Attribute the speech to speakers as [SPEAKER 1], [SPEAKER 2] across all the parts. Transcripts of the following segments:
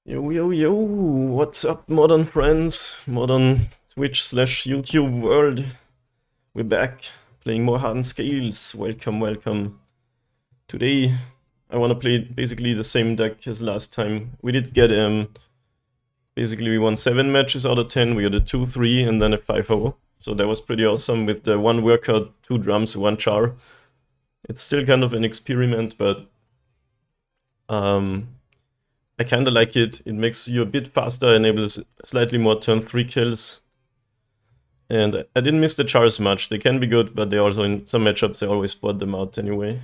[SPEAKER 1] Yo, yo, yo, what's up, modern friends? Modern Twitch/YouTube world. We're back, playing more Hardened Scales. Welcome, welcome. Today, I want to play basically the same deck as last time. We did get, basically we won 7 matches out of 10. We got a 2-3 and then a 5-0. So that was pretty awesome with the 1 worker, 2 drums, 1 char. It's still kind of an experiment, but I kinda like it. It makes you a bit faster, enables slightly more turn 3 kills. And I didn't miss the chars much. They can be good, but they also, in some matchups, I always spot them out anyway.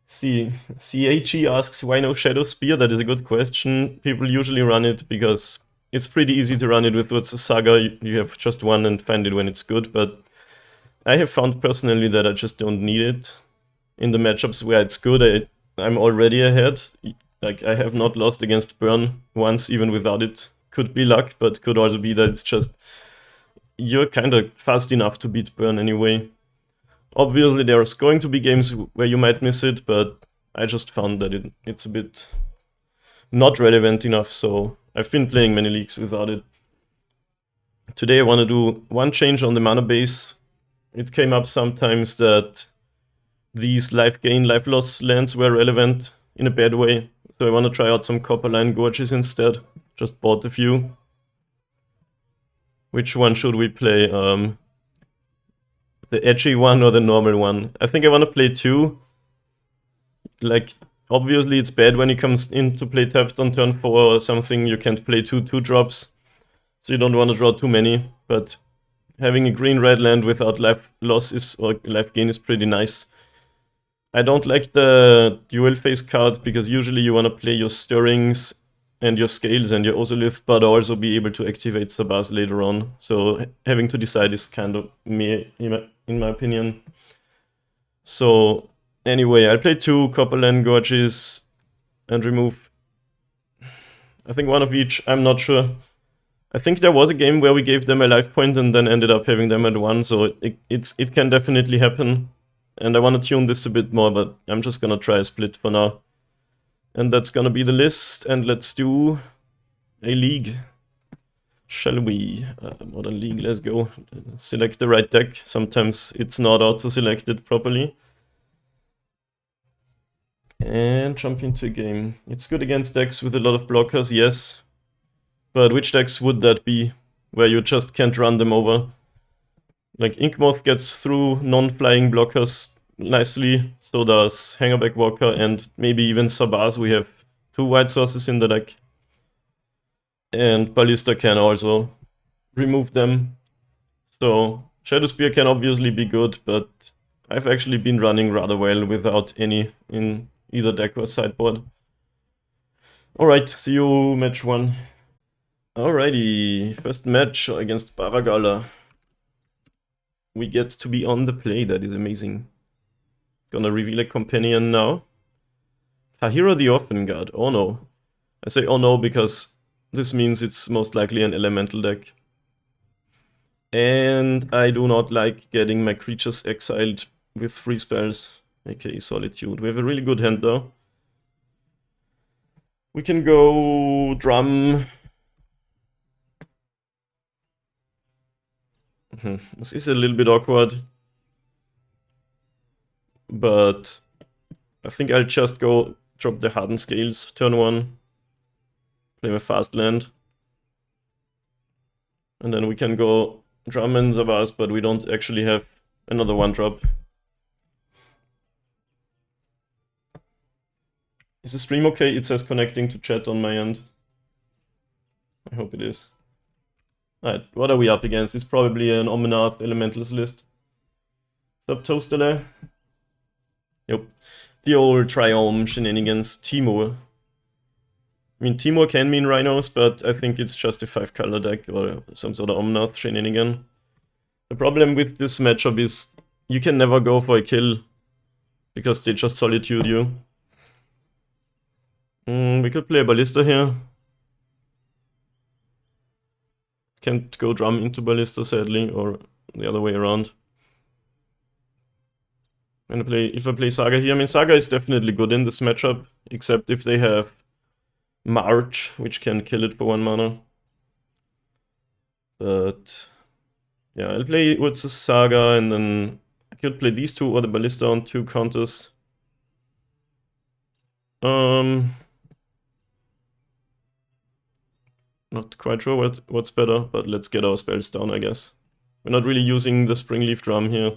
[SPEAKER 1] CHE asks, why no Shadow Spear? That is a good question. People usually run it because it's pretty easy to run it with what's a Saga. You have just one and find it when it's good, but I have found personally that I just don't need it. In the matchups where it's good, I'm already ahead. Like, I have not lost against Burn once, even without it. Could be luck, but could also be that it's just... You're kind of fast enough to beat Burn anyway. Obviously, there's going to be games where you might miss it, but I just found that it's a bit not relevant enough, so I've been playing many leagues without it. Today I want to do one change on the mana base. It came up sometimes that these life gain, life loss lands were relevant in a bad way. So I want to try out some Copperline Gorges instead. Just bought a few. Which one should we play? The edgy one or the normal one? I think I want to play 2. Like, obviously it's bad when he comes in to play tapped on turn 4 or something. You can't play 2 2-drops. So you don't want to draw too many. But having a green-red land without life loss or life gain is pretty nice. I don't like the dual phase card because usually you want to play your stirrings and your scales and your Ozolith, but also be able to activate Sabaz later on. So having to decide is kind of me, in my opinion. So anyway, I'll play 2 Copperland Gorges and remove, I think, one of each. I'm not sure. I think there was a game where we gave them a life point and then ended up having them at 1, so it can definitely happen. And I want to tune this a bit more, but I'm just gonna try a split for now. And that's gonna be the list, and let's do a league. Shall we? Modern League, let's go. Select the right deck. Sometimes it's not auto-selected properly. And jump into a game. It's good against decks with a lot of blockers, yes. But which decks would that be, where you just can't run them over? Like, Inkmoth gets through non-flying blockers nicely, so does Hangerback Walker, and maybe even Sabaz. We have 2 white sources in the deck. And Ballista can also remove them. So Shadow Spear can obviously be good, but I've actually been running rather well without any in either deck or sideboard. Alright, see you match 1. Alrighty, first match against Baragala. We get to be on the play, that is amazing. Gonna reveal a companion now. Tahira the Orphan Guard, oh no. I say oh no because this means it's most likely an elemental deck. And I do not like getting my creatures exiled with free spells, aka Solitude. We have a really good hand though. We can go Drum. This is a little bit awkward, but I think I'll just go drop the Hardened Scales turn 1, play my fast land, and then we can go Drum and Zavas, but we don't actually have another 1-drop. Is the stream okay? It says connecting to chat on my end. I hope it is. Alright, what are we up against? It's probably an Omenath Elementals list. Sup, Toastele? Yep. The old Triome shenanigans. Timur. I mean, Timur can mean Rhinos, but I think it's just a 5-color deck or some sort of Omenath shenanigan. The problem with this matchup is you can never go for a kill because they just Solitude you. We could play a Ballista here. Can't go Drum into Ballista, sadly, or the other way around. If I play Saga here, I mean, Saga is definitely good in this matchup, except if they have March, which can kill it for 1 mana. But yeah, I'll play Urza's Saga, and then I could play these two or the Ballista on 2 counters. Not quite sure what's better, but let's get our spells down, I guess. We're not really using the Springleaf Drum here,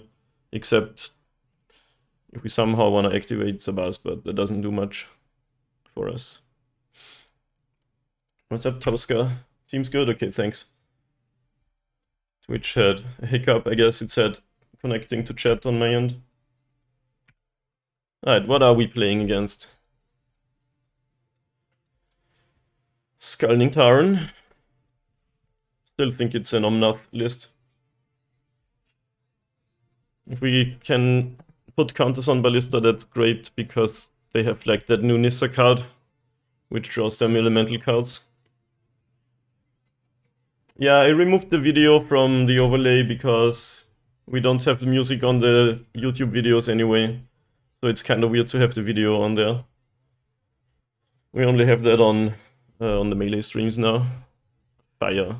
[SPEAKER 1] except if we somehow want to activate Sabas, but that doesn't do much for us. What's up, Tosca? Seems good. Okay, thanks. Twitch had a hiccup, I guess it said connecting to chat on my end. Alright, what are we playing against? Scalding Tarn. Still think it's an Omnath list. If we can put counters on Ballista, that's great, because they have like that new Nissa card, which draws them elemental cards. Yeah, I removed the video from the overlay because we don't have the music on the YouTube videos anyway. So it's kind of weird to have the video on there. We only have that on the Melee streams now. Fire.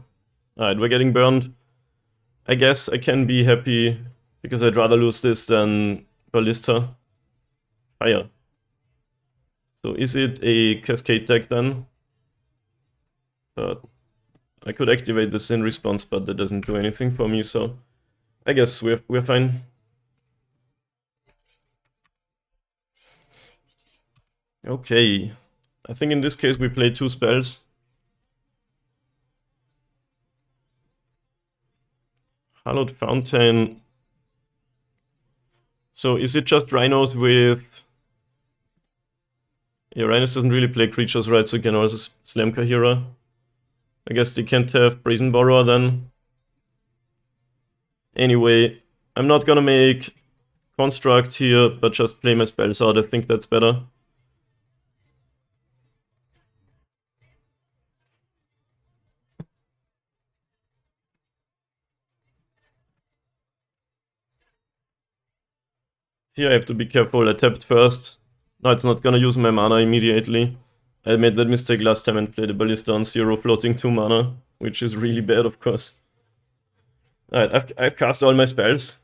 [SPEAKER 1] Alright, we're getting burned. I guess I can be happy because I'd rather lose this than Ballista. Fire. So is it a Cascade deck then? I could activate this in response, but that doesn't do anything for me, so I guess we're fine. Okay. I think in this case we play 2 spells. Hallowed Fountain. So is it just Rhinos with... Yeah, Rhinos doesn't really play creatures, right? So you can also slam Kahira. I guess they can't have Brazen Borrower then. Anyway, I'm not gonna make Construct here, but just play my spells out. I think that's better. Here I have to be careful. I tapped first. No, it's not gonna use my mana immediately. I made that mistake last time and played a Ballista on 0 floating 2 mana, which is really bad, of course. Alright, I've cast all my spells.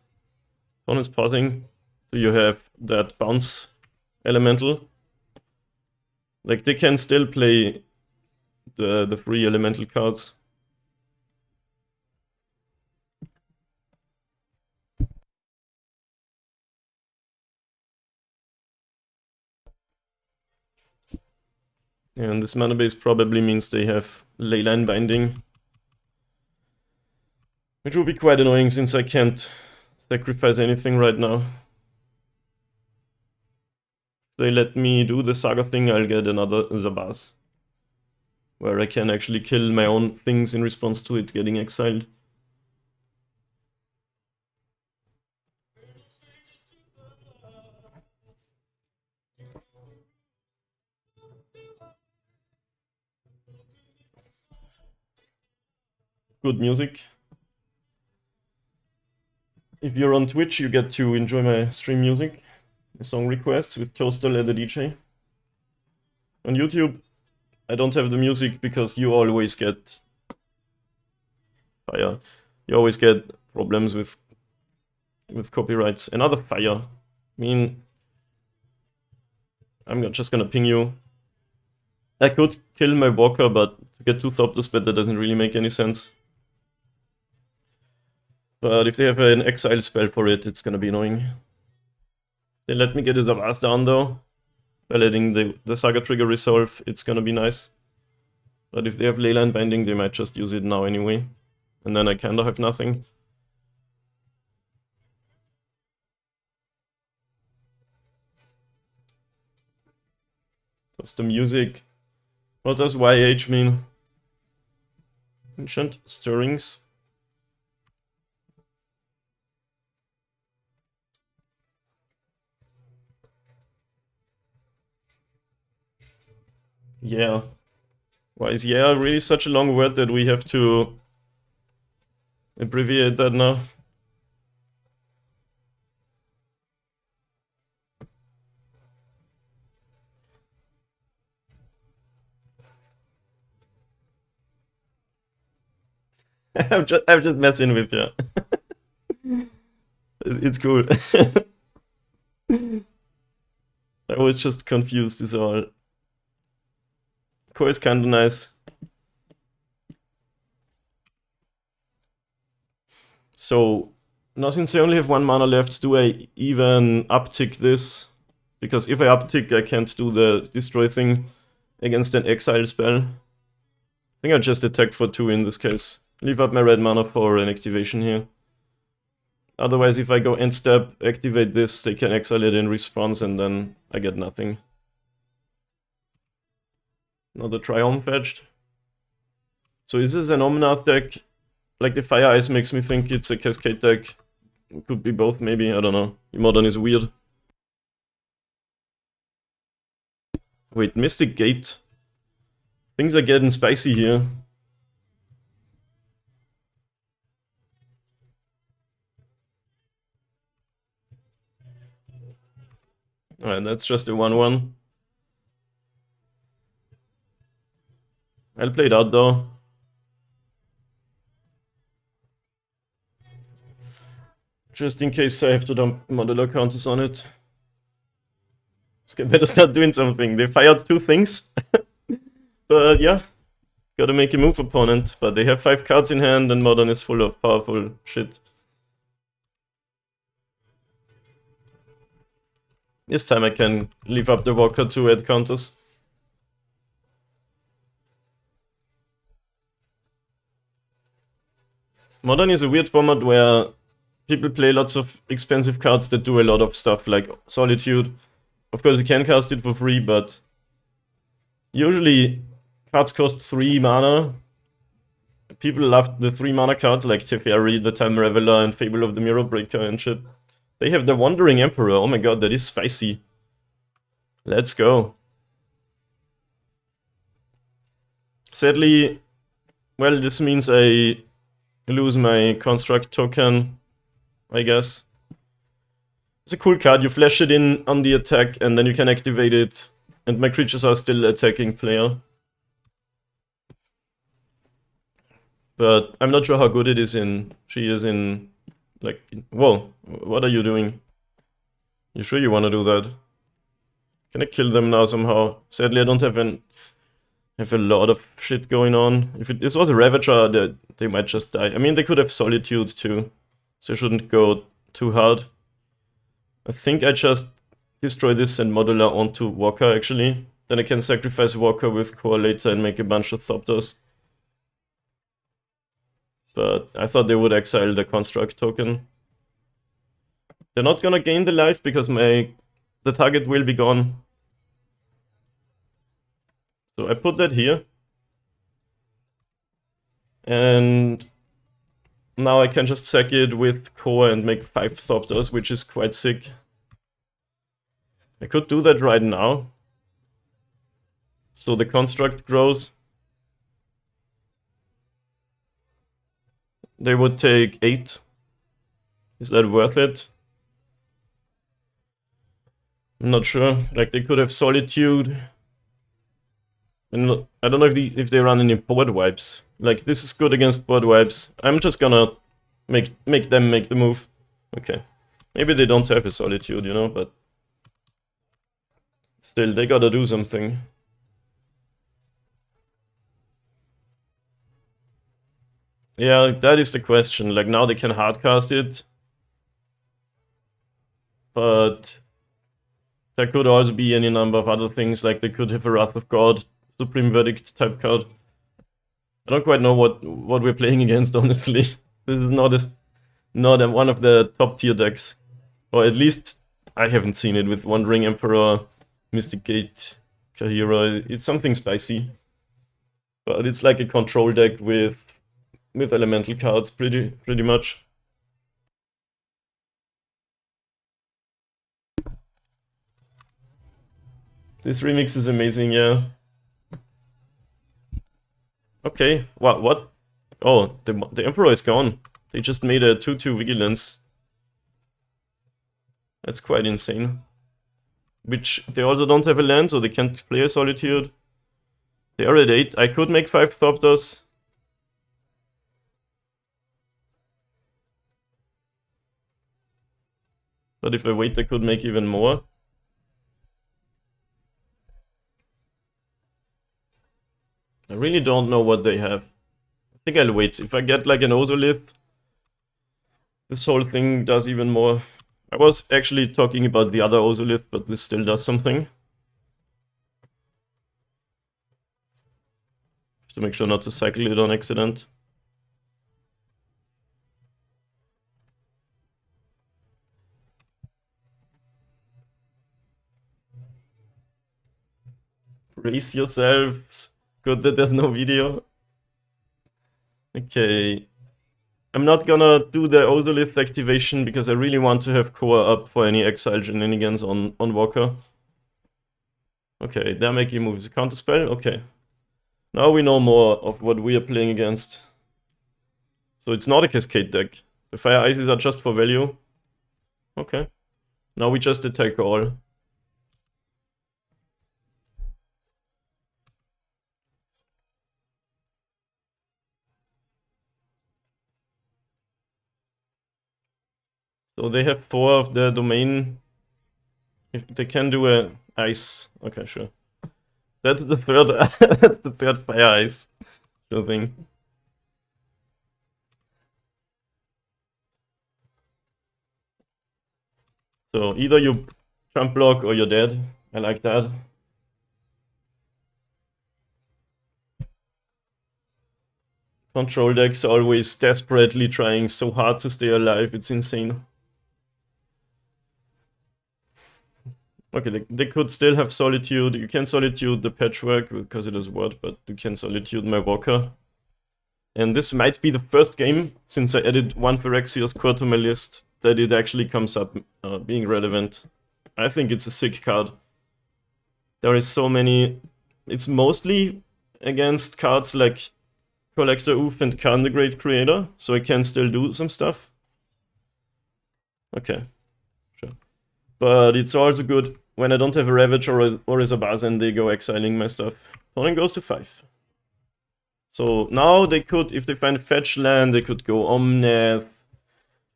[SPEAKER 1] Opponent's pausing. Do you have that bounce elemental? Like, they can still play the free elemental cards. And this mana base probably means they have Leyline Binding. Which will be quite annoying since I can't sacrifice anything right now. If they let me do the Saga thing, I'll get another Zabaz, where I can actually kill my own things in response to it getting exiled. Good music. If you're on Twitch, you get to enjoy my stream music, my song requests with Toastal and the DJ. On YouTube, I don't have the music because you always get fire. You always get problems with copyrights. Another fire. I mean, I'm just gonna ping you. I could kill my Walker, but to get 2 Thopter sped, that doesn't really make any sense. But if they have an exile spell for it, it's gonna be annoying. They let me get his Avast down though. By letting the Saga trigger resolve, it's gonna be nice. But if they have Leyline Binding, they might just use it now anyway. And then I kinda have nothing. What's the music? What does YH mean? Ancient Stirrings. Yeah. Why is yeah really such a long word that we have to abbreviate that now? I'm just messing with you. It's cool. I was just confused is all. Core is kinda nice. So, now since I only have 1 mana left, do I even uptick this? Because if I uptick, I can't do the destroy thing against an exile spell. I think I'll just attack for 2 in this case. Leave up my red mana for an activation here. Otherwise, if I go end step, activate this, they can exile it in response, and then I get nothing. Another Triumph fetched. So is this an Omnath deck? Like the Fire Ice makes me think it's a Cascade deck. It could be both, maybe, I don't know. Modern is weird. Wait, Mystic Gate. Things are getting spicy here. Alright, that's just a 1-1. I'll play it out though. Just in case I have to dump modular counters on it. So I better start doing something. They fired 2 things. But yeah, gotta make a move, opponent. But they have 5 cards in hand and Modern is full of powerful shit. This time I can leave up the Walker to add counters. Modern is a weird format where people play lots of expensive cards that do a lot of stuff, like Solitude. Of course you can cast it for free, but usually cards cost 3 mana. People love the 3 mana cards like Teferi, the Time Reveler, and Fable of the Mirror Breaker and shit. They have the Wandering Emperor. Oh my god, that is spicy. Let's go. Sadly, well, this means I lose my Construct token, I guess. It's a cool card. You flash it in on the attack and then you can activate it. And my creatures are still attacking player. But I'm not sure how good it is in... She is in... Like... Whoa, what are you doing? You sure you want to do that? Can I kill them now somehow? Sadly, I don't have a lot of shit going on. If this was a Ravager, they might just die. I mean, they could have Solitude too. So I shouldn't go too hard. I think I just destroy this and modular onto Walker, actually. Then I can sacrifice Walker with Core later and make a bunch of Thopters. But I thought they would exile the Construct token. They're not gonna gain the life because the target will be gone. So I put that here. And now I can just sack it with Core and make 5 Thopters, which is quite sick. I could do that right now. So the Construct grows. They would take 8. Is that worth it? I'm not sure. Like, they could have Solitude. And I don't know if they run any board wipes. Like, this is good against board wipes. I'm just gonna make them make the move. Okay. Maybe they don't have a Solitude, you know, but... Still, they gotta do something. Yeah, that is the question. Like, now they can hardcast it. But... there could also be any number of other things, like they could have a Wrath of God, Supreme Verdict type card. I don't quite know what we're playing against, honestly. This is not one of the top tier decks. Or at least I haven't seen it with Wandering Emperor, Mystic Gate, Kahira. It's something spicy. But it's like a control deck with elemental cards, pretty much. This remix is amazing, yeah. Okay, what? Oh, the Emperor is gone. They just made a 2/2 Vigilance. That's quite insane. Which, they also don't have a land, so they can't play a Solitude. They are at 8. I could make 5 Thopters. But if I wait, I could make even more. I really don't know what they have. I think I'll wait. If I get like an Ozolith, this whole thing does even more. I was actually talking about the other Ozolith, but this still does something. Just to make sure not to cycle it on accident. Brace yourselves. Good that there's no video. Okay. I'm not gonna do the Ozolith activation because I really want to have Core up for any exile shenanigans on Walker. Okay, they're making moves. Counterspell? Okay. Now we know more of what we are playing against. So it's not a Cascade deck. The Fire Ices are just for value. Okay. Now we just attack all. So they have 4 of the domain. If they can do a ice. Okay, sure. That's the third that's the third Fire Ice. Sure thing. So either you trump block or you're dead. I like that. Control decks are always desperately trying so hard to stay alive, it's insane. Okay, they could still have Solitude. You can Solitude the Patchwork because it is word, but you can Solitude my Walker. And this might be the first game, since I added one Phyrexios core to my list, that it actually comes up being relevant. I think it's a sick card. There is so many... It's mostly against cards like Collector Oof and Khan the Great Creator, so I can still do some stuff. Okay, sure. But it's also good when I don't have a Ravage or a Zabaz and they go exiling my stuff. Opponent goes to 5. So now they could, if they find fetch land, they could go Omnath,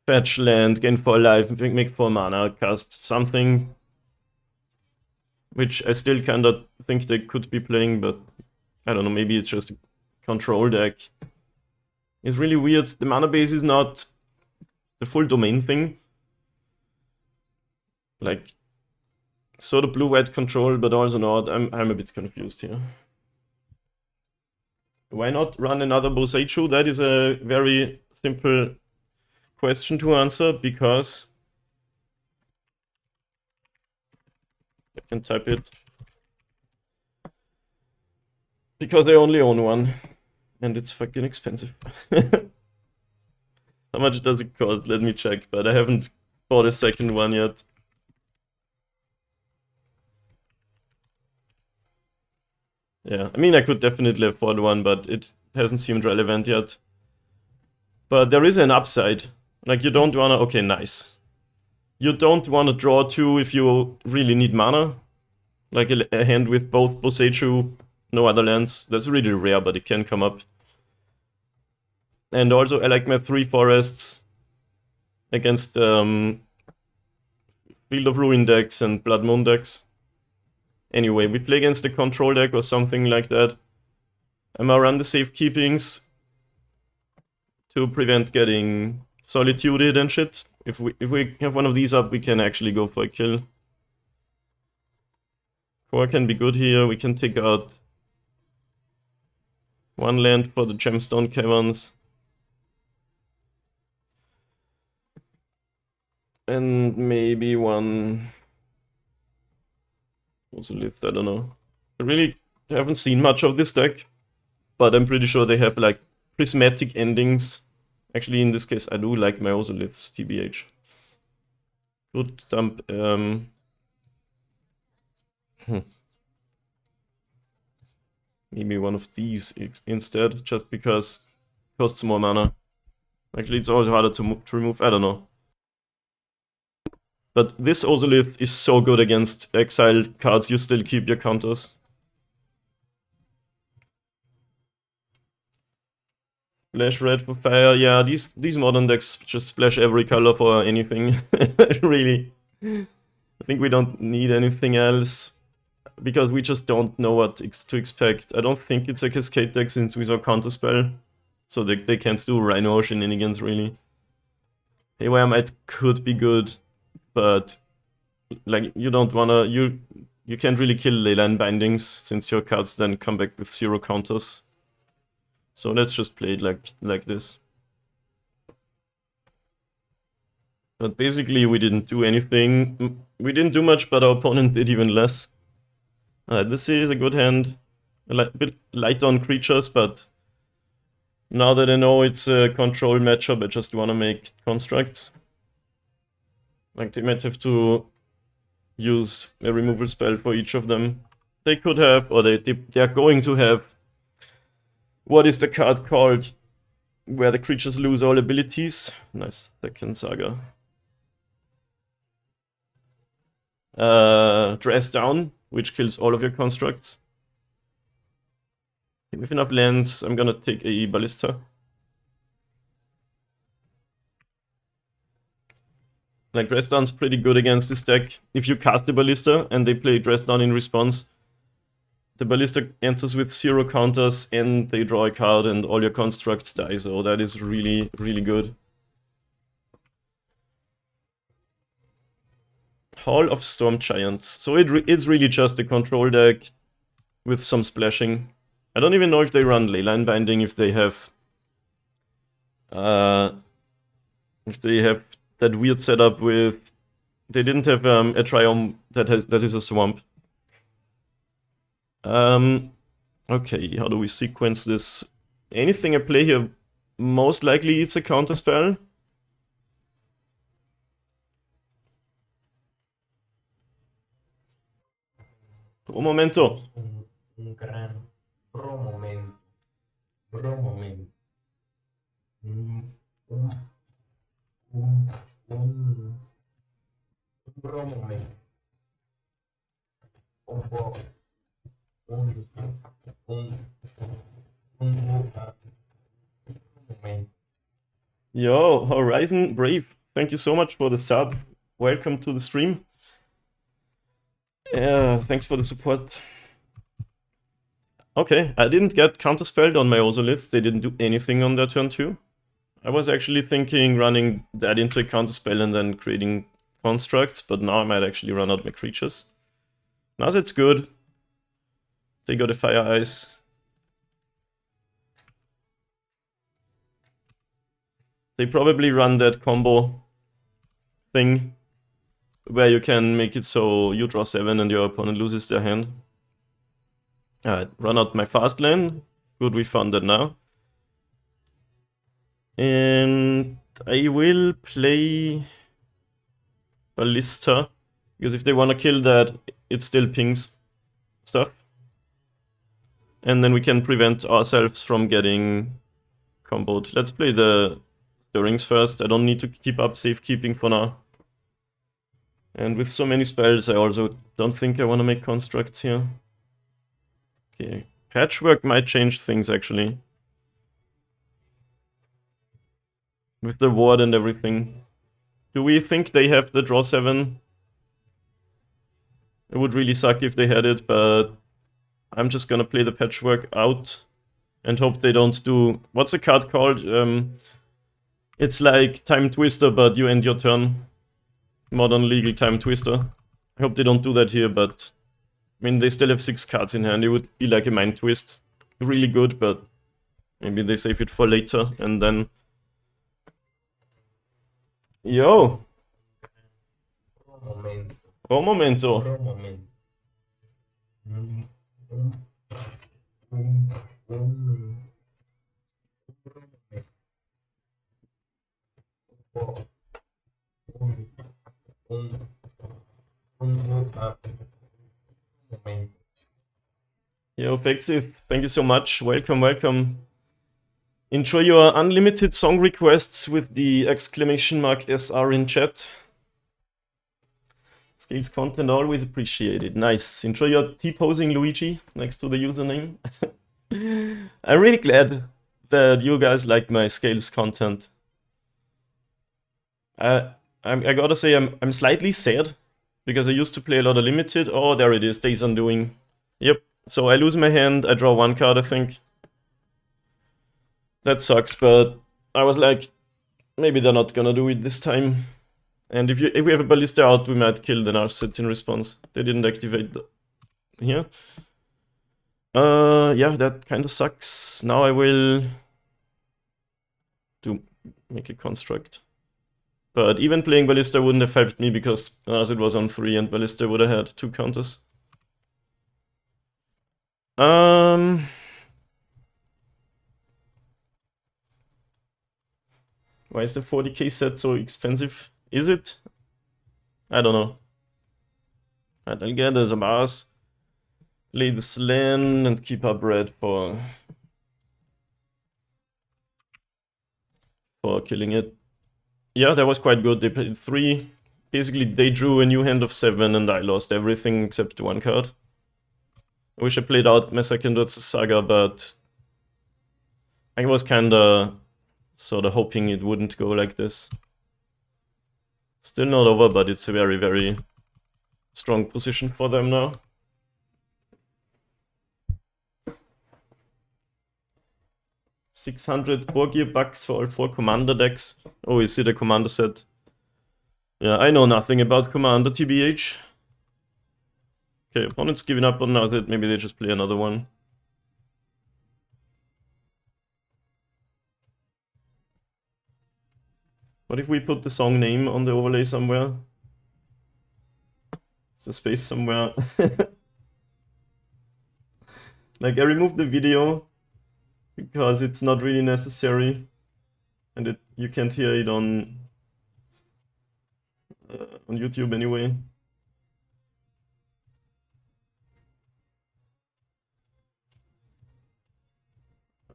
[SPEAKER 1] fetch land, gain 4 life, make 4 mana, cast something. Which I still kinda think they could be playing, but I don't know, maybe it's just a control deck. It's really weird. The mana base is not the full domain thing. Like, sort of blue-white control, but also not. I'm a bit confused here. Why not run another Boseichu? That is a very simple question to answer, because... I can type it. Because I only own one. And it's fucking expensive. How much does it cost? Let me check, but I haven't bought a second one yet. Yeah, I mean, I could definitely afford one, but it hasn't seemed relevant yet. But there is an upside. Like, you don't wanna... Okay, nice. You don't wanna draw 2 if you really need mana. Like a hand with both Boseichu, no other lands. That's really rare, but it can come up. And also, I like my 3 forests against Field of Ruin decks and Blood Moon decks. Anyway, we play against a control deck or something like that. I'm gonna run the safekeepings to prevent getting solituded and shit. If we have one of these up, we can actually go for a kill. Core can be good here. We can take out 1 land for the Gemstone Caverns. And maybe 1... Also lift, I don't know. I really haven't seen much of this deck, but I'm pretty sure they have like prismatic endings. Actually, in this case, I do like my Ozoliths, TBH. Good dump. Maybe one of these instead, just because it costs more mana. Actually, it's also harder to remove, I don't know. But this Ozolith is so good against exiled cards, you still keep your counters. Splash red for fire, yeah, these modern decks just splash every color for anything, really. I think we don't need anything else, because we just don't know what to expect. I don't think it's a Cascade deck since we saw Counterspell, so they can't do Rhino shenanigans really. Haywire Might could be good, but like you don't wanna you can't really kill Leyline Bindings since your cards then come back with 0 counters. So let's just play it like this. But basically we didn't do anything. We didn't do much, but our opponent did even less. This is a good hand. A bit light on creatures, but now that I know it's a control matchup, I just want to make constructs. Like they might have to use a removal spell for each of them. They could have, or they are going to have, what is the card called? Where the creatures lose all abilities. Nice, second saga. Dress Down, which kills all of your constructs. With enough lands, I'm gonna take a Ballista. Like, Dress Down's pretty good against this deck. If you cast the Ballista and they play Dress Down in response, the Ballista enters with 0 counters and they draw a card and all your constructs die, so that is really, really good. Hall of Storm Giants. So it's really just a control deck with some splashing. I don't even know if they run Leyline Binding, if they have that weird setup with... They didn't have a Triome that is a swamp. Okay, how do we sequence this? Anything I play here, most likely it's a counterspell. Un momento.
[SPEAKER 2] Un gran momento. Un
[SPEAKER 1] Yo, Horizon Brave, thank you so much for the sub. Welcome to the stream. Yeah, thanks for the support. Okay, I didn't get counterspelled on my Ozolith. They didn't do anything on their turn 2. I was actually thinking running that into a counterspell and then creating constructs, but now I might actually run out my creatures. Now that's good. They got a Fire Ice. They probably run that combo thing where you can make it so you draw 7 and your opponent loses their hand. Alright, run out my fast lane. Good, we found that now. And I will play Ballista, because if they want to kill that, it still pings stuff. And then we can prevent ourselves from getting comboed. Let's play the Stirrings first. I don't need to keep up safekeeping for now. And with so many spells, I also don't think I want to make constructs here. Okay, Patchwork might change things actually. With the ward and everything. Do we think they have the draw 7? It would really suck if they had it, but I'm just gonna play the Patchwork out and hope they don't do... What's the card called? It's like Time Twister, but you end your turn. Modern legal Time Twister. I hope they don't do that here, but... I mean, they still have 6 cards in hand. It would be like a Mind Twist. Really good, but... Maybe they save it for later, and then... Yo! Oh, momento. Yo, Fexith, thank you so much. Welcome, welcome. Enjoy your unlimited song requests with the exclamation mark SR in chat. Scales content always appreciated. Nice. Enjoy your T-posing, Luigi, next to the username. I'm really glad that you guys like my Scales content. I I gotta say I'm slightly sad because I used to play a lot of limited. Oh, there it is, Days Undoing. Yep. So I lose my hand, I draw 1 card, I think. That sucks, but I was like, maybe they're not gonna do it this time. And if we have a Ballista out, we might kill the Narset in response. They didn't activate here. Yeah, that kind of sucks. Now I will make a construct. But even playing Ballista wouldn't have helped me because it was on 3 and Ballista would have had 2 counters. Why is the 40k set so expensive? Is it? I don't know. I'll get as a Mars. Play the Slan and keep up red for killing it. Yeah, that was quite good. They played 3. Basically, they drew a new hand of 7 and I lost everything except 1 card. I wish I played out my second Urza Saga, but I was kinda sort of hoping it wouldn't go like this. Still not over, but it's a very, very strong position for them now. $600 Borgir bucks for all 4 commander decks. Oh, is it a commander set? Yeah, I know nothing about commander, TBH. Okay, opponent's giving up on Narset. Maybe they just play another one. What if we put the song name on the overlay somewhere? There's a space somewhere. Like, I removed the video because it's not really necessary. And you can't hear it on YouTube anyway.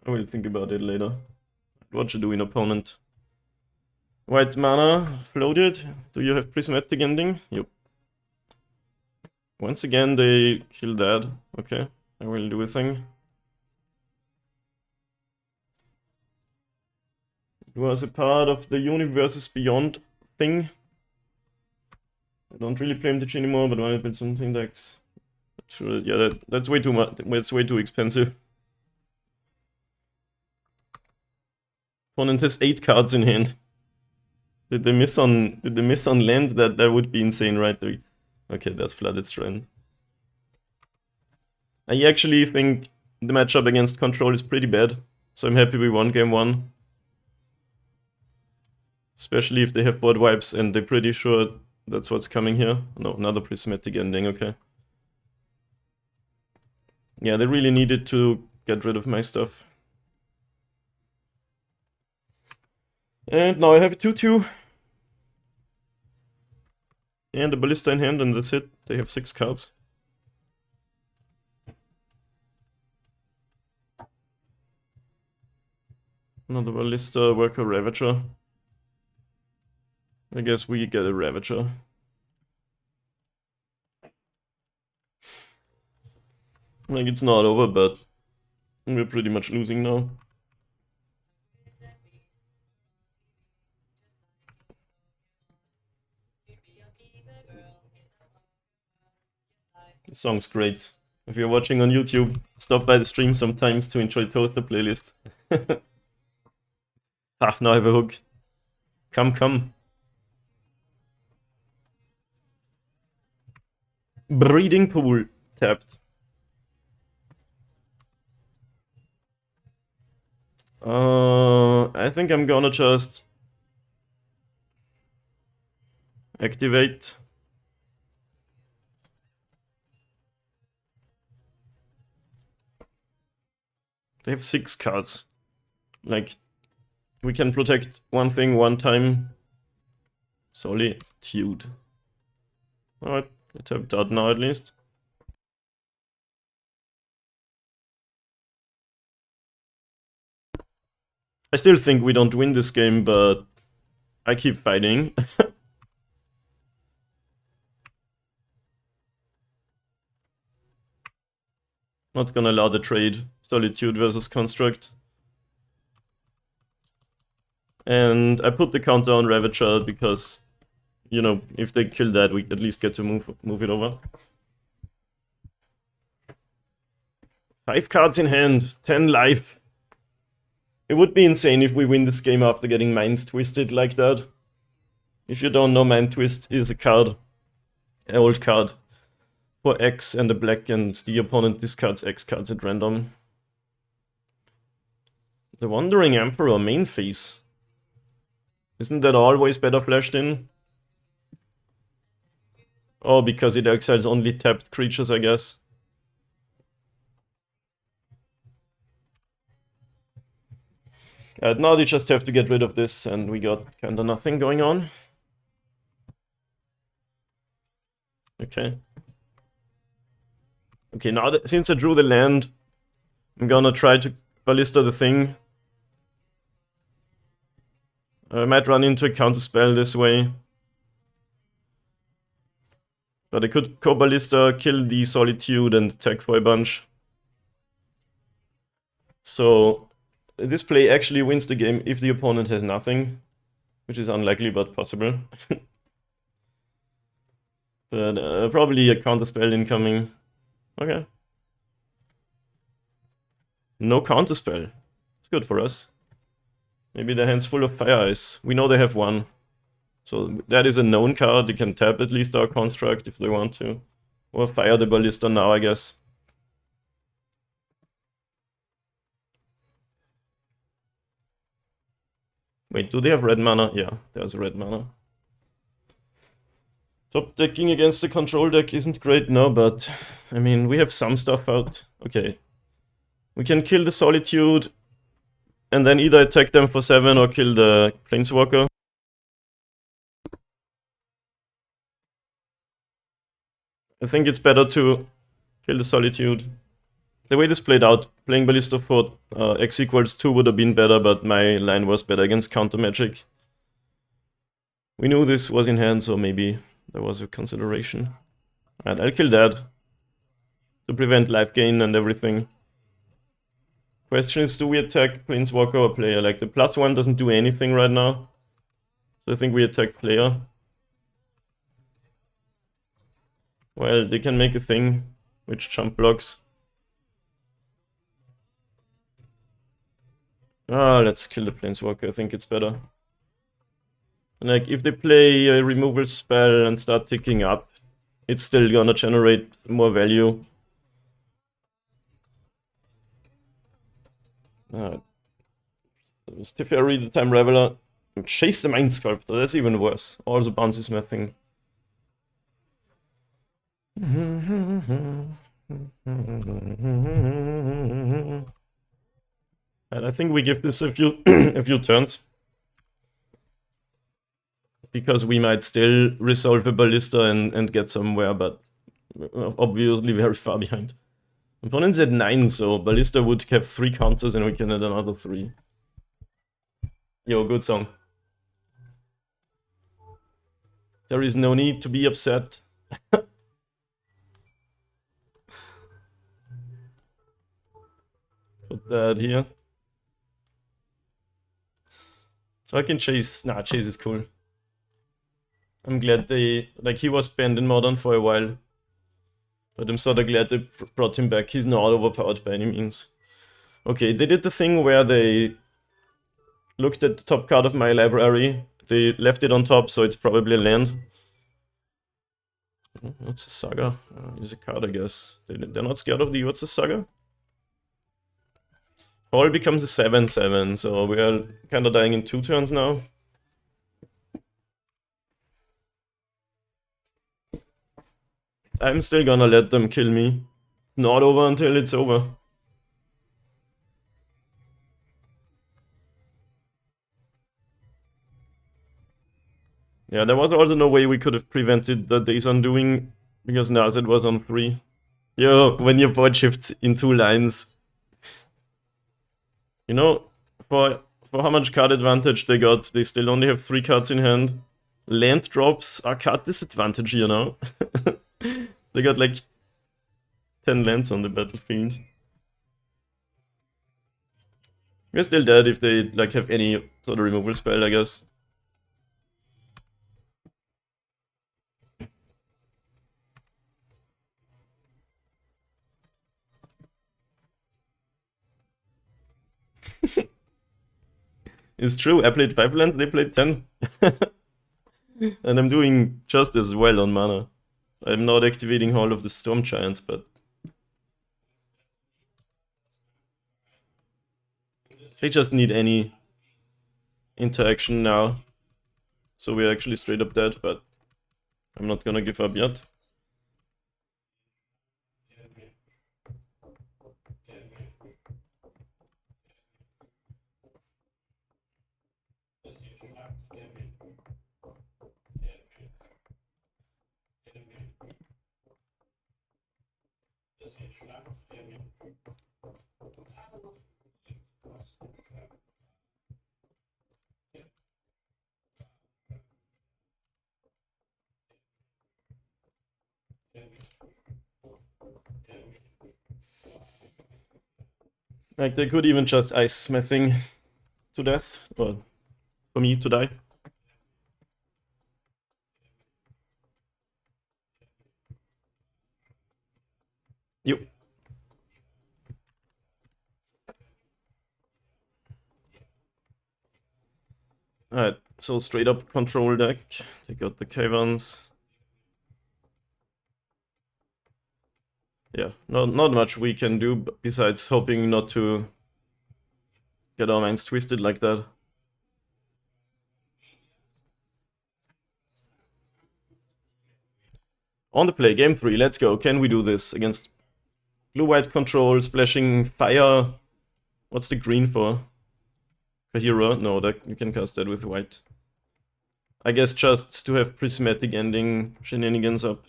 [SPEAKER 1] I will think about it later. What you do in opponent? White mana, floated. Do you have prismatic ending? Yep. Once again, they kill that. Okay, I will do a thing. It was a part of the Universes Beyond thing. I don't really play MTG anymore, but when I build something decks. Sure, yeah, that's way too much. It's way too expensive. Opponent has 8 cards in hand. Did they miss on land? That would be insane, right? Okay, that's Flooded Strand. I actually think the matchup against Control is pretty bad, so I'm happy we won game 1. Especially if they have board wipes and they're pretty sure that's what's coming here. No, another prismatic ending, okay. Yeah, they really needed to get rid of my stuff. And now I have a 2-2. And a Ballista in hand, and that's it. They have 6 cards. Another Ballista, Worker, Ravager. I guess we get a Ravager. Like, it's not over, but we're pretty much losing now. The song's great. If you're watching on YouTube, stop by the stream sometimes to enjoy Toaster playlist. Ah, now I have a hook. Come. Breeding Pool, tapped. I think I'm gonna just activate. They have 6 cards. Like, we can protect one thing one time. Solitude. Alright, I tapped out now at least. I still think we don't win this game, but I keep fighting. Not gonna allow the trade. Solitude versus Construct. And I put the counter on Ravager because you know, if they kill that, we at least get to move it over. 5 cards in hand, 10 life. It would be insane if we win this game after getting Mind Twisted like that. If you don't know, Mind Twist is a card, an old card, for X and a black, and the opponent discards X cards at random. The Wandering Emperor main phase. Isn't that always better flashed in? Oh, because it exiles only tapped creatures, I guess. Now they just have to get rid of this, and we got kinda nothing going on. Okay. Okay, now that, since I drew the land, I'm gonna try to Ballista the thing. I might run into a counterspell this way. But I could Ballista, kill the Solitude, and attack for a bunch. So this play actually wins the game if the opponent has nothing, which is unlikely but possible. But probably a counterspell incoming. Okay. No counterspell. It's good for us. Maybe their hand's full of Fire Ice. We know they have one. So that is a known card. They can tap at least our construct if they want to. Or fire the Ballista now, I guess. Wait, do they have red mana? Yeah, there's red mana. Top decking against the control deck isn't great, no, but I mean, we have some stuff out. Okay. We can kill the Solitude and then either attack them for 7 or kill the Planeswalker. I think it's better to kill the Solitude. The way this played out, playing Ballista for X equals 2 would have been better, but my line was better against counter magic. We knew this was in hand, so maybe there was a consideration. Alright, I'll kill that to prevent life gain and everything. Question is, do we attack Planeswalker or player? Like, the +1 doesn't do anything right now. So I think we attack player. Well, they can make a thing which jump blocks. Ah, let's kill the Planeswalker, I think it's better. And like, if they play a removal spell and start ticking up, it's still gonna generate more value. Teferi, the Time Raveler, and Chase the Mind Sculptor, that's even worse. Also bounces my thing. And I think we give this a few a few turns. Because we might still resolve a Ballista and get somewhere, but obviously very far behind. Opponent's at 9, so Ballista would have 3 counters and we can add another 3. Yo, good song. There is no need to be upset. Put that here. So I can chase. Nah, chase is cool. I'm glad they. Like, he was banned in Modern for a while. But I'm sort of glad they brought him back. He's not overpowered by any means. Okay, they did the thing where they looked at the top card of my library. They left it on top, so it's probably a land. What's a Saga? Use a card, I guess. They're not scared of the What's a Saga? All becomes a 7/7, so we are kind of dying in 2 turns now. I'm still gonna let them kill me. Not over until it's over. Yeah, there was also no way we could have prevented the Days Undoing, because Nazet was on 3. Yo, when your board shifts in 2 lines. You know, for how much card advantage they got, they still only have 3 cards in hand. Land drops are card disadvantage, you know? They got like 10 lands on the battlefield. We're still dead if they like have any sort of removal spell, I guess. It's true, I played 5 lands, they played 10. And I'm doing just as well on mana. I'm not activating all of the Storm Giants, but... they just need any interaction now. So we're actually straight up dead, but I'm not gonna give up yet. Like, they could even just ice my thing to death, or for me to die. Yep. Alright, so straight up control deck. They got the Caverns. Yeah, not much we can do besides hoping not to get our minds twisted like that. On the play, game 3, let's go. Can we do this against blue-white control, splashing fire? What's the green for? Kahira? No, that you can cast that with white. I guess just to have prismatic ending shenanigans up.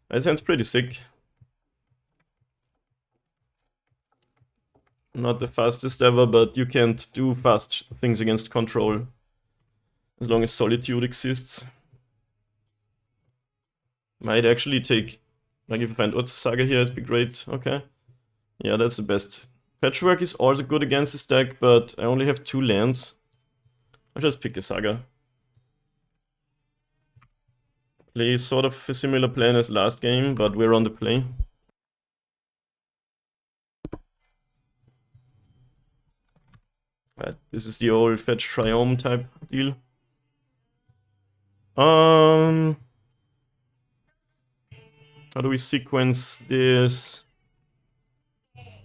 [SPEAKER 1] That sounds pretty sick. Not the fastest ever, but you can't do fast things against control. As long as Solitude exists. Might actually take... like, if I find Urza Saga here, it'd be great. Okay. Yeah, that's the best. Patchwork is also good against this deck, but I only have 2 lands. I'll just pick a Saga. Play sort of a similar plan as last game, but we're on the play. Right, this is the old fetch Triome type deal. How do we sequence this?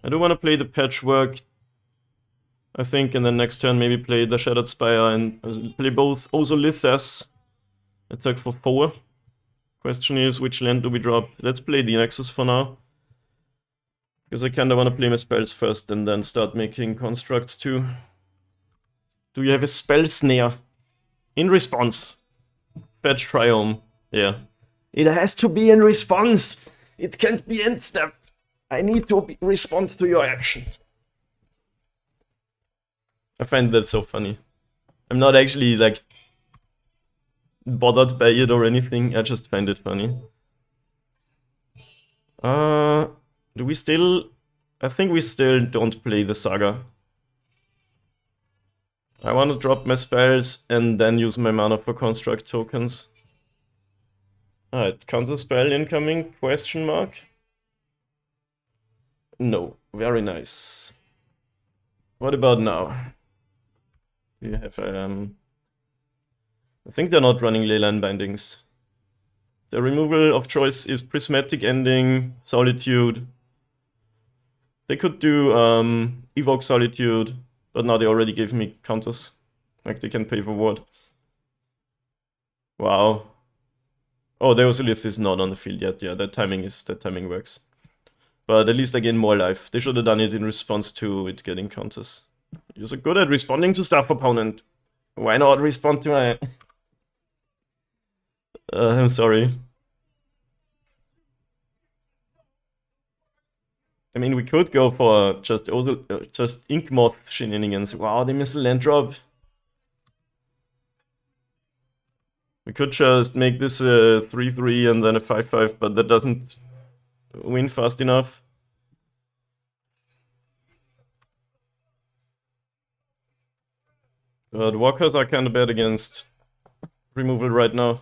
[SPEAKER 1] I do want to play the Patchwork, I think, and then next turn maybe play the Shattered Spire and play both Ozolithas. Attack for 4. Question is, which land do we drop? Let's play the Nexus for now. Because I kinda wanna play my spells first and then start making constructs too. Do you have a spell snare? In response. Fetch Triome. Yeah. It has to be in response! It can't be end step! I need to respond to your action. I find that so funny. I'm not actually, like, bothered by it or anything, I just find it funny. Do we still... I think we still don't play the Saga. I want to drop my spells and then use my mana for construct tokens. Alright, counter spell incoming, question mark? No, very nice. What about now? We have, I think they're not running Leyline Bindings. The removal of choice is Prismatic Ending, Solitude. They could do Evoke Solitude, but now they already gave me counters. Like, they can pay for what? Wow. Oh, the Ozolith is not on the field yet. Yeah, that timing works. But at least I gain more life. They should have done it in response to it getting counters. You're so good at responding to stuff, opponent. Why not respond to my... I'm sorry. I mean, we could go for just Inkmoth shenanigans. Wow, they missed a land drop. We could just make this a 3-3 and then a 5-5, but that doesn't win fast enough. But walkers are kind of bad against removal right now.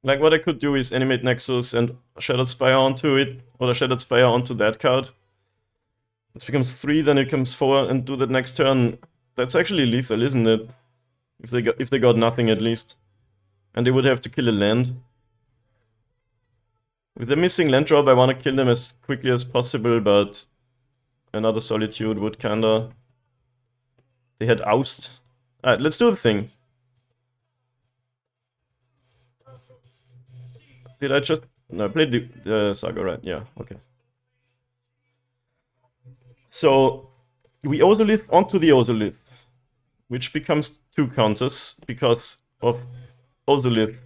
[SPEAKER 1] Like, what I could do is animate Nexus and Shattered Spire onto it, or Shattered Spire onto that card. This becomes 3, then it becomes 4, and do that next turn. That's actually lethal, isn't it? If they got nothing at least. And they would have to kill a land. With the missing land drop, I want to kill them as quickly as possible, but another Solitude would kinda... They had Oust. Alright, let's do the thing. Did I just... No, I played the Saga, right? Yeah, okay. So, we Ozolith onto the Ozolith, which becomes 2 counters because of Ozolith.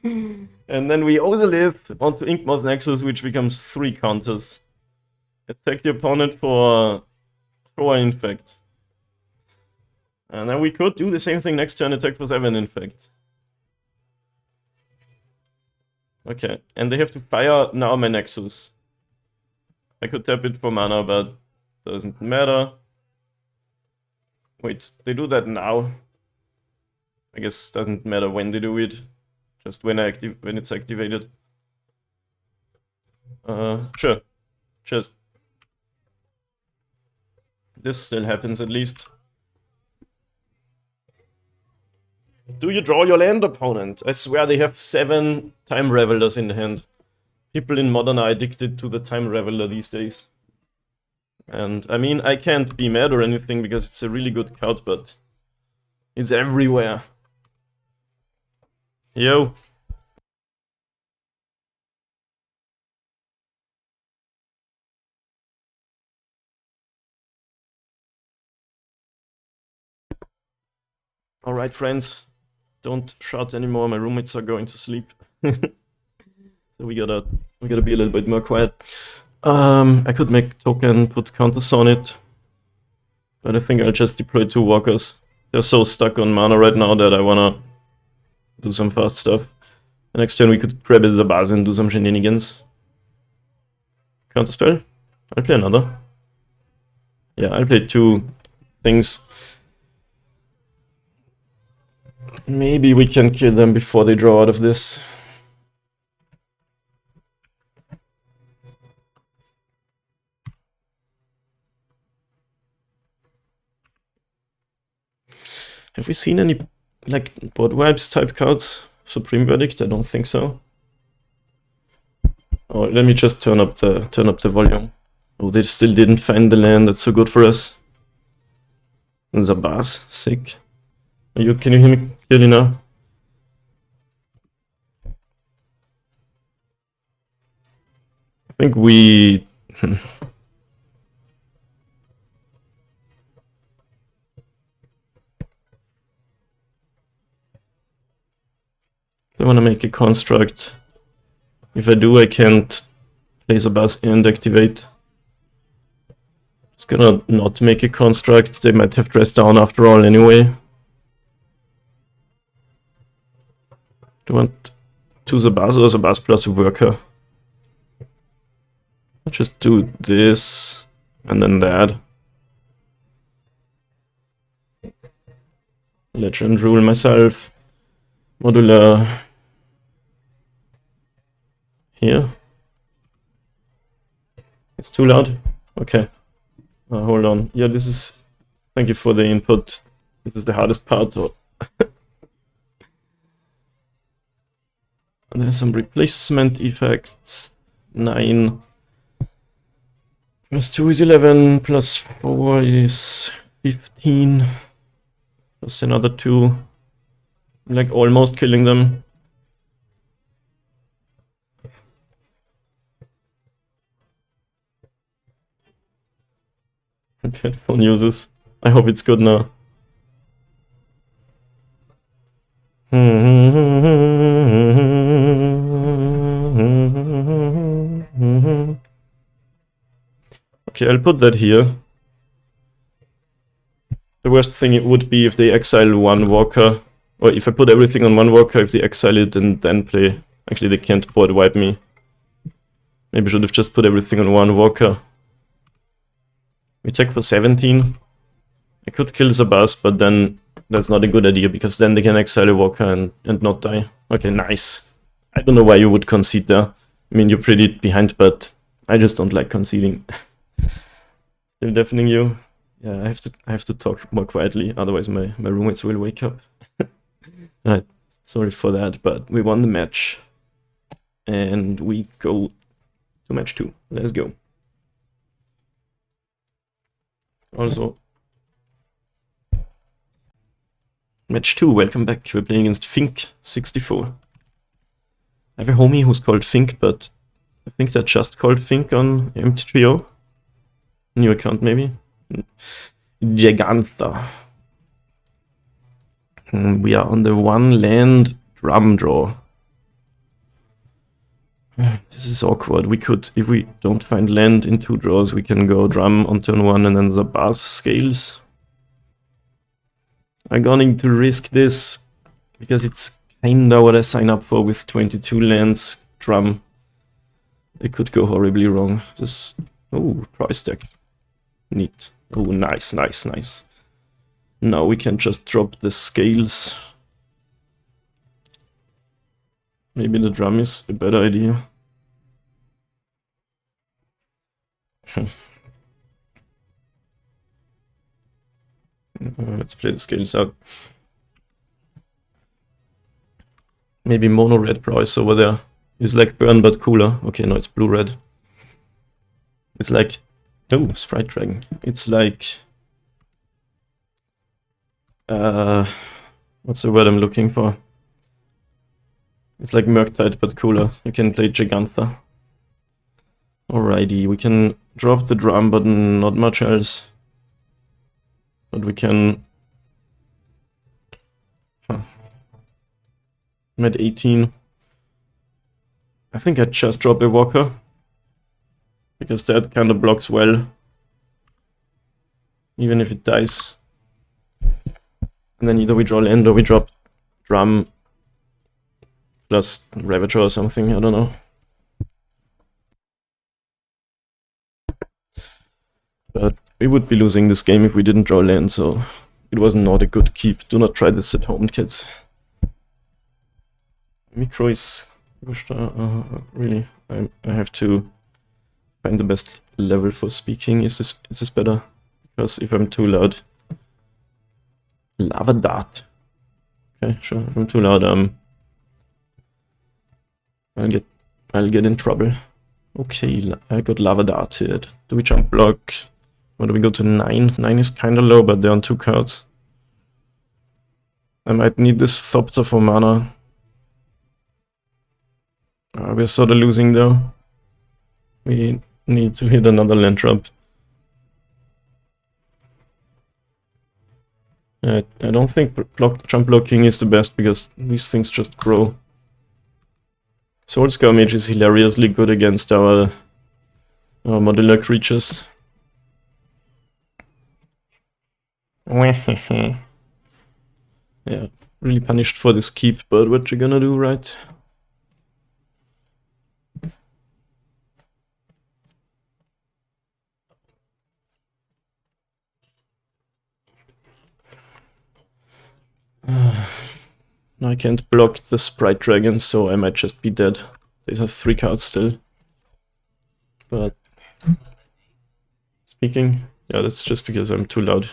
[SPEAKER 1] And then we Ozolith onto Inkmoth Nexus, which becomes 3 counters. Attack the opponent for Infect. And then we could do the same thing next turn, attack for 7 Infect. Okay, and they have to fire now my Nexus. I could tap it for mana, but doesn't matter. Wait, they do that now? I guess doesn't matter when they do it, just when it's activated. Sure. Just this still happens at least. Do you draw your land, opponent? I swear they have 7 Time Revelers in hand. People in Modern are addicted to the Time Reveler these days. And, I mean, I can't be mad or anything because it's a really good card, but it's everywhere. Yo. Alright, friends. Don't shout anymore, my roommates are going to sleep. So we gotta be a little bit more quiet. I could make token, put counters on it. But I think I'll just deploy 2 walkers. They're so stuck on mana right now that I wanna do some fast stuff. The next turn we could grab it as a base and do some shenanigans. Counterspell? I'll play another. Yeah, I'll play 2 things. Maybe we can kill them before they draw out of this. Have we seen any, like, board wipes type cards? Supreme Verdict? I don't think so. Oh, let me just turn up the volume. Oh, they still didn't find the land. That's so good for us. And Zabaz, sick. Can you hear me clearly now? I think we... I want to make a construct. If I do, I can't place a bus and activate. Just gonna not make a construct. They might have dressed down after all anyway. Do you want 2 Zabaz or Zabaz plus a worker? I'll just do this and then that. Legend rule myself. Modular. Here. It's too loud? Okay. Hold on. Yeah, this is... Thank you for the input. This is the hardest part. And there's some replacement effects. 9. Plus 2 is 11. Plus 4 is 15. Plus another 2. Like almost killing them. Headphone users. I hope it's good now. Okay, I'll put that here. The worst thing it would be if they exile 1 walker. Or if I put everything on 1 walker, if they exile it and then play. Actually, they can't board wipe me. Maybe I should have just put everything on 1 walker. We check for 17. I could kill Zabaz, but then that's not a good idea, because then they can exile a walker and not die. Okay, nice. I don't know why you would concede there. I mean, you're pretty behind, but I just don't like conceding. Still deafening you. Yeah, I have to talk more quietly, otherwise my roommates will wake up. Alright, sorry for that, but we won the match. And we go to match 2. Let's go. Also, match 2, welcome back. We're playing against Fink64. I have a homie who's called Fink, but I think they're just called Fink on MTGO. New account, maybe. Gigantha. We are on the 1 land drum draw. This is awkward. We could, if we don't find land in 2 draws, we can go drum on turn 1 and then the Zabaz scales. I'm going to risk this because it's kinda what I sign up for with 22 lands drum. It could go horribly wrong. This, oh, price deck. Neat. Oh, nice, nice, nice. Now we can just drop the scales. Maybe the drum is a better idea. Let's play the scales out. Maybe mono red Prowess over there. It's like burn but cooler. Okay, no, it's blue red. It's like, oh, Sprite Dragon. It's like, what's the word I'm looking for? It's like Murktide but cooler. You can play Gigantha. Alrighty, we can drop the drum, but not much else. But we can... I'm at 18. I think I just drop a walker, because that kind of blocks well, even if it dies. And then either we draw land or we drop drum plus Ravager or something, I don't know. But we would be losing this game if we didn't draw land, so it was not a good keep. Do not try this at home, kids. Micro is... really, I have to find the best level for speaking. Is this better? Because if I'm too loud... Lava Dart. Okay, sure, if I'm too loud, I'll get in trouble. Okay, I got Lava Darted. Do we jump block? Or do we go to 9? 9 is kinda low, but they're on 2 cards. I might need this Thopter for mana. We're sort of losing though. We need to hit another land drop. I don't think jump blocking is the best, because these things just grow. Soul Skirmish is hilariously good against our modular creatures. Yeah, really punished for this keep, but what you gonna do, right? I can't block the Sprite Dragon, so I might just be dead. They have 3 cards still. But speaking, yeah, that's just because I'm too loud.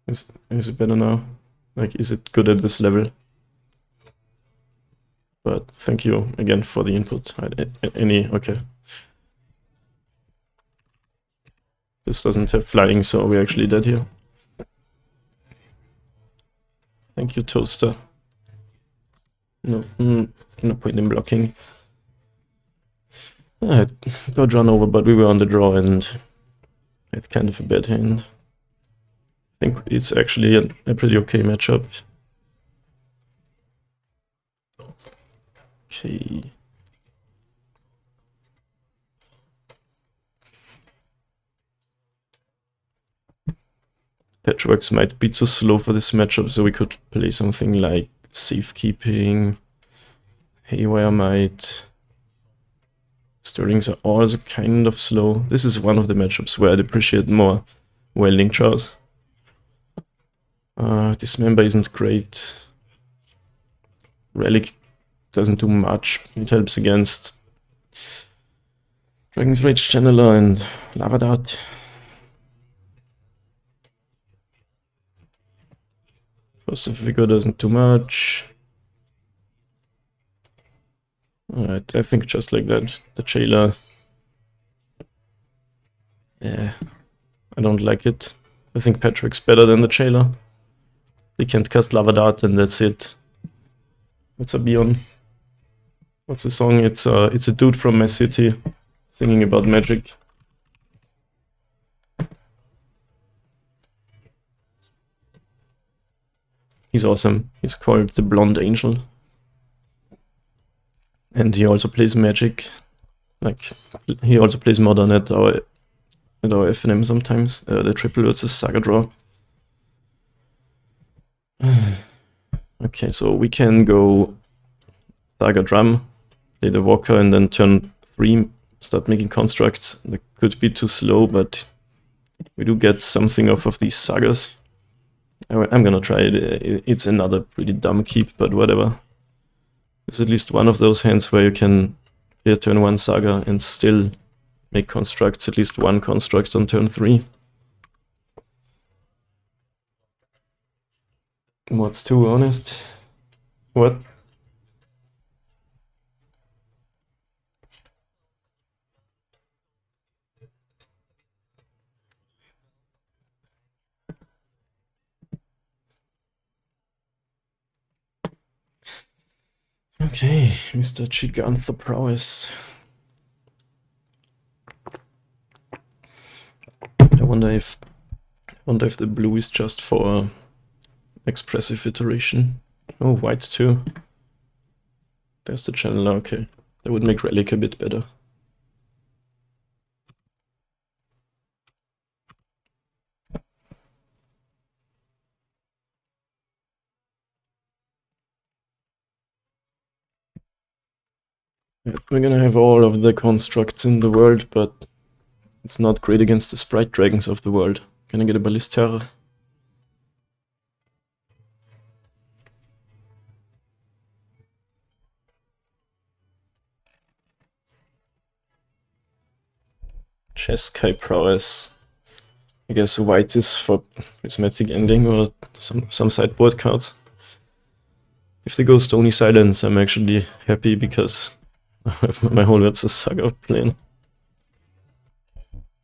[SPEAKER 1] Is it better now? Like, is it good at this level? But thank you again for the input. Okay. This doesn't have flying, so we're actually dead here. Thank you, Toaster. No, no point in blocking. I got run over, but we were on the draw and had kind of a bad hand. I think it's actually a pretty okay matchup. Okay. Patchworks might be too slow for this matchup, so we could play something like Safekeeping, Haywire Might. Sterlings are also kind of slow. This is one of the matchups where I'd appreciate more Welding Jaws. Dismember isn't great. Relic doesn't do much. It helps against Dragon's Rage Channeler and Lava Dart. Force of Vigor doesn't do much. Alright, I think just like that. The Jailer. Yeah, I don't like it. I think Patrick's better than the Jailer. They can't cast Lava Dart and that's it. What's a Beyond? What's the song? It's a dude from my city singing about magic. He's awesome. He's called the Blonde Angel. And he also plays Magic. Like, he also plays Modern at our FNM sometimes. The triple versus Saga draw. Okay, so we can go Saga Drum, play the Walker, and then turn 3, start making constructs. That could be too slow, but we do get something off of these Sagas. I'm gonna try it. It's another pretty dumb keep, but whatever. There's at least one of those hands where you can play a turn 1 Saga and still make constructs, at least one construct on turn 3. What's too honest? What? Okay, Mr. Gigantha Prowess. I wonder if the blue is just for expressive iteration. Oh, white too. There's the channeler, okay. That would make Relic a bit better. We're gonna have all of the constructs in the world, but it's not great against the Sprite Dragons of the world. Can I get a Ballister? Jeskai Prowess. I guess white is for Prismatic Ending or some sideboard cards. If they go Stony Silence, I'm actually happy because I have my whole versus Saga playing.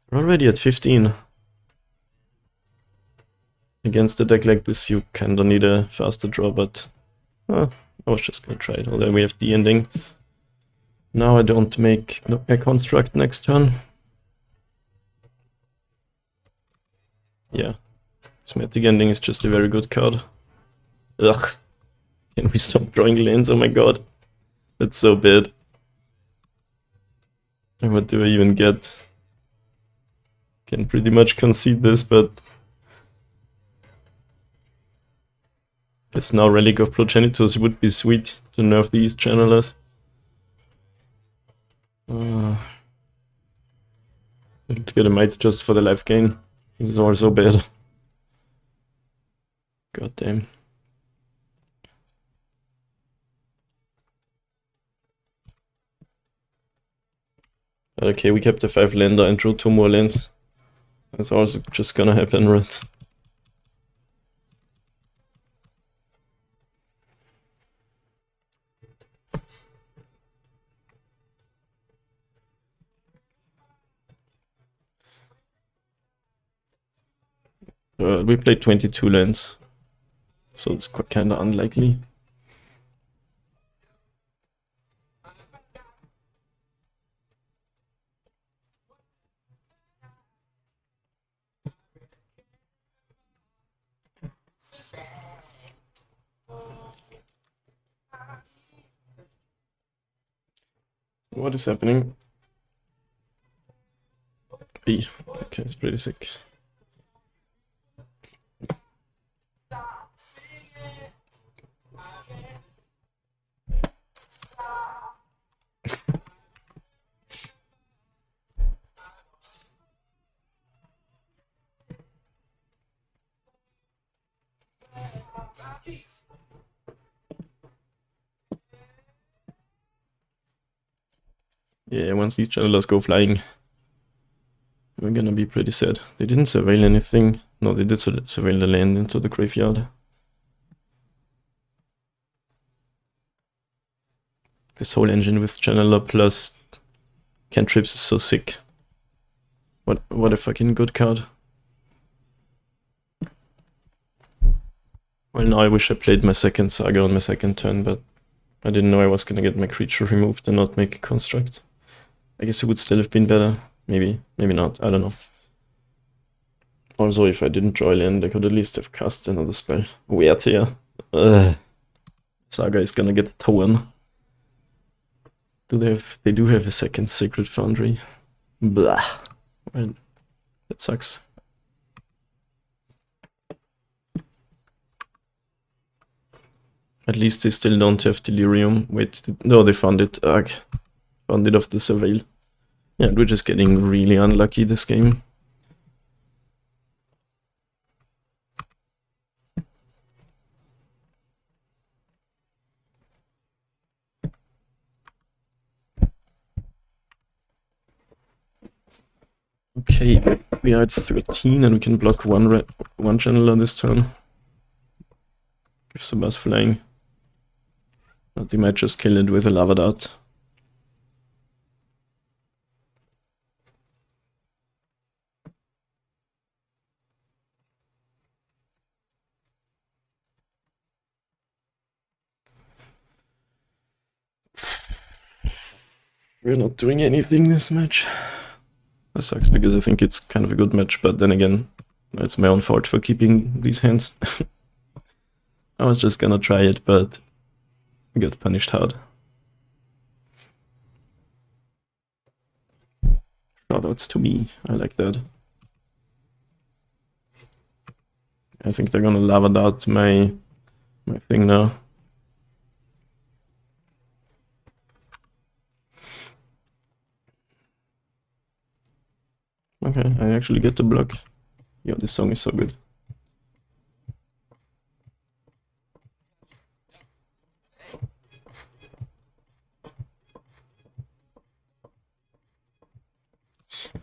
[SPEAKER 1] We're already at 15. Against a deck like this, you kinda need a faster draw, but I was just gonna try it. Although we have the ending. Now I don't make a construct next turn. Yeah, Prismatic Ending is just a very good card. Ugh. Can we stop drawing lands? Oh my god. That's so bad. What do I even get? Can pretty much concede this, but guess now Relic of Progenitors would be sweet to nerf these channelers. Get a Might just for the life gain. This is also bad. God damn. But okay, we kept the 5 lander and drew 2 more lands. That's also just gonna happen, right? We played 22 lands, so it's kinda unlikely. What is happening? B. Okay, it's pretty sick. Yeah, once these channelers go flying, we're gonna be pretty sad. They didn't surveil anything. No, they did surveil the land into the graveyard. This whole engine with channeler plus cantrips is so sick. What a fucking good card. Well, now I wish I played my second Saga on my second turn, but I didn't know I was gonna get my creature removed and not make a construct. I guess it would still have been better. Maybe, maybe not, I don't know. Also, if I didn't draw land, I could at least have cast another spell. Weird here. Saga is gonna get torn. They do have a second Sacred Foundry. Blah. Well, that sucks. At least they still don't have Delirium. Wait, no, they found it. Ugh. Found it off the Surveil. Yeah, we're just getting really unlucky this game. Okay, we are at 13 and we can block one channeler this turn. Give some us flying. But they might just kill it with a lava dart. We're not doing anything this match. That sucks because I think it's kind of a good match, but then again, it's my own fault for keeping these hands. I was just gonna try it, but I got punished hard. Shoutouts to me, I like that. I think they're gonna lava dart my thing now. Okay, I actually get the block. Yo, this song is so good.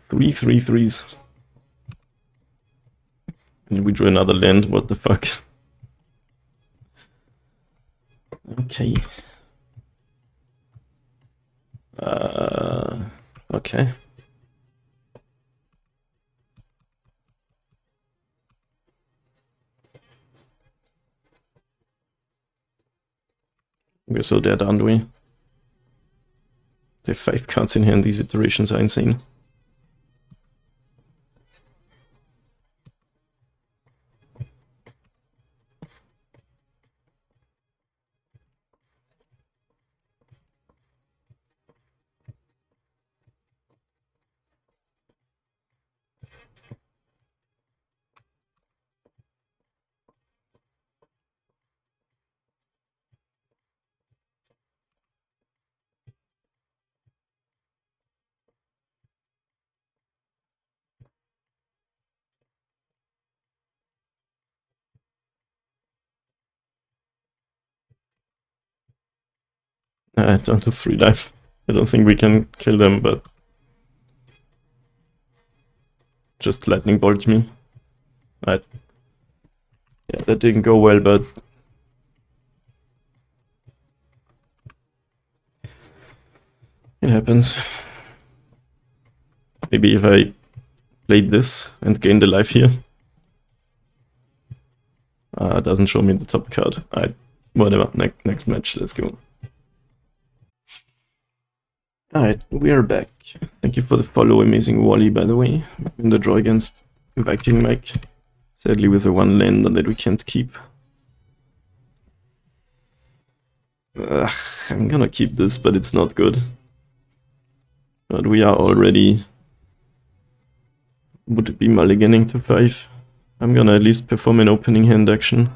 [SPEAKER 1] Three 3/3s. And we drew another land, what the fuck? Okay. Okay. We're so dead, aren't we? They have 5 cards in hand, these iterations are insane. Down to 3 life. I don't think we can kill them, but just lightning bolt me. Right. Yeah, that didn't go well, but it happens. Maybe if I played this and gained a life here. It doesn't show me the top card. Whatever, next match, let's go. Alright, we are back. Thank you for the follow, Amazing Wally, by the way. In the draw against Viking Mike. Sadly with the one land that we can't keep. I'm gonna keep this, but it's not good. But we are already... Would it be mulliganing to 5? I'm gonna at least perform an opening hand action.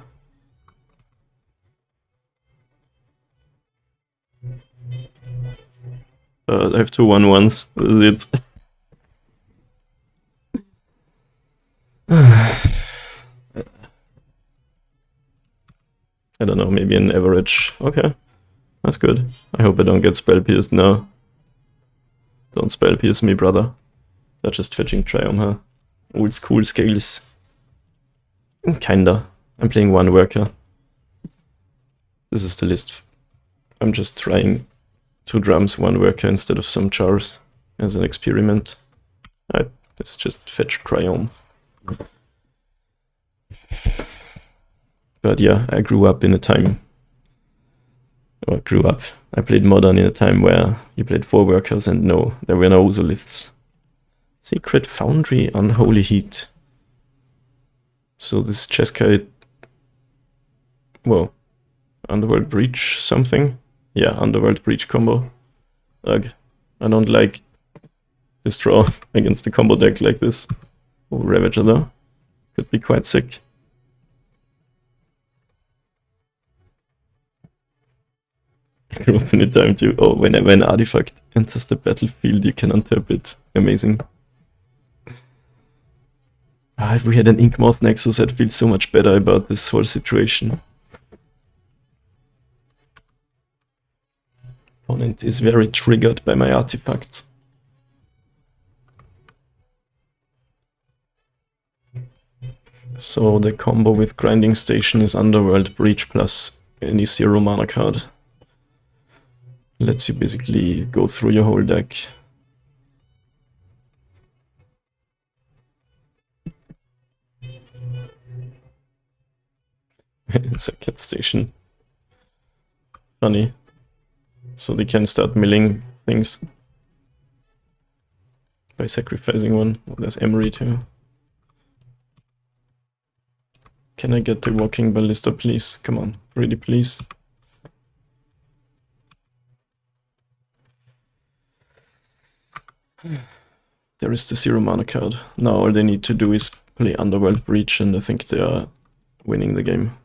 [SPEAKER 1] I have 2 1/1s, this is it. I don't know, maybe an average. Okay, that's good. I hope I don't get spell pierced now. Don't spell pierce me, brother. They're just fetching Triumph, huh? Old school scales. Kinda. I'm playing one worker. This is the list. I'm just trying 2 drums, 1 worker instead of some jars as an experiment. Let's just fetch Triumph. But yeah, I grew up in a time. I played Modern in a time where you played 4 workers and no, there were no Ozoliths. Secret Foundry, Unholy Heat. So this Jeskai. Whoa. Underworld Breach something? Yeah, Underworld Breach combo. Ugh. I don't like this draw against the combo deck like this. Oh, Ravager though. Could be quite sick. I grew up in a time too. Oh, whenever an artifact enters the battlefield, you can untap it. Amazing. If we had an Inkmoth Nexus, I'd feel so much better about this whole situation. Opponent is very triggered by my artifacts. So the combo with Grinding Station is Underworld Breach plus any 0 mana card. Lets you basically go through your whole deck. Second station. Funny. So they can start milling things by sacrificing one. Oh, there's Emery too. Can I get the Walking Ballista, please? Come on, really, please. There is the 0 mana card. Now all they need to do is play Underworld Breach and I think they are winning the game.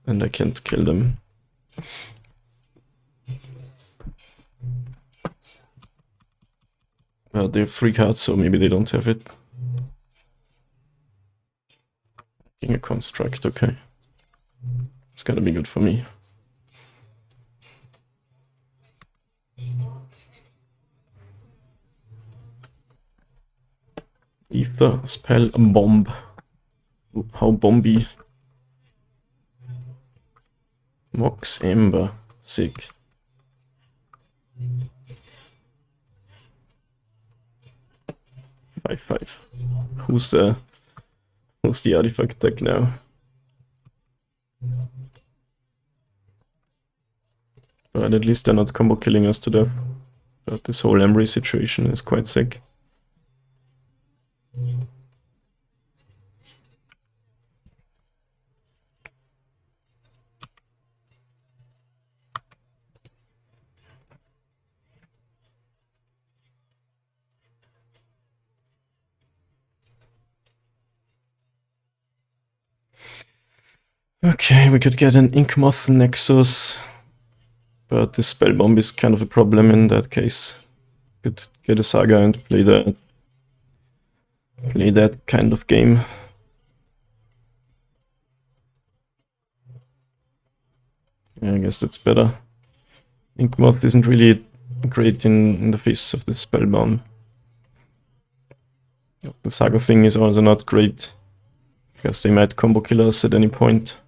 [SPEAKER 1] And I can't kill them. They have 3 cards, so maybe they don't have it. Getting a construct, okay. It's gonna be good for me. Ether, spell, bomb. How bomby. Mox, Ember, sick. Five. Who's the artifact deck now? But at least they're not combo killing us to death. But this whole Emery situation is quite sick. Okay, we could get an Inkmoth Nexus, but this spell bomb is kind of a problem in that case. Could get a Saga and play that kind of game. Yeah, I guess that's better. Inkmoth isn't really great in the face of the spell bomb. The Saga thing is also not great, because they might combo kill us at any point.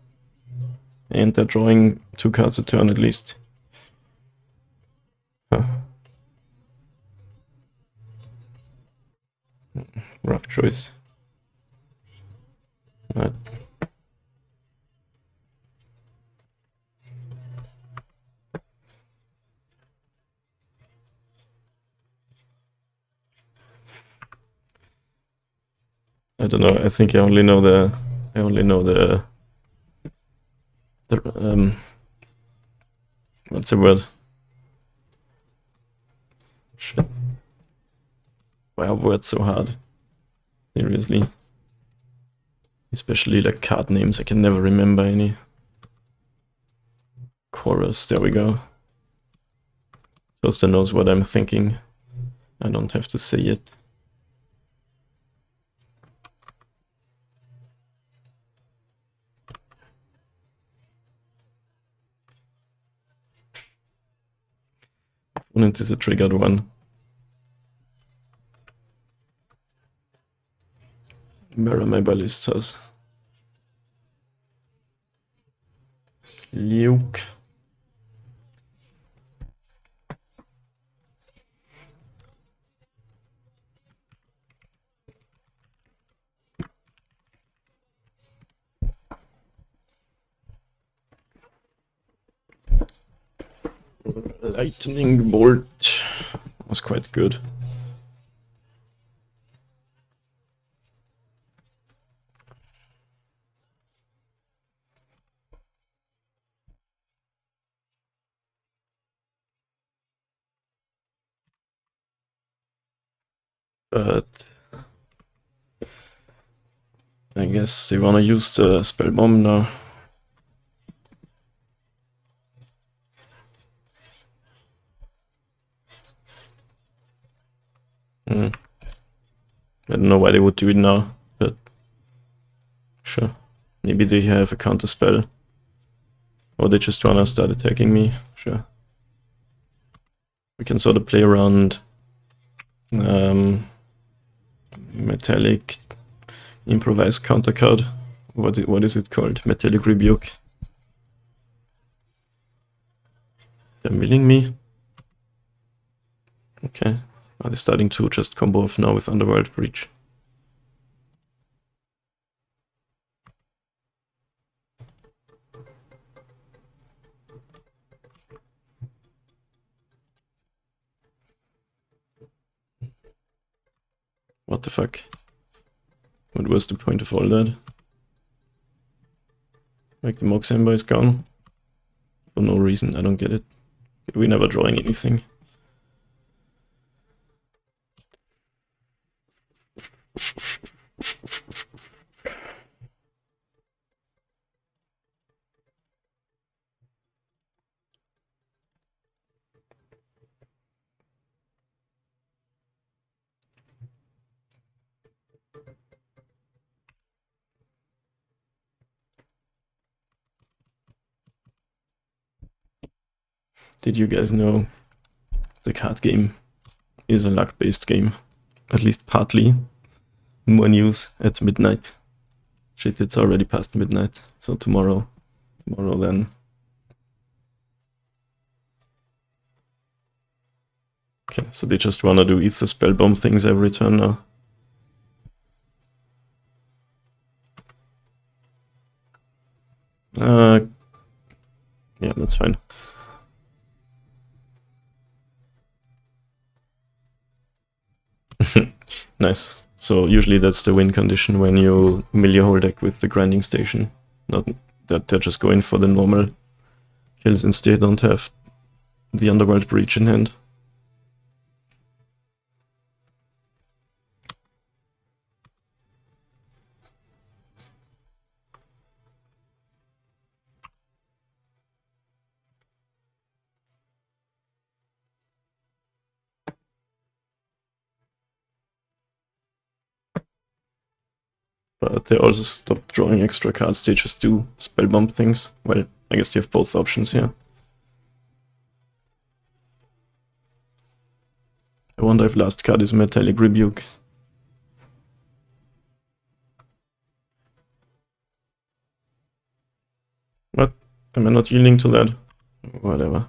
[SPEAKER 1] And they're drawing 2 cards a turn at least. Huh. Rough choice. Right. I don't know. I think I only know the what's the word? Shit. Why are words so hard? Seriously. Especially like card names, I can never remember any. Chorus, there we go. Toaster knows what I'm thinking. I don't have to say it. Opponent is a triggered one. Where are my ballistas? Luke. Lightning bolt was quite good. But I guess they wanna use the spell bomb now. I don't know why they would do it now, but sure. Maybe they have a counter spell. Or they just wanna start attacking me, sure. We can sort of play around metallic improvised counter card. What is it called? Metallic rebuke. They're milling me. Okay. Are they starting to just combo off now with Underworld Breach? What the fuck? What was the point of all that? Like the Mox Ember is gone? For no reason, I don't get it. We're never drawing anything. Did you guys know the card game is a luck-based game? At least partly. More news at midnight. Shit, it's already past midnight. So tomorrow then. Okay, so they just wanna do Ether spell bomb things every turn now. Yeah, that's fine. Nice. So usually that's the win condition when you mill your whole deck with the grinding station. Not that they're just going for the normal kills since they don't have the Underworld Breach in hand. But they also stopped drawing extra cards, they just do spell bomb things. Well, I guess you have both options here. I wonder if last card is Metallic Rebuke. What? Am I not yielding to that? Whatever.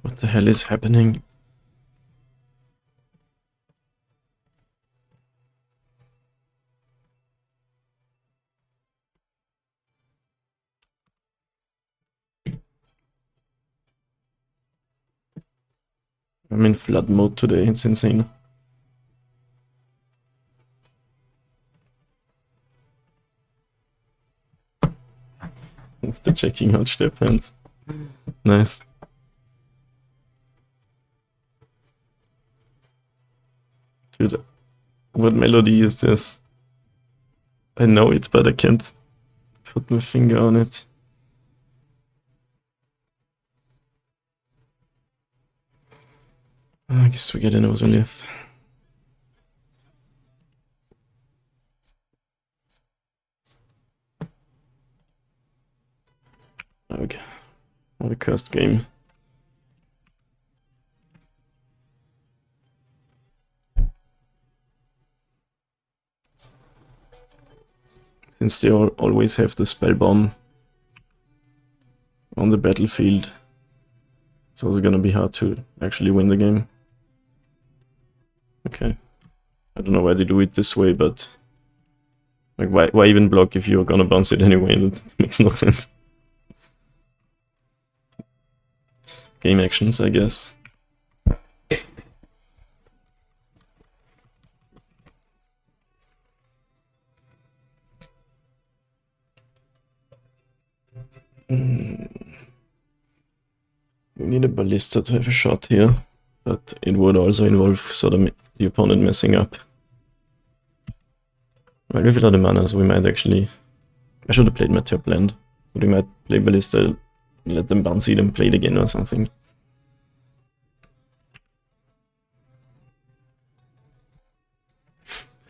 [SPEAKER 1] What the hell is happening? I'm in flood mode today, it's insane. It's the checking out Stefans. Nice. Dude, what melody is this? I know it, but I can't put my finger on it. I guess we get an Ozolith. bug. What a cursed game. Since they always have the spell bomb on the battlefield, it's also gonna be hard to actually win the game. Okay. I don't know why they do it this way, but like why even block if you're gonna bounce it anyway? That makes no sense. Game actions, I guess. We need a ballista to have a shot here, but it would also involve sort of the opponent messing up. Well, we have a lot of mana, so we might actually... I should have played my top land, but we might play ballista, let them bounce it and play it again or something.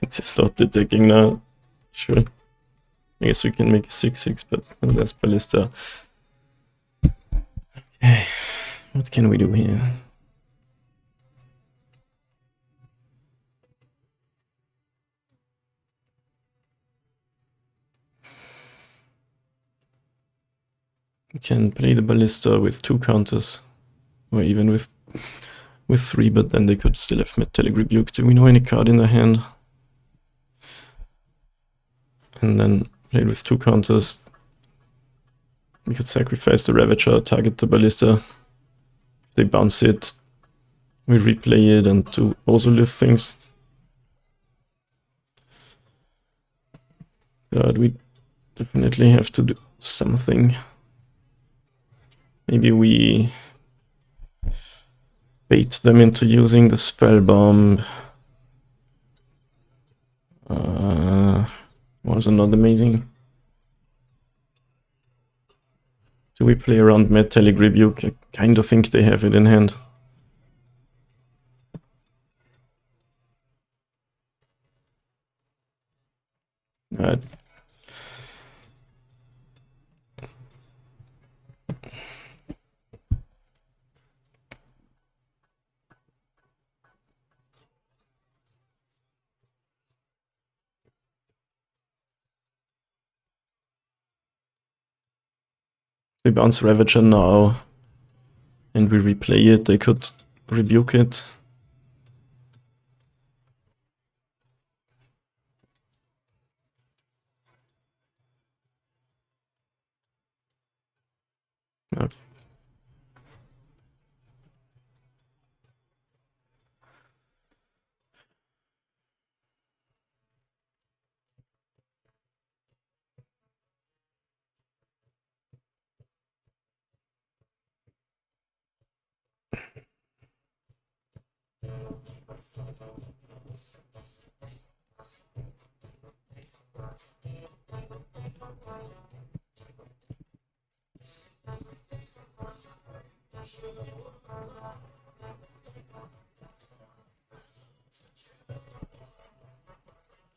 [SPEAKER 1] Just start attacking now. Sure. I guess we can make a 6-6, but there's ballista. Okay, what can we do here? We can play the ballista with 2 counters, or even with 3, but then they could still have Metallic Rebuke. Do we know any card in their hand? And then play it with 2 counters. We could sacrifice the Ravager, target the ballista. If they bounce it, we replay it and do also lift things. But we definitely have to do something. Maybe we bait them into using the spell bomb. Also not amazing. Do we play around Metallic Rebuke? I kind of think they have it in hand. Alright. We bounce Ravager now, and we replay it. They could rebuke it. No.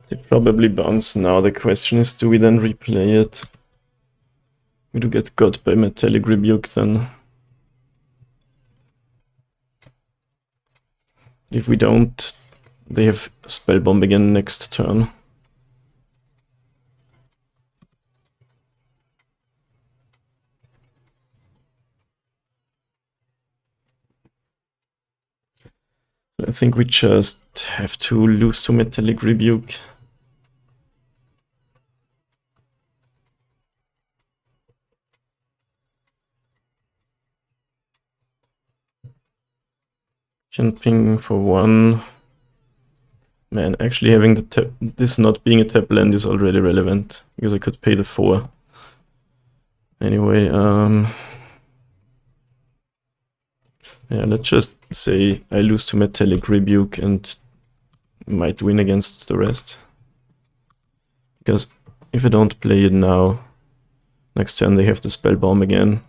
[SPEAKER 1] They probably bounce now. The question is, do we then replay it? We do get got by Metallic Rebuke then. If we don't, they have Spell Bomb again next turn. I think we just have to lose to Metallic Rebuke. Can ping for 1. Man, actually having the tap, this not being a tap land is already relevant, because I could pay the 4. Anyway, yeah, let's just say I lose to Metallic Rebuke and might win against the rest. Because if I don't play it now, next turn they have the Spell Bomb again.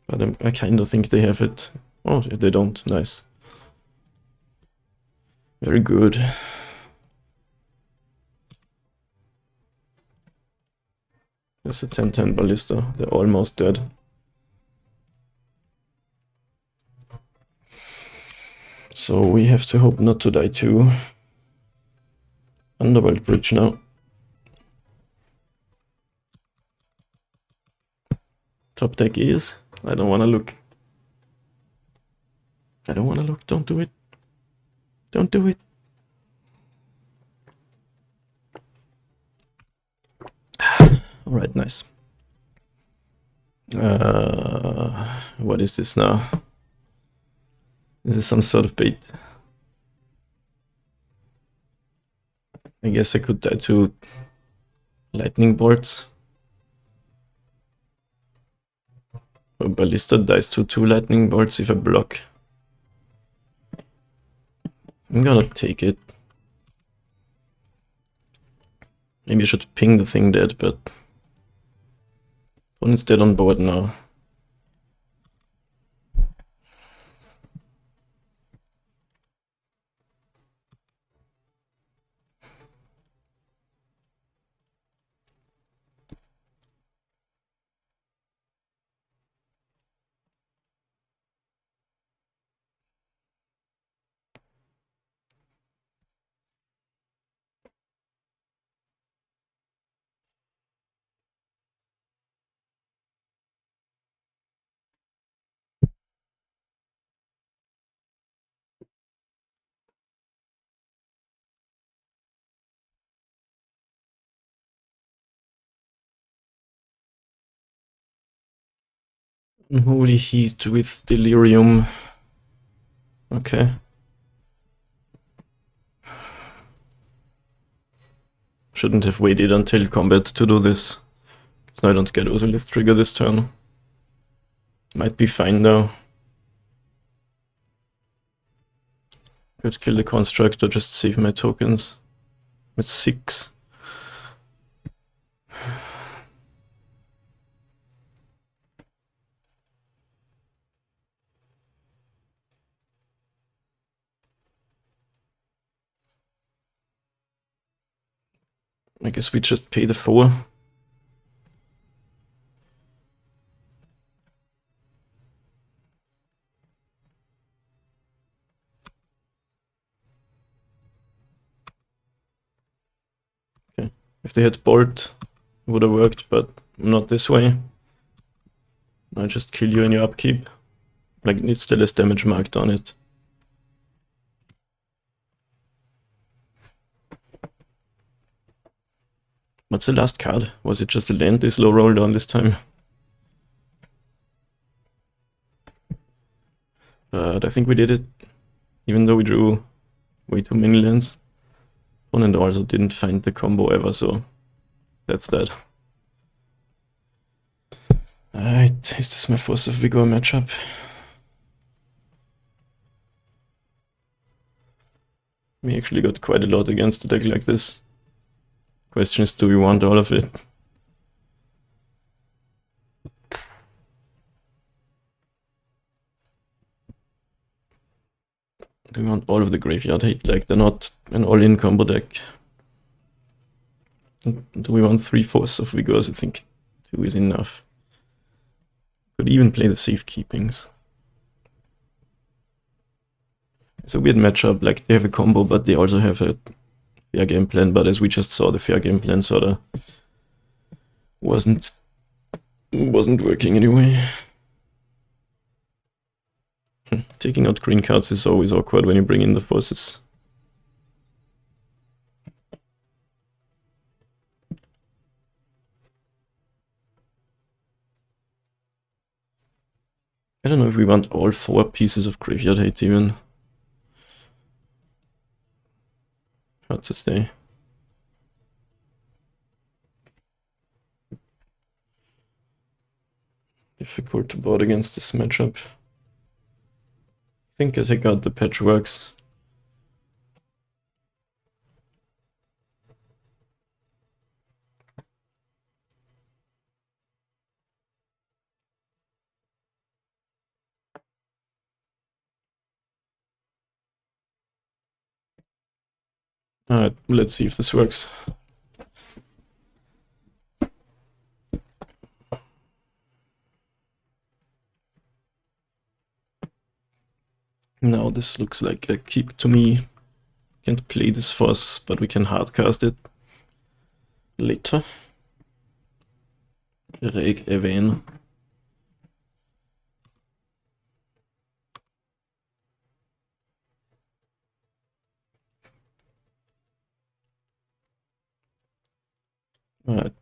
[SPEAKER 1] But I kind of think they have it. Oh, they don't. Nice. Very good. There's a 10-10 ballista. They're almost dead. So we have to hope not to die too. Underworld bridge now. Top deck is. I don't wanna look. I don't wanna look. Don't do it. Don't do it. Alright, nice. What is this now? This is some sort of bait. I guess I could die to lightning bolts. A ballista dies to 2 lightning bolts if I block. I'm gonna take it. Maybe I should ping the thing dead, but one is dead on board now. Unholy heat with delirium. Okay. Shouldn't have waited until combat to do this. So I don't get Ozolith trigger this turn. Might be fine though. Could kill the construct or just save my tokens. With 6. I guess we just pay the 4. Okay. If they had bolt, it would have worked, but not this way. I just kill you in your upkeep. Like, it needs the less damage marked on it. What's the last card? Was it just a land they slow rolled on this time? But I think we did it, even though we drew way too many lands. Opponent also didn't find the combo ever, so that's that. Alright, is this my Force of Vigor matchup? We actually got quite a lot against a deck like this. Question is, do we want all of it? Do we want all of the graveyard hate? Like, they're not an all-in combo deck. Do we want 3 Force of Vigors? I think 2 is enough. Could even play the safekeepings. It's a weird matchup, like they have a combo, but they also have a fair game plan, but as we just saw, the fair game plan sorta wasn't working anyway. Taking out green cards is always awkward when you bring in the forces. I don't know if we want all 4 pieces of graveyard hate even. Hard to say. Difficult to board against this matchup. I think I take out the patchworks. Alright, let's see if this works. Now this looks like a keep to me. Can't play this force, but we can hardcast it later. Reg Even.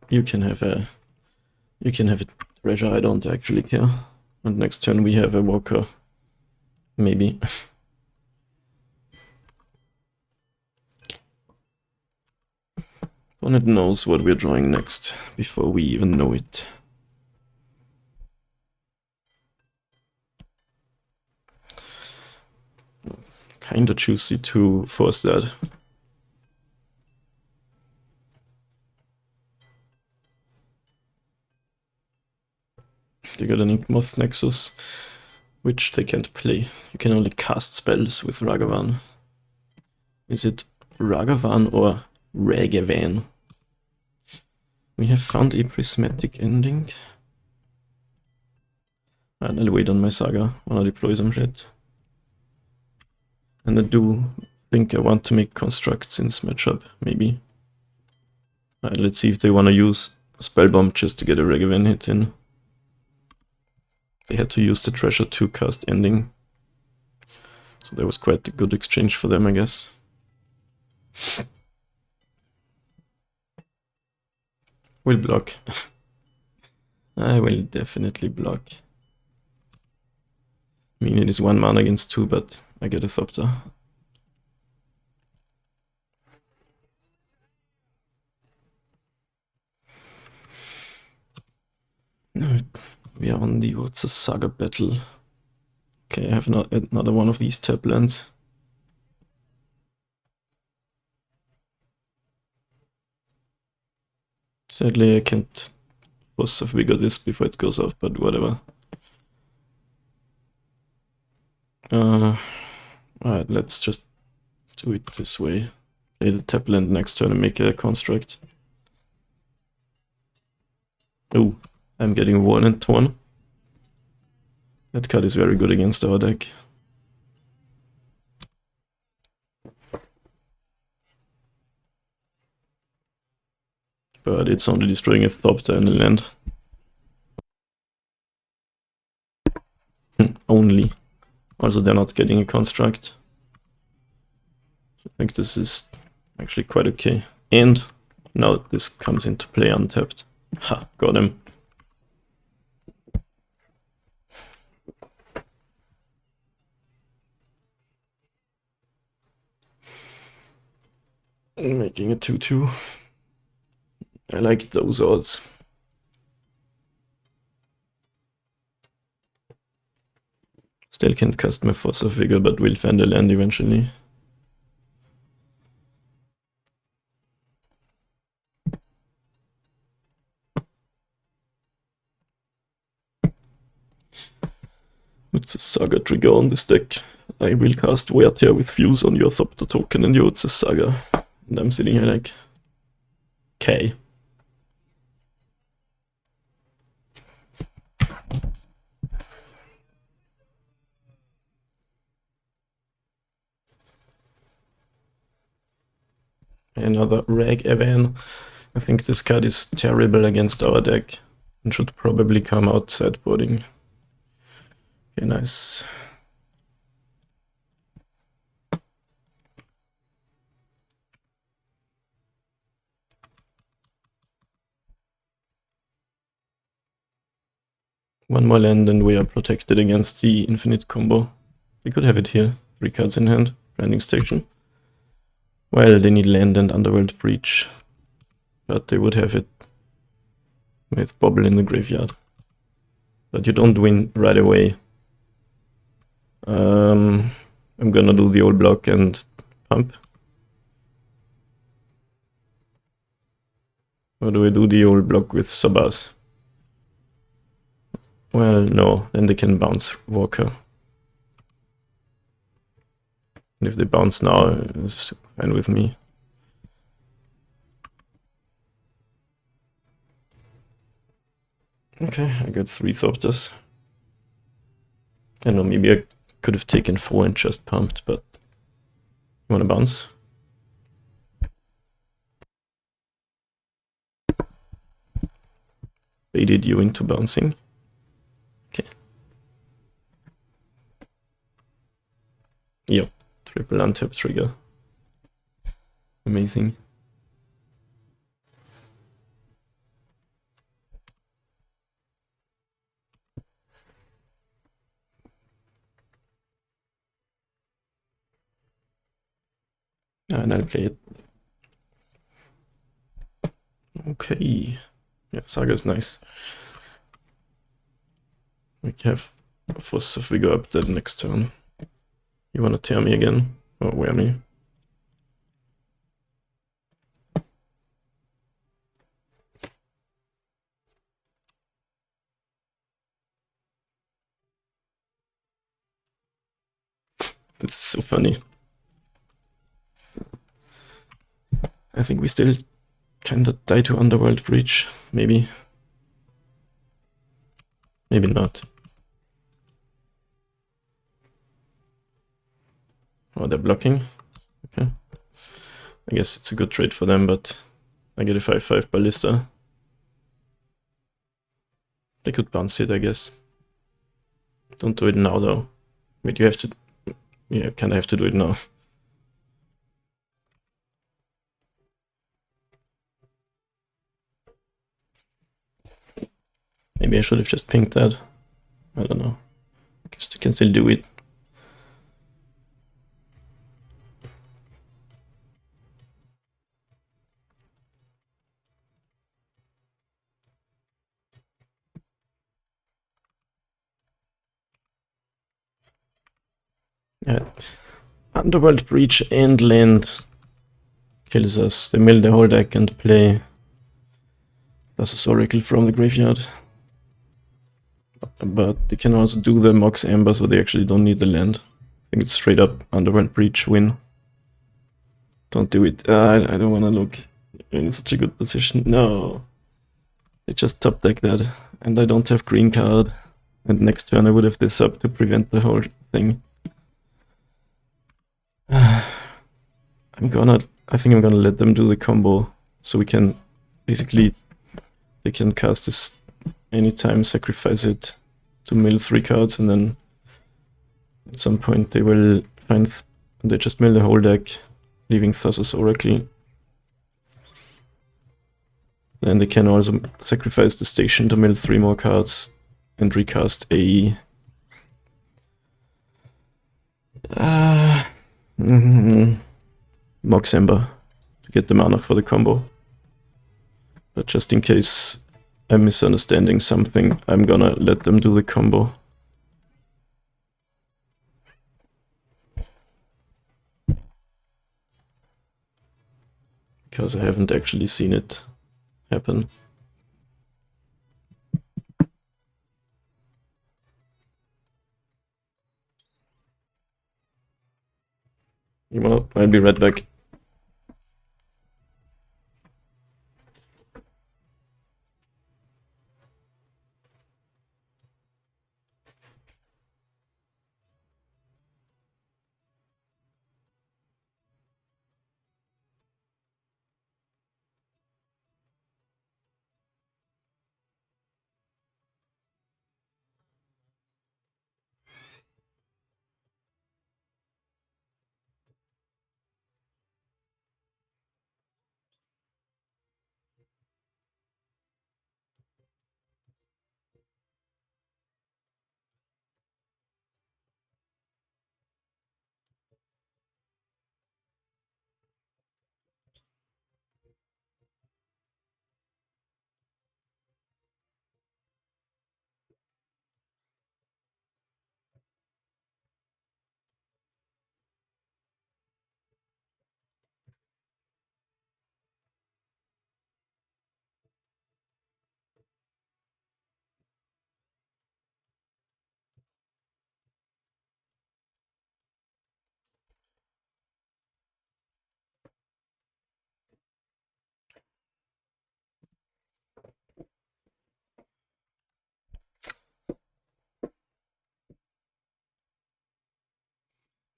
[SPEAKER 1] You can have a treasure, I don't actually care. And next turn we have a walker. Maybe. Opponent knows what we're drawing next before we even know it. Kinda juicy to force that. They got an Inkmoth Nexus, which they can't play. You can only cast spells with Ragavan. Is it Ragavan or Ragavan? We have found a prismatic ending. And I'll wait on my Saga when I deploy some shit. And I do think I want to make constructs in this matchup, maybe. Let's see if they want to use Spellbomb just to get a Ragavan hit in. They had to use the treasure to cast ending. So that was quite a good exchange for them, I guess. Will block. I will definitely block. I mean, it is 1 mana against 2, but I get a Thopter. We are on the Urza Saga battle. Okay, I have another one of these tap lands. Sadly, I can't force of vigor this before it goes off, but whatever. Alright, let's just do it this way. Play the tap land next turn and make a construct. Oh, I'm getting worn and torn. That card is very good against our deck. But it's only destroying a Thopter and a land. Only. Also, they're not getting a construct. I think this is actually quite okay. And now this comes into play untapped. Ha, got him. Making a 2-2. I like those odds. Still can't cast my Force of Vigor, but will find a land eventually. With the Saga trigger on this deck, I will cast Wear Tear with Fuse on your Thopter token and your Saga. And I'm sitting here like, K. Another Rag Evan. I think this card is terrible against our deck and should probably come out sideboarding. Okay, nice. One more land and we are protected against the infinite combo. We could have it here. 3 cards in hand. Branding Station. Well, they need land and Underworld Breach. But they would have it with Bobble in the graveyard. But you don't win right away. I'm gonna do the old block and pump. Or do I do the old block with Sabas? Well, no, then they can bounce Walker. And if they bounce now, it's fine with me. Okay, I got 3 Thopters. I know, maybe I Could have taken 4 and just pumped, but you wanna bounce? Baited you into bouncing. Okay. Yep, triple untap trigger. Amazing. And I'll play it. Okay. Yeah, Saga's nice. We have force if we go up that next turn. You wanna tear me again? Or wear me? This is so funny. I think we still kinda die to Underworld Breach, maybe. Maybe not. Oh, they're blocking. Okay. I guess it's a good trade for them, but I get a 5/5 Ballista. They could bounce it, I guess. Don't do it now, though. Wait, you have to... Yeah, kinda have to do it now. Maybe I should have just pinged that. I don't know. I guess you can still do it. Yeah. Underworld Breach and land kills us. They mill the whole deck and play Thassa's Oracle from the graveyard. But they can also do the Mox Amber, so they actually don't need the land. I think it's straight up Underworld Breach win. Don't do it. I don't want to look in such a good position. No. They just top deck that. And I don't have green card. And next turn I would have this up to prevent the whole thing. I think I'm gonna let them do the combo. So we can basically, they can cast this anytime, sacrifice it to mill 3 cards, and then at some point they will they just mill the whole deck, leaving Thassa's Oracle. Then they can also sacrifice the station to mill 3 more cards and recast a... Mox Ember to get the mana for the combo. But just in case I'm misunderstanding something, I'm gonna let them do the combo. Because I haven't actually seen it happen. Well, I'll be right back.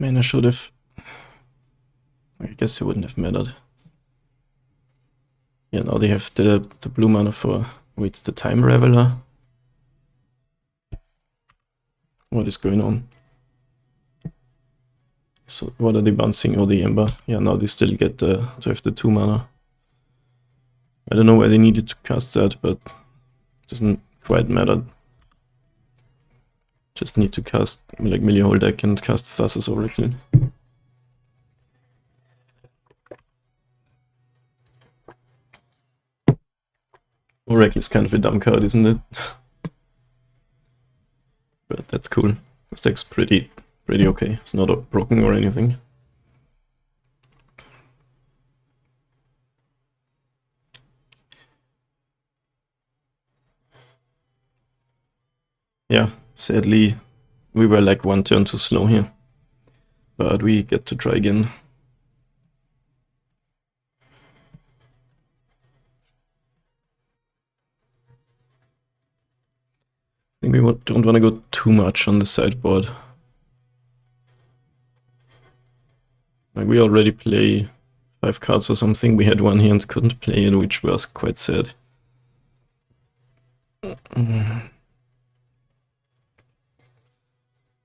[SPEAKER 1] Man, I should have... I guess it wouldn't have mattered. Yeah, now they have the blue mana for... Wait, the Time Raveler? What is going on? So what are they bouncing? Oh, the Ember. Yeah, now they still get to have the 2 mana. I don't know why they needed to cast that, but it doesn't quite matter. Just need to cast like Millie whole deck and cast Thassa's Oracle. Oracle is kind of a dumb card, isn't it? But that's cool. This deck's pretty okay. It's not broken or anything. Yeah, sadly, we were like 1 turn too slow here. But we get to try again. I think we don't want to go too much on the sideboard. Like we already play 5 cards or something. We had one here and couldn't play it, which was quite sad.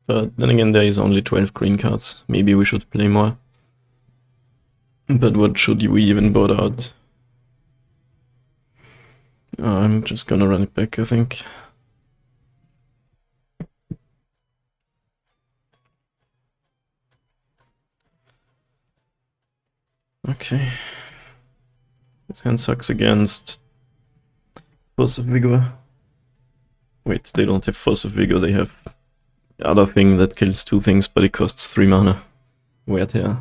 [SPEAKER 1] But then again, there is only 12 green cards. Maybe we should play more. But what should we even board out? I'm just gonna run it back, I think. Okay. This hand sucks against Force of Vigor. Wait, they don't have Force of Vigor, they have the other thing that kills 2 things, but it costs 3 mana. Weird here.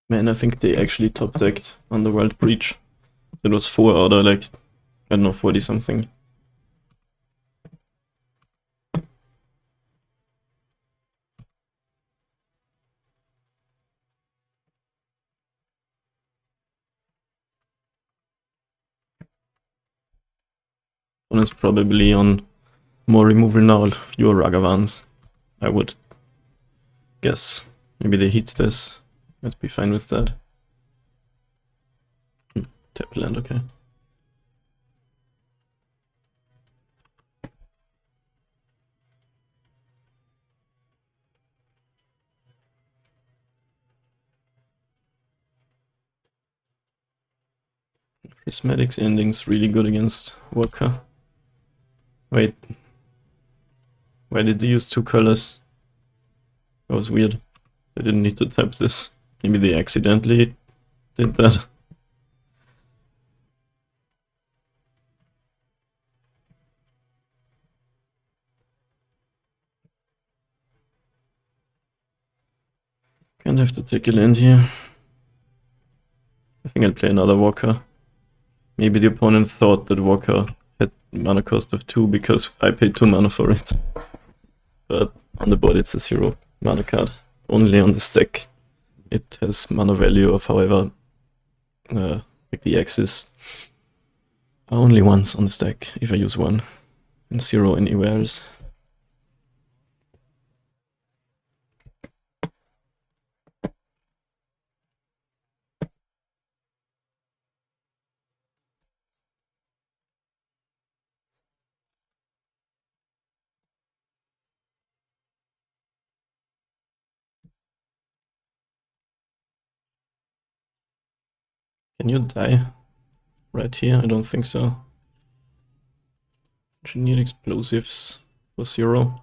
[SPEAKER 1] Man, I think they actually top decked Underworld Breach. It was 4 out of like, I don't know, 40 something. And it's probably on more removal now, fewer Ragavans, I would guess. Maybe they hit this. Let's be fine with that. Tap land, okay. Prismatic's ending's really good against Walker. Wait. Why did they use 2 colors? That was weird. They didn't need to tap this. Maybe they accidentally did that. Can't have to take a land here. I think I'll play another Walker. Maybe the opponent thought that Walker had mana cost of 2 because I paid 2 mana for it. But on the board it's a 0 mana card. Only on the stack it has mana value of however like the X's are only once on the stack if I use 1 and 0 anywhere else. Can you die right here? I don't think so. Engineered explosives for 0.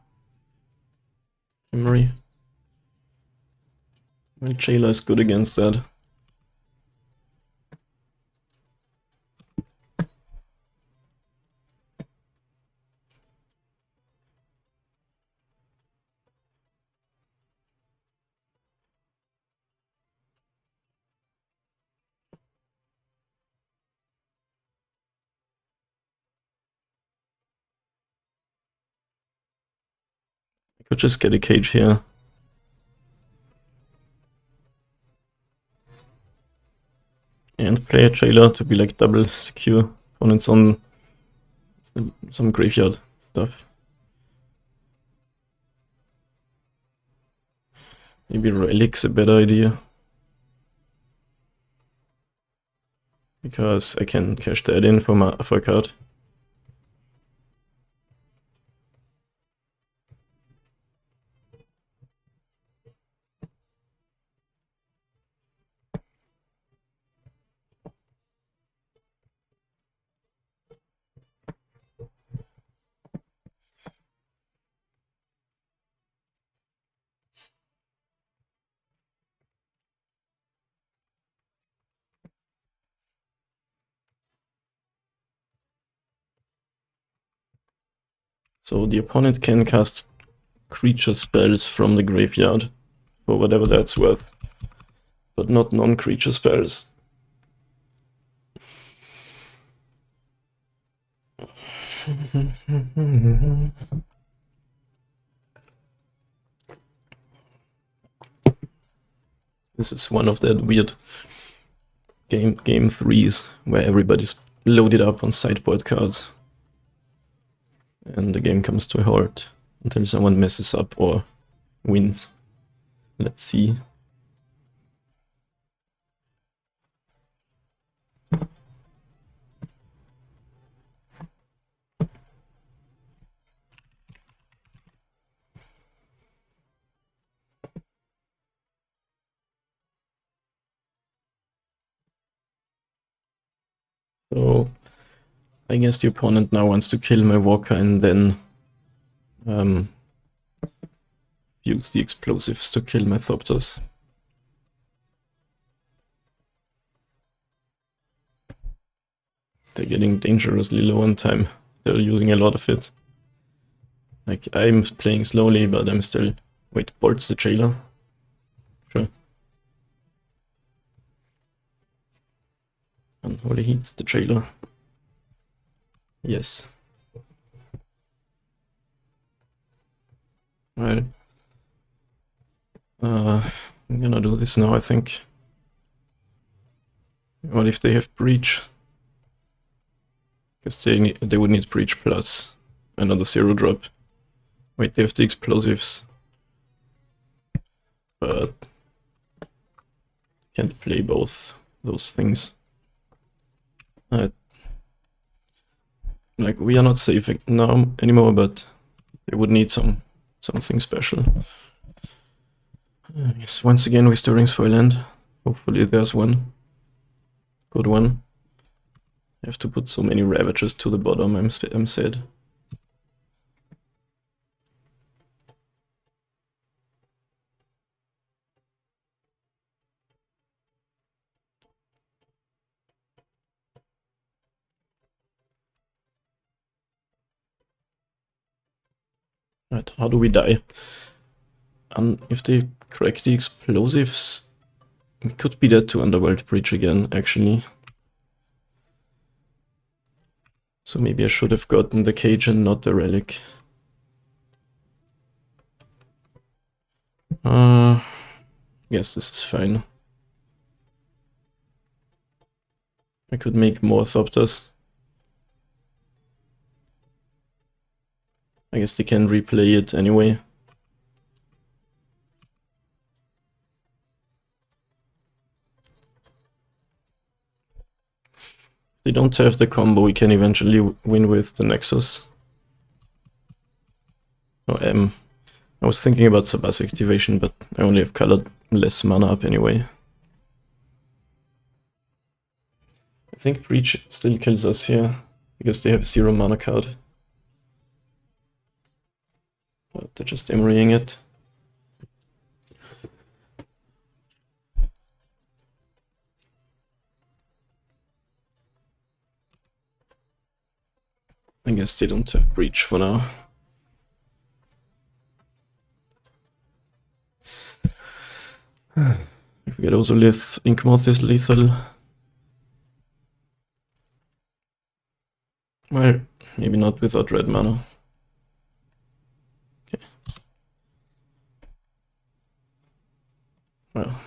[SPEAKER 1] Memory. Well, Jailer is good against that. I could just get a cage here. And play a jailer to be like double secure on its own some graveyard stuff. Maybe Relic's a better idea. Because I can cash that in for a card. So the opponent can cast creature spells from the graveyard for whatever that's worth, but not non-creature spells. This is one of that weird game threes where everybody's loaded up on sideboard cards. And the game comes to a halt until someone messes up or wins. Let's see. So I guess the opponent now wants to kill my walker and then use the explosives to kill my Thopters. They're getting dangerously low on time. They're using a lot of it. Like, I'm playing slowly, but I'm still... Wait, Bolt's the jailer? Sure. Unholy Heat's the jailer. Yes. Right. I'm gonna do this now, I think. What if they have Breach? Guess they would need Breach plus another 0-drop. Wait, they have the explosives. But can't play both those things. Like, we are not safe now anymore, but they would need something special. Yes, once again we stirrings for a land. Hopefully there's one. Good one. I have to put so many Ravagers to the bottom, I'm sad. Right, how do we die? If they crack the explosives, it could be that to Underworld Breach again, actually. So maybe I should have gotten the cage and not the relic. Yes, this is fine. I could make more Thopters. I guess they can replay it anyway. If they don't have the combo, we can eventually win with the Nexus. Oh, I was thinking about Sabas activation, but I only have colored less mana up anyway. I think Breach still kills us here, because they have 0 mana card. But they're just emerying it. I guess they don't have Breach for now. If we get also Inkmoth is lethal. Well, maybe not without red mana. Okay. Well.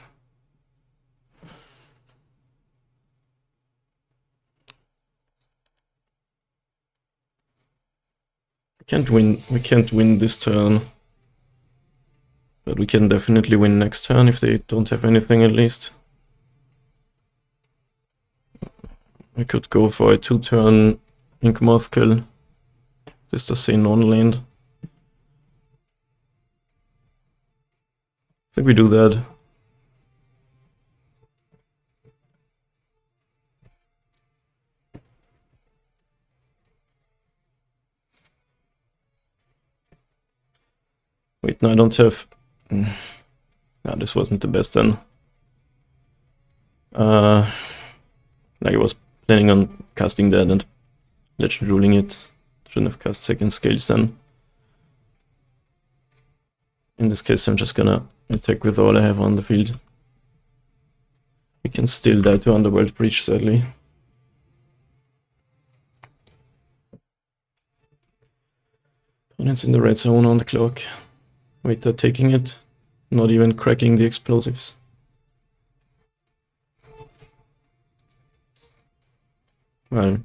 [SPEAKER 1] We can't win this turn. But we can definitely win next turn if they don't have anything at least. I could go for a 2-turn Inkmoth kill. This does say non-land. I think we do that. Wait, no, I don't have... No, this wasn't the best then. Like I was planning on casting that and legend ruling it. Shouldn't have cast second scales then. In this case, I'm just gonna attack with all I have on the field. We can still die to Underworld Breach, sadly. Opponent's in the red zone on the clock. Wait, they're taking it. Not even cracking the explosives. Well.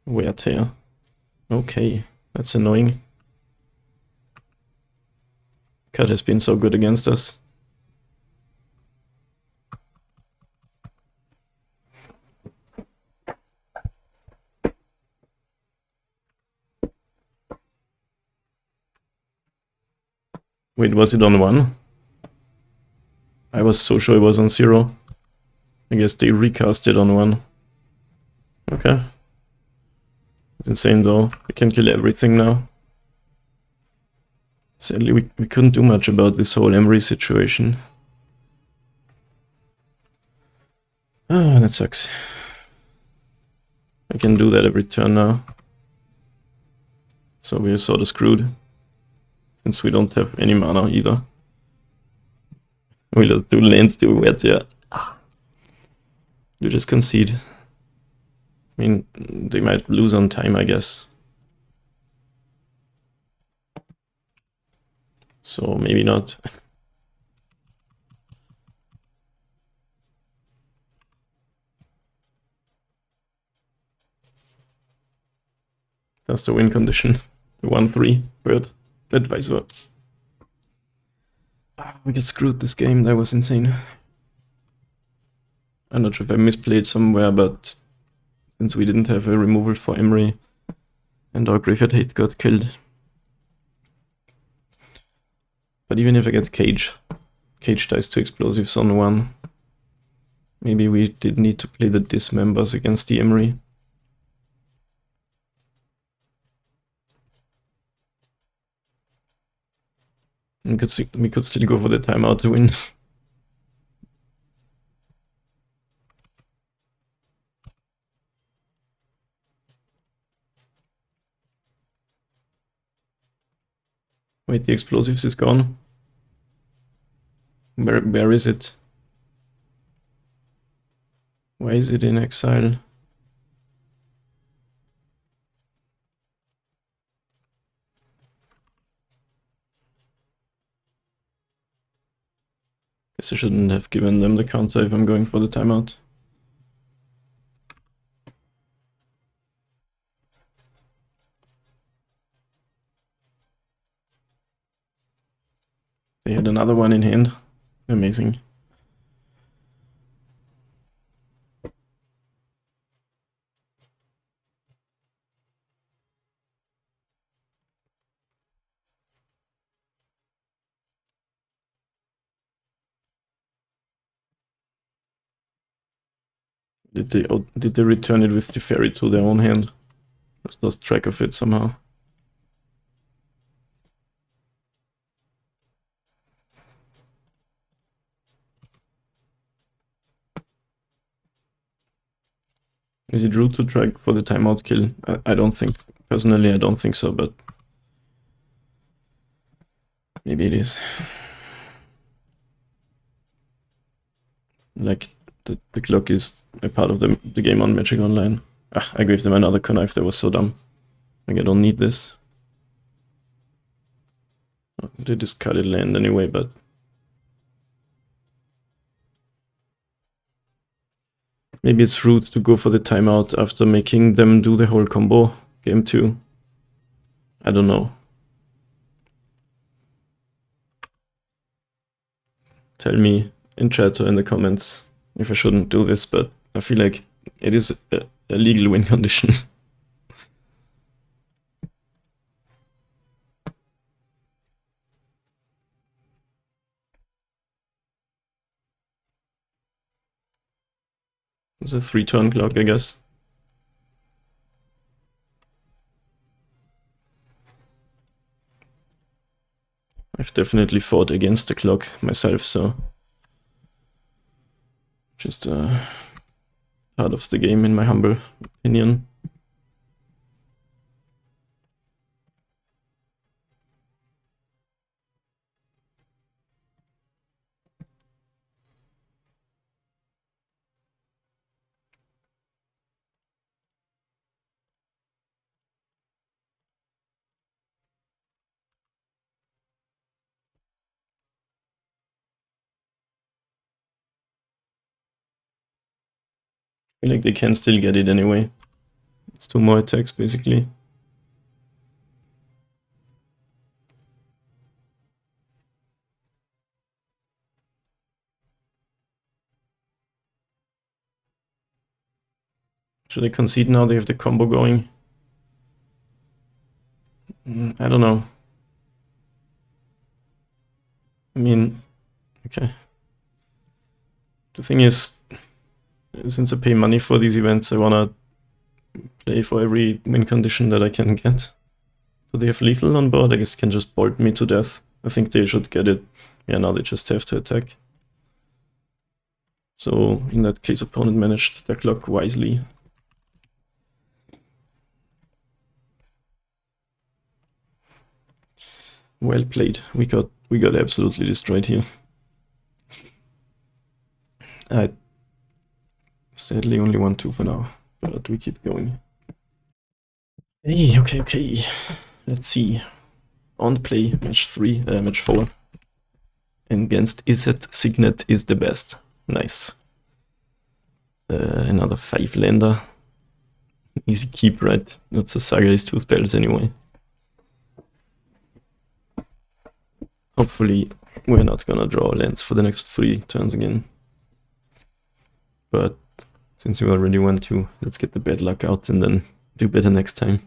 [SPEAKER 1] Weird here. Okay, that's annoying. Cut has been so good against us. Wait, was it on 1? I was so sure it was on 0. I guess they recast it on 1. Okay. It's insane though. We can kill everything now. Sadly, we couldn't do much about this whole Emery situation. Ah, that sucks. I can do that every turn now. So we're sort of screwed. Since we don't have any mana either. We just do lands too wet, yeah. You just concede. I mean, they might lose on time, I guess. So maybe not. That's the win condition. The 1-3 bird advisor. We get screwed this game, that was insane. I'm not sure if I misplayed somewhere, but since we didn't have a removal for Emery and our Graveyard Hate got killed. But even if I get Cage dies to explosives on 1. Maybe we did need to play the Dismembers against the Emery. We could still go for the timeout to win. Wait, the explosives is gone. Where is it? Why is it in exile? Guess I shouldn't have given them the counter if I'm going for the timeout. They had another one in hand. Amazing. Did they return it with the fairy to their own hand? Just lost track of it somehow. Is it rude to drag for the timeout kill? I don't think, personally I don't think so, but maybe it is. Like, the clock is a part of the game on Magic Online. Ah, I gave them another connive, that was so dumb. Like, I don't need this. They discarded land anyway, but maybe it's rude to go for the timeout after making them do the whole combo game 2. I don't know. Tell me in chat or in the comments if I shouldn't do this, but I feel like it is a legal win condition. It's a 3-turn clock, I guess. I've definitely fought against the clock myself, so just part of the game in my humble opinion. I feel like they can still get it anyway. It's 2 more attacks basically. Should I concede now? They have the combo going. I don't know. I mean, okay. The thing is, since I pay money for these events, I wanna play for every win condition that I can get. Do they have lethal on board? I guess they can just bolt me to death. I think they should get it. Yeah, now they just have to attack. So in that case, opponent managed their clock wisely. Well played. We got absolutely destroyed here. I sadly only won 2 for now, but we keep going. Hey, okay. Let's see. On play, match 4. Against Izzet, Signet is the best. Nice. Another 5-lander. Easy keep, right? It's a Saga is 2 spells anyway. Hopefully we're not gonna draw lands for the next 3 turns again. But since we already won 2, let's get the bad luck out and then do better next time.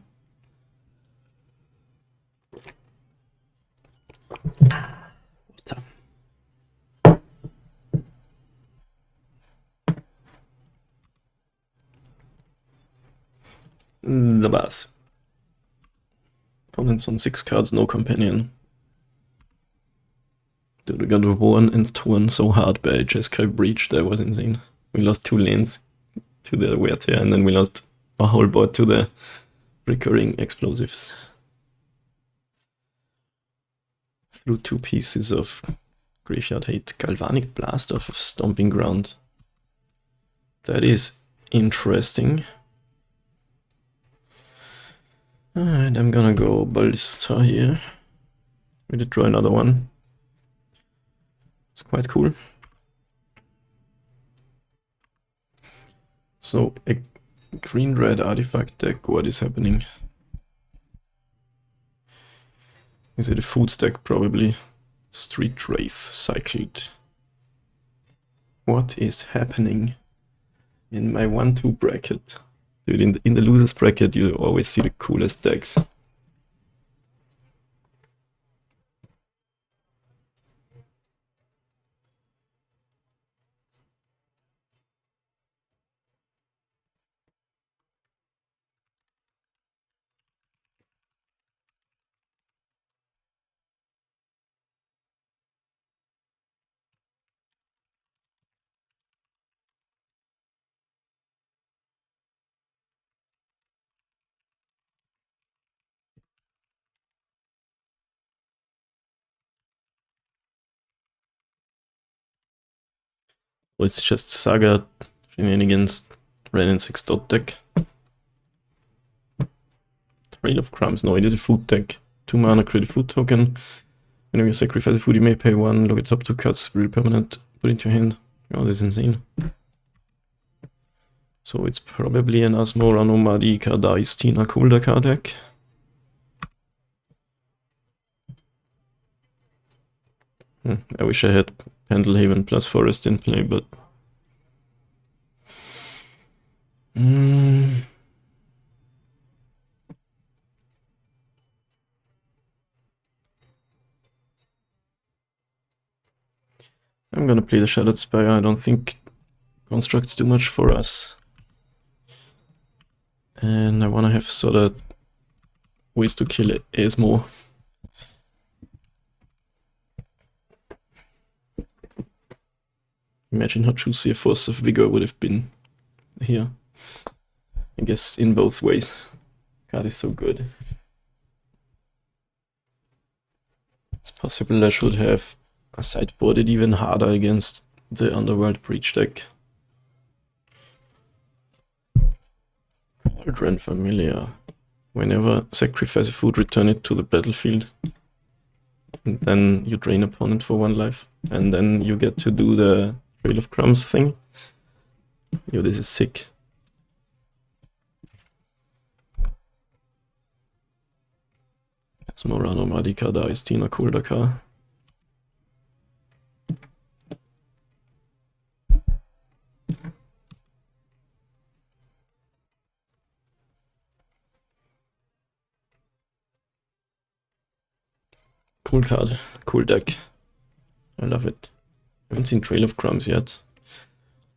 [SPEAKER 1] Water. The boss. Opponents on 6 cards, no companion. Dude, we got worn and torn so hard by Jeskai Breach, that was insane. We lost 2 lanes to the wear tear, and then we lost our whole board to the recurring explosives. Through 2 pieces of Graveyard Hate. Galvanic Blast off of Stomping Ground. That is interesting. And I'm gonna go Ballista here. We did draw another one. It's quite cool. So, a green-red artifact deck, what is happening? Is it a food deck? Probably. Street Wraith cycled. What is happening in my 1-2 bracket? Dude, in the losers bracket, you always see the coolest decks. Or it's just Saga shenanigans, ran in 6 dot deck. Trail of Crumbs, no, it is a food deck. 2 mana, create a food token. Whenever you sacrifice a food, you may pay 1, look at top 2 cards, real permanent, put into your hand. Oh, this is insane. So it's probably an Asmora Nomadi Kardais Tina Kulda card deck. I wish I had Pendlehaven plus Forest in play, but... I'm gonna play the Shattered Spire. I don't think Constructs do much for us. And I wanna have sort of ways to kill it Esmo. Imagine how juicy a Force of Vigor would have been here. I guess in both ways. God is so good. It's possible I should have sideboarded even harder against the Underworld Breach deck. Cauldron Familiar. Whenever sacrifice a food, return it to the battlefield. And then you drain opponent for 1 life. And then you get to do the Trail of Crumbs thing. Yo, this is sick. Smorano Madikada is Tina Kuldaka. Cool card, cool deck. I love it. I haven't seen Trail of Crumbs yet.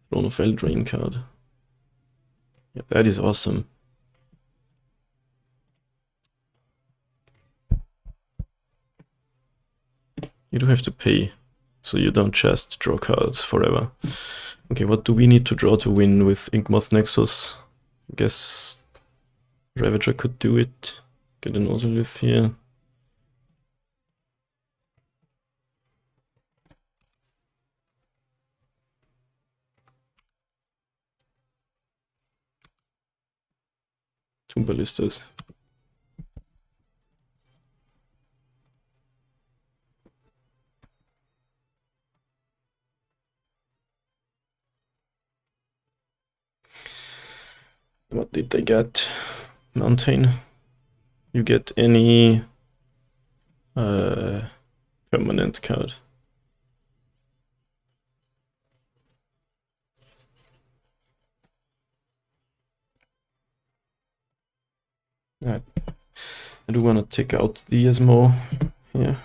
[SPEAKER 1] Throne of Eldraine card. Yeah, that is awesome. You do have to pay, so you don't just draw cards forever. Okay, what do we need to draw to win with Inkmoth Nexus? I guess Ravager could do it. Get an Ozolith here. Two Ballistas. What did they get? Mountain. You get any permanent card. I do want to take out the Esmo here.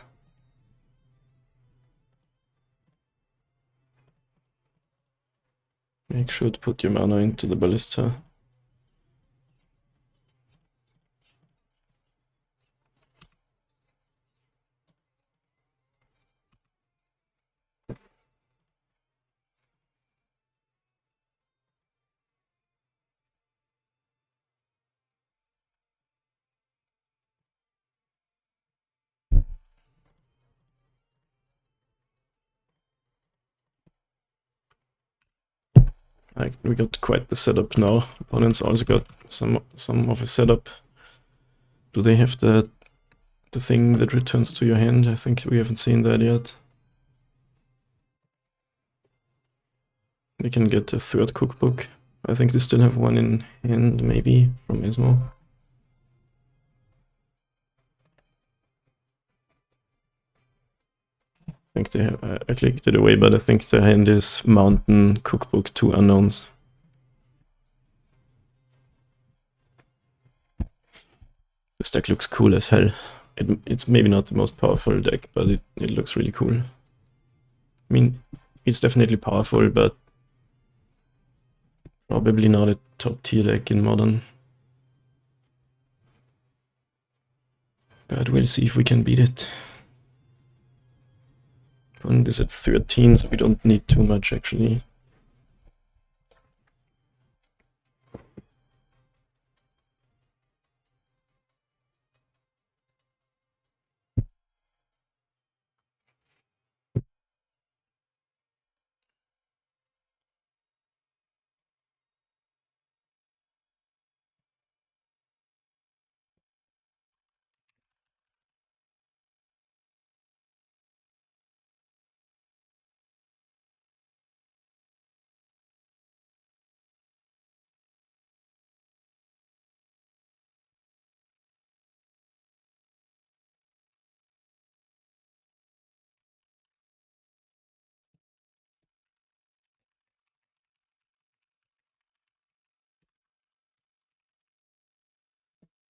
[SPEAKER 1] Make sure to put your mana into the Ballista. We got quite the setup now. Opponents also got some of a setup. Do they have the thing that returns to your hand? I think we haven't seen that yet. We can get a 3rd cookbook. I think they still have 1 in hand, maybe, from Esmo. I think they have, I clicked it away, but I think the hand is Mountain, Cookbook, 2 unknowns. This deck looks cool as hell. It's maybe not the most powerful deck, but it looks really cool. I mean, it's definitely powerful, but probably not a top tier deck in Modern. But we'll see if we can beat it. Opponent is at 13, so we don't need too much actually.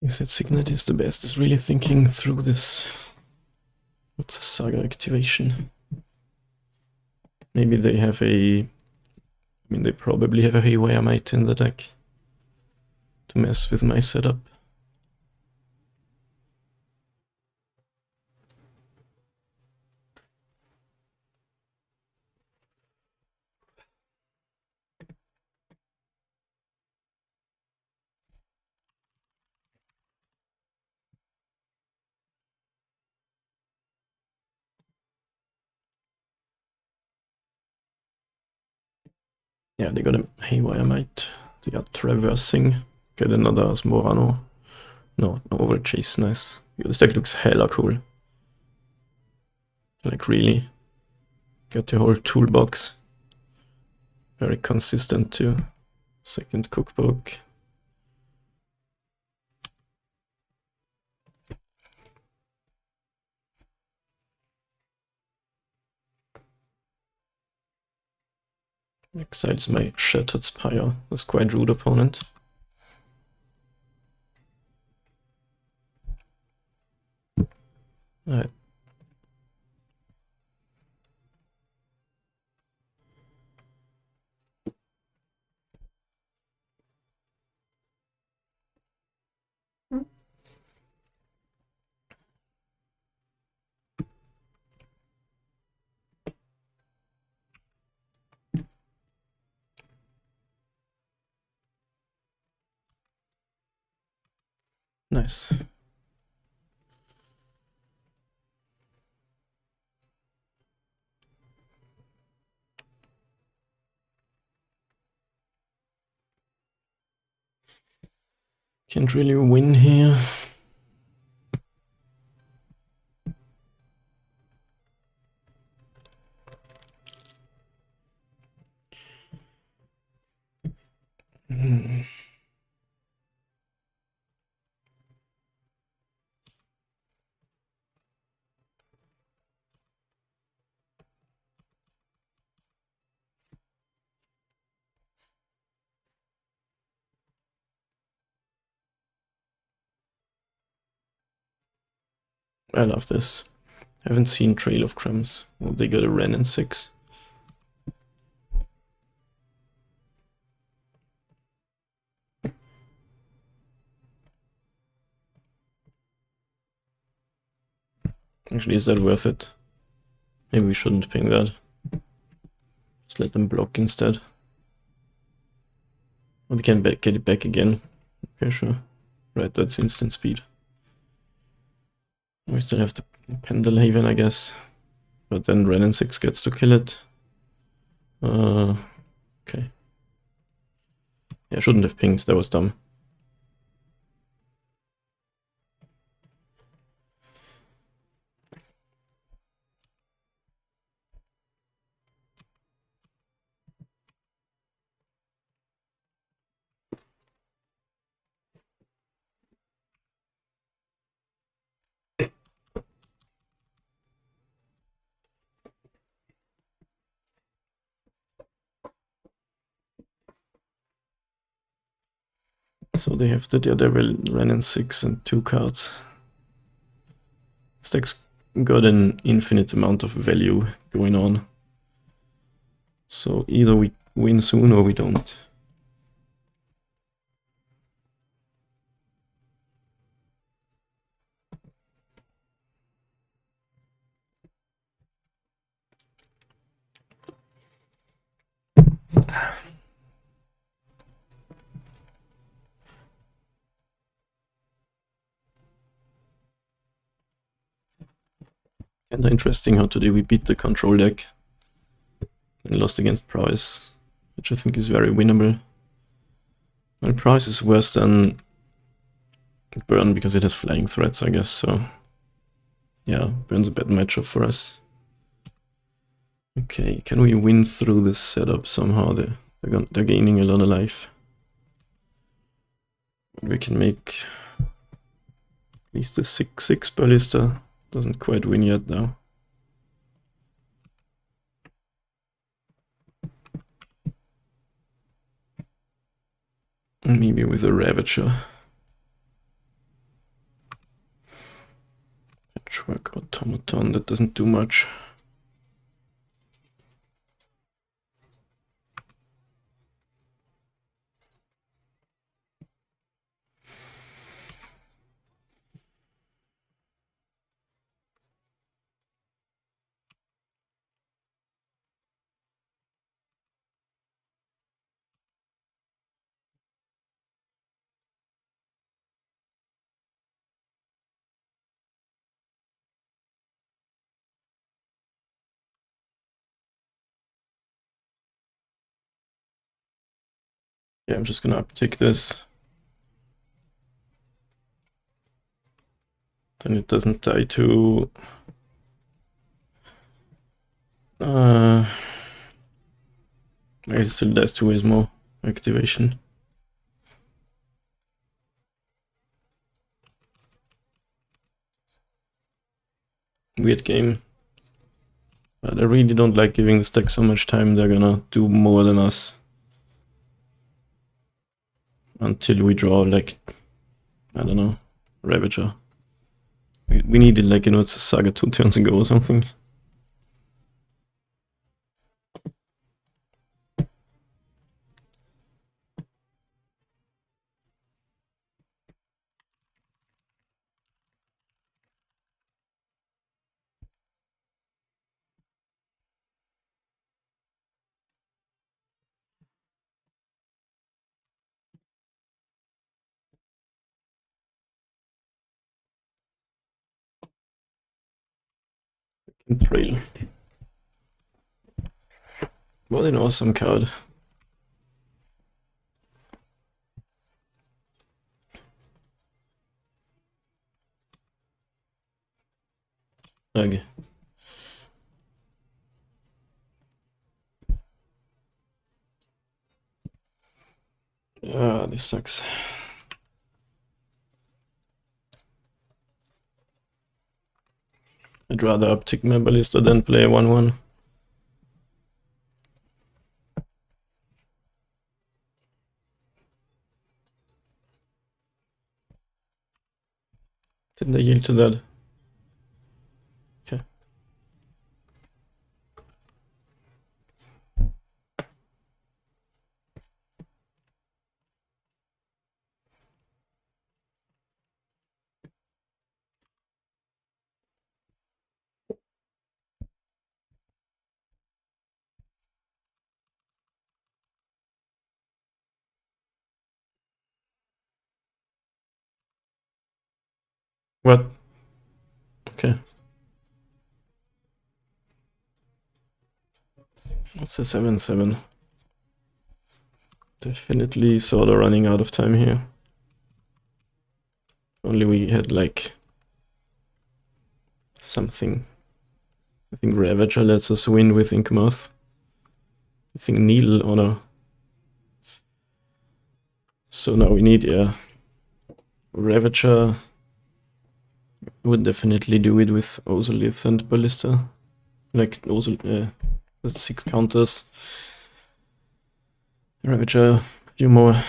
[SPEAKER 1] Is that Signet is the best, is really thinking through this. What's a Saga activation? Maybe they have a... I mean, they probably have a Haywire Might in the deck to mess with my setup. Yeah, they got a Haywire Might. They are traversing. Get another Smorano. No Overchase, nice. This deck looks hella cool. Like really. Got the whole toolbox. Very consistent too. Second cookbook. Exiles my Shattered Spire. That's quite rude opponent. Alright. Nice. Can't really win here. I love this. Haven't seen Trail of Crumbs. Well, they got a Ren in 6. Actually, is that worth it? Maybe we shouldn't ping that. Just let them block instead. Oh, they can get it back again. Okay, sure. Right, that's instant speed. We still have the Pendelhaven, I guess. But then Ren in 6 gets to kill it. Okay. Yeah, I shouldn't have pinged, that was dumb. So they have the Daredevil, Ren in 6 and 2 cards. This deck's got an infinite amount of value going on. So either we win soon or we don't. Kinda interesting how today we beat the control deck and lost against Prowess, which I think is very winnable. Well, Prowess is worse than Burn because it has flying threats, I guess, so yeah, Burn's a bad matchup for us. Okay, can we win through this setup somehow? They're gaining a lot of life. We can make at least a 6/6 Ballista. Doesn't quite win yet though. Maybe with a Ravager. Truck automaton, that doesn't do much. Yeah, I'm just gonna uptick this. Then it doesn't die to... I guess it still dies to Wismo activation. Weird game. But I really don't like giving the stack so much time. They're gonna do more than us. Until we draw, like, I don't know, Ravager. We needed, like, you know, it's a Saga 2 turns ago or something. Trail. What an awesome card. Ugh. Ah, this sucks. I'd rather uptick my ballista than play a 1-1. Didn't I yield to that? Okay. What? Okay. It's a 7-7. Definitely sort of running out of time here. Only we had like something. I think Ravager lets us win with Inkmoth. I think Needle or no. So now we need, yeah. Ravager would definitely do it with Ozolith and Ballista. Like Ozolith, that's 6 counters. Ravager, a few more.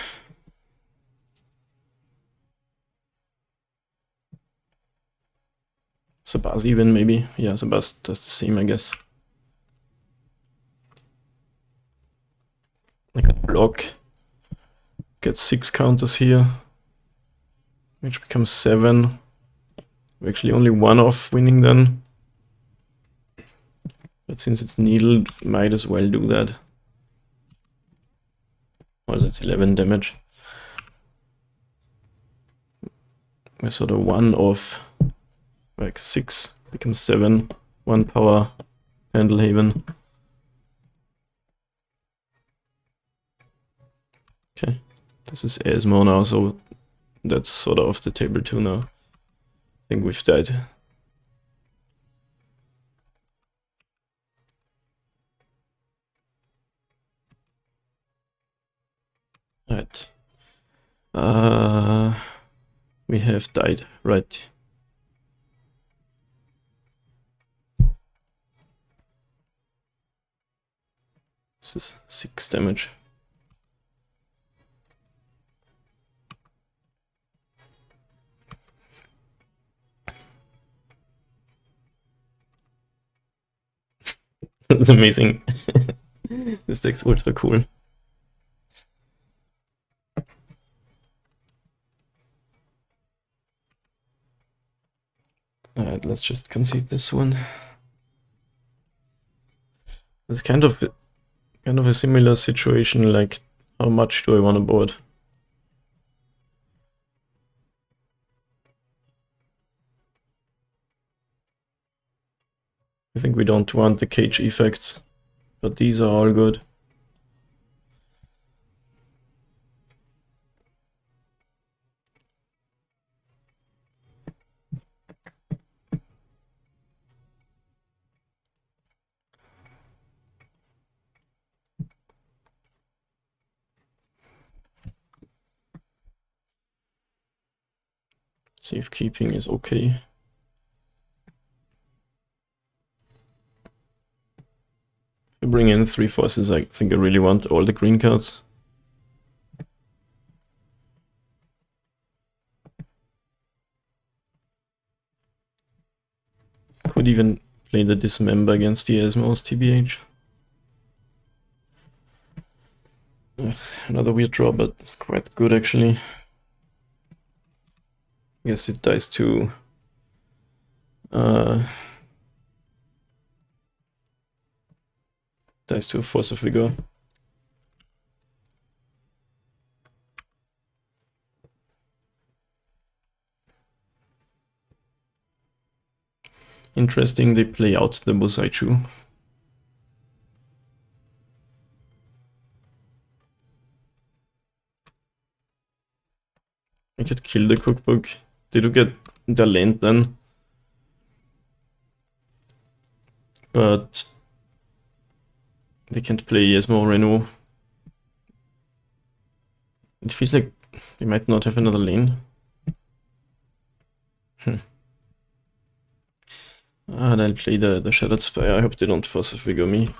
[SPEAKER 1] Sabaz even, maybe. Yeah, Sabaz does the same, I guess. I could block. Get 6 counters here. Which becomes 7. We're actually only 1 off winning then. But since it's Needle, might as well do that. Or that's 11 damage. We're sort of 1 off. Like 6 becomes 7. 1 power. Pendlehaven. Okay. This is Asmo now, so that's sort of off the table too now. I think we've died. Right. We have died, right. This is 6 damage. That's amazing. This deck's ultra cool. Alright, let's just concede this one. It's kind of a similar situation, like how much do I want to board? I think we don't want the cage effects, but these are all good. Safekeeping is okay. If I bring in 3 forces, I think I really want all the green cards. Could even play the Dismember against the Asmos, TBH. Another weird draw, but it's quite good actually. Guess it dies to a Force of Vigor. Interesting, they play out the Musaichu. I could kill the cookbook. They do get their land then. But they can't play Yesmo or Reno. It feels like they might not have another lane. And I'll play the Shattered Spire. I hope they don't Force of Vigor me.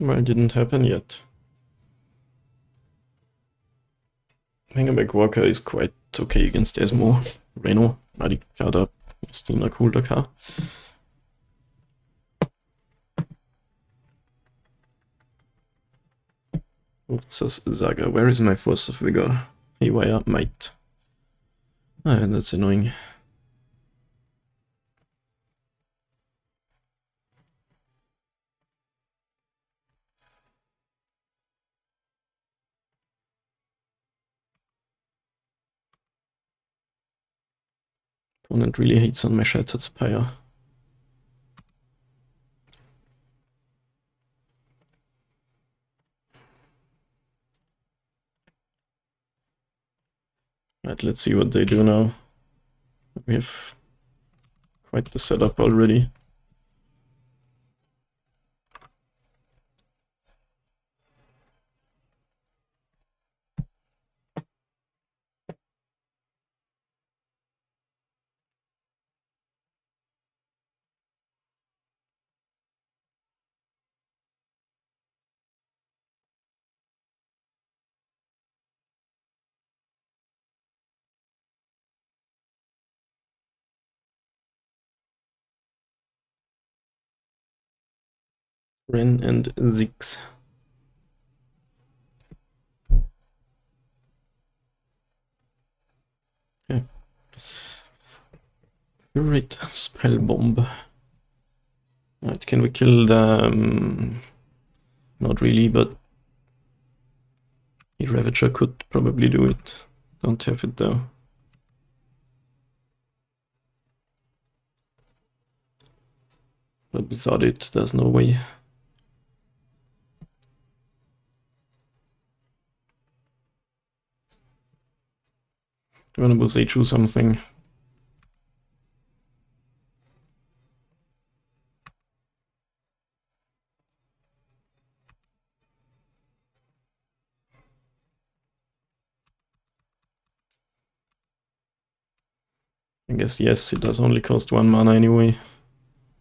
[SPEAKER 1] Well, it didn't happen yet. Hangerback Walker is quite okay against Esmo. Reno, die Karte ist eine coole Karte. Urzas Saga, where is my Force of Vigor? Haywire Might. Ah, that's annoying. Opponent really hates on my Shattered Spire. Right, let's see what they do now. We have quite the setup already. Ren and Ziggs. Okay. Right, Spell Bomb. Right, can we kill the... not really, but... the Ravager could probably do it. Don't have it though. But without it, there's no way. I'm gonna say choose something. I guess yes, it does only cost 1 mana anyway.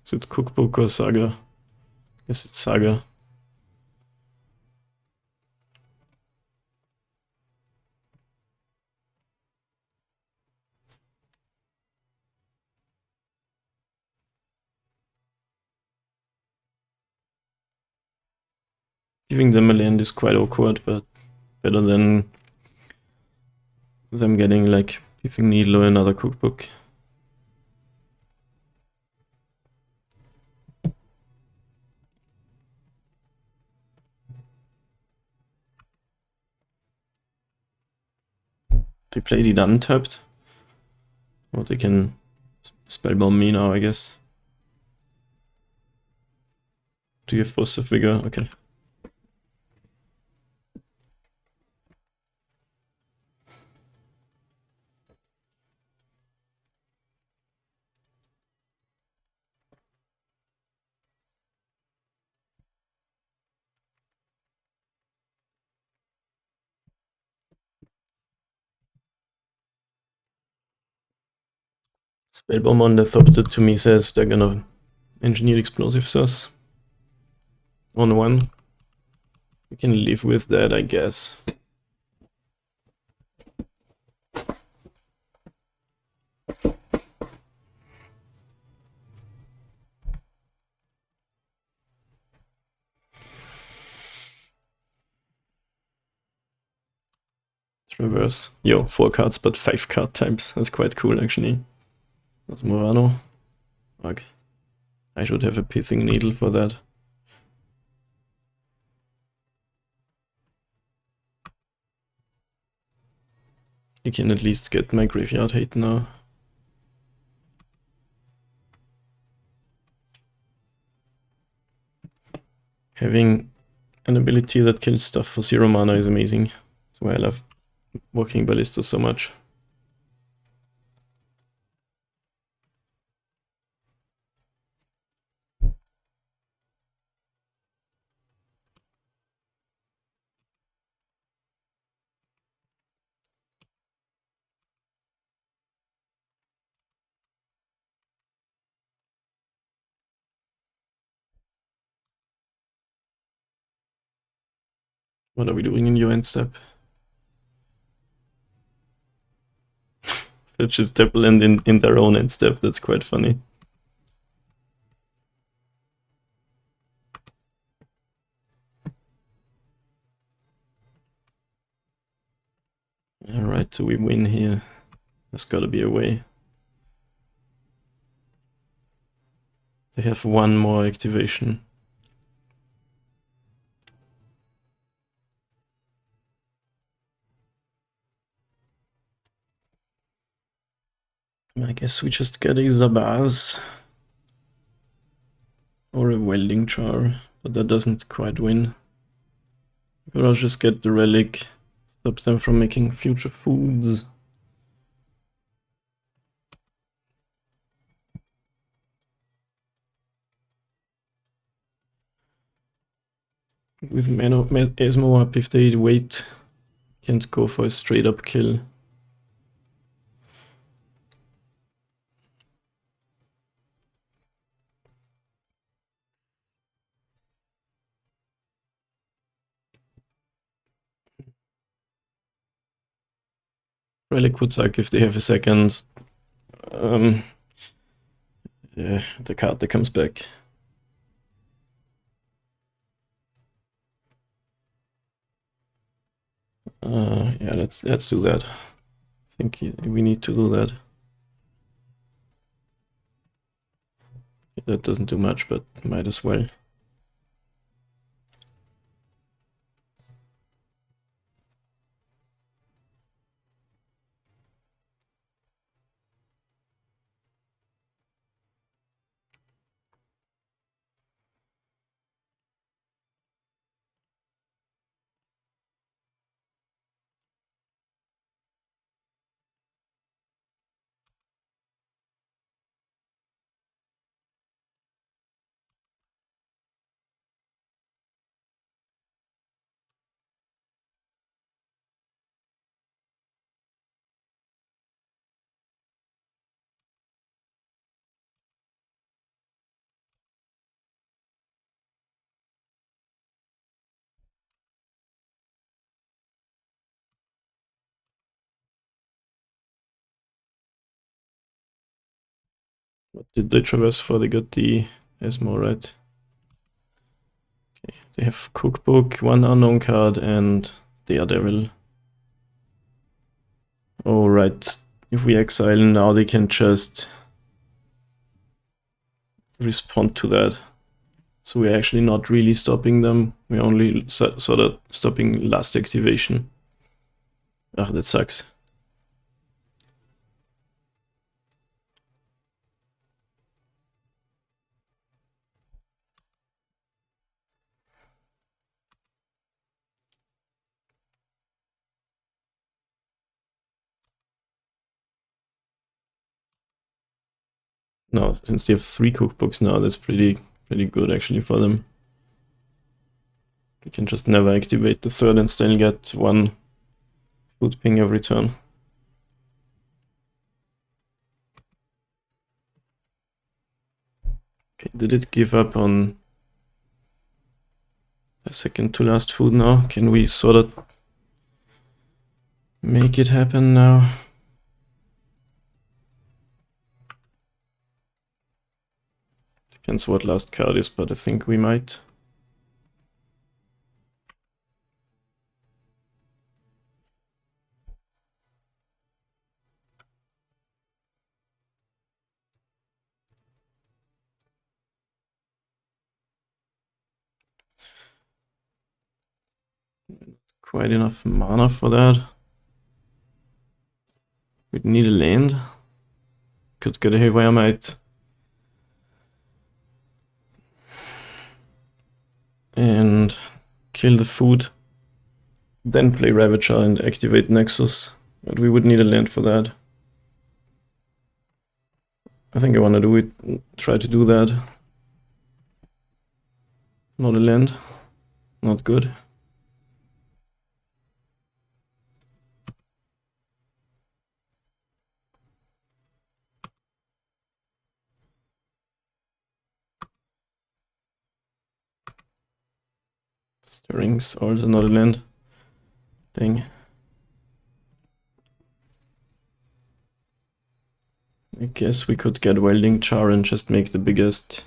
[SPEAKER 1] Is it Cookbook or Saga? I guess it's Saga. Giving them a land is quite awkward, but better than them getting like Pithing Needle or another cookbook. They played it untapped. Or they can spellbomb me now, I guess. Do you have Fossa Figure? Okay. Spellbomb on the top that to me says they're gonna engineer explosive sauce on one. We can live with that, I guess. It's reverse. Yo, 4 cards but 5 card types. That's quite cool actually. That's Morano. Fuck. I should have a Pithing Needle for that. You can at least get my graveyard hate now. Having an ability that kills stuff for 0 mana is amazing. That's why I love Walking Ballista so much. What are we doing in your end step? It's just double end in their own end step. That's quite funny. Alright, do we win here? There's gotta be a way. They have one more activation. I guess we just get a Zabaz. Or a Welding Jar, but that doesn't quite win. Could also just get the Relic, stop them from making future foods. With Esmo up, if they wait, can't go for a straight up kill. Relic would suck if they have a second. Yeah, the card that comes back. Yeah, let's do that. I think we need to do that. That doesn't do much, but might as well. What did they traverse for? They got the Esmo, right? Okay, they have Cookbook, one unknown card, and Daredevil. Oh, right. If we exile now, they can just respond to that. So we're actually not really stopping them. We're only sort of stopping last activation. Ah, that sucks. No, since they have 3 cookbooks now, that's pretty good actually for them. You can just never activate the third and still get 1 food ping every turn. Okay, did it give up on a second to last food now? Can we sort of make it happen now? Depends what last card is, but I think we might. Quite enough mana for that. We'd need a land. Could get a Haywire Might. And kill the food. Then play Ravager and activate Nexus. But we would need a land for that. I think I want to do it. Try to do that. Not a land. Not good. Stirring's also not a land. Dang. I guess we could get Welding Char and just make the biggest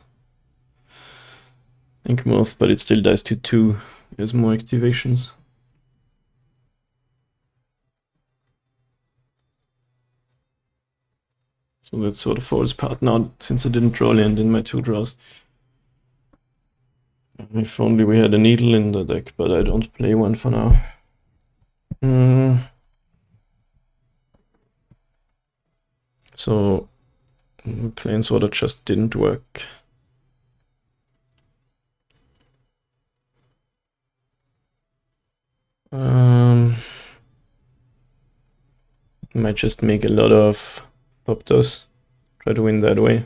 [SPEAKER 1] Ink Moth, but it still dies to 2. There's more activations. So that sort of falls apart now, since I didn't draw land in my 2 draws. If only we had a needle in the deck, but I don't play one for now. So, Planeswalker just didn't work. Might just make a lot of Thopters. Try to win that way.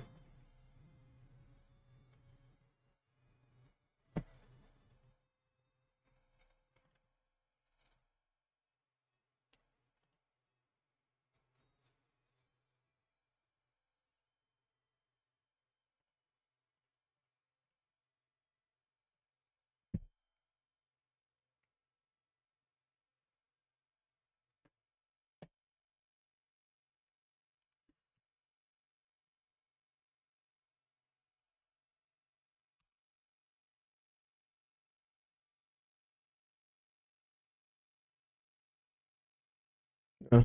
[SPEAKER 1] Yeah.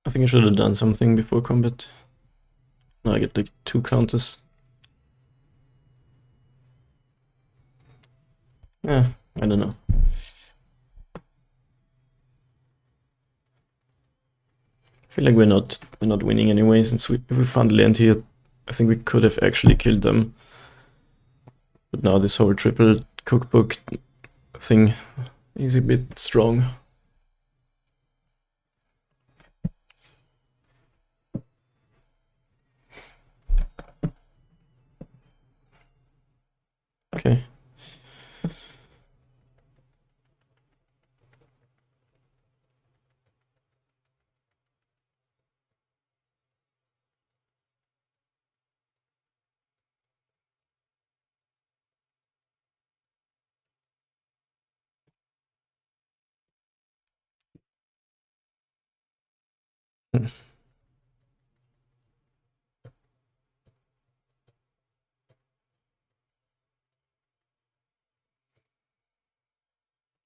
[SPEAKER 1] I think I should have done something before combat. Now I get like 2 counters. Yeah, I don't know. I feel like we're not winning anyway, since if we found land here, I think we could have actually killed them. But now this whole triple cookbook thing is a bit strong. Okay.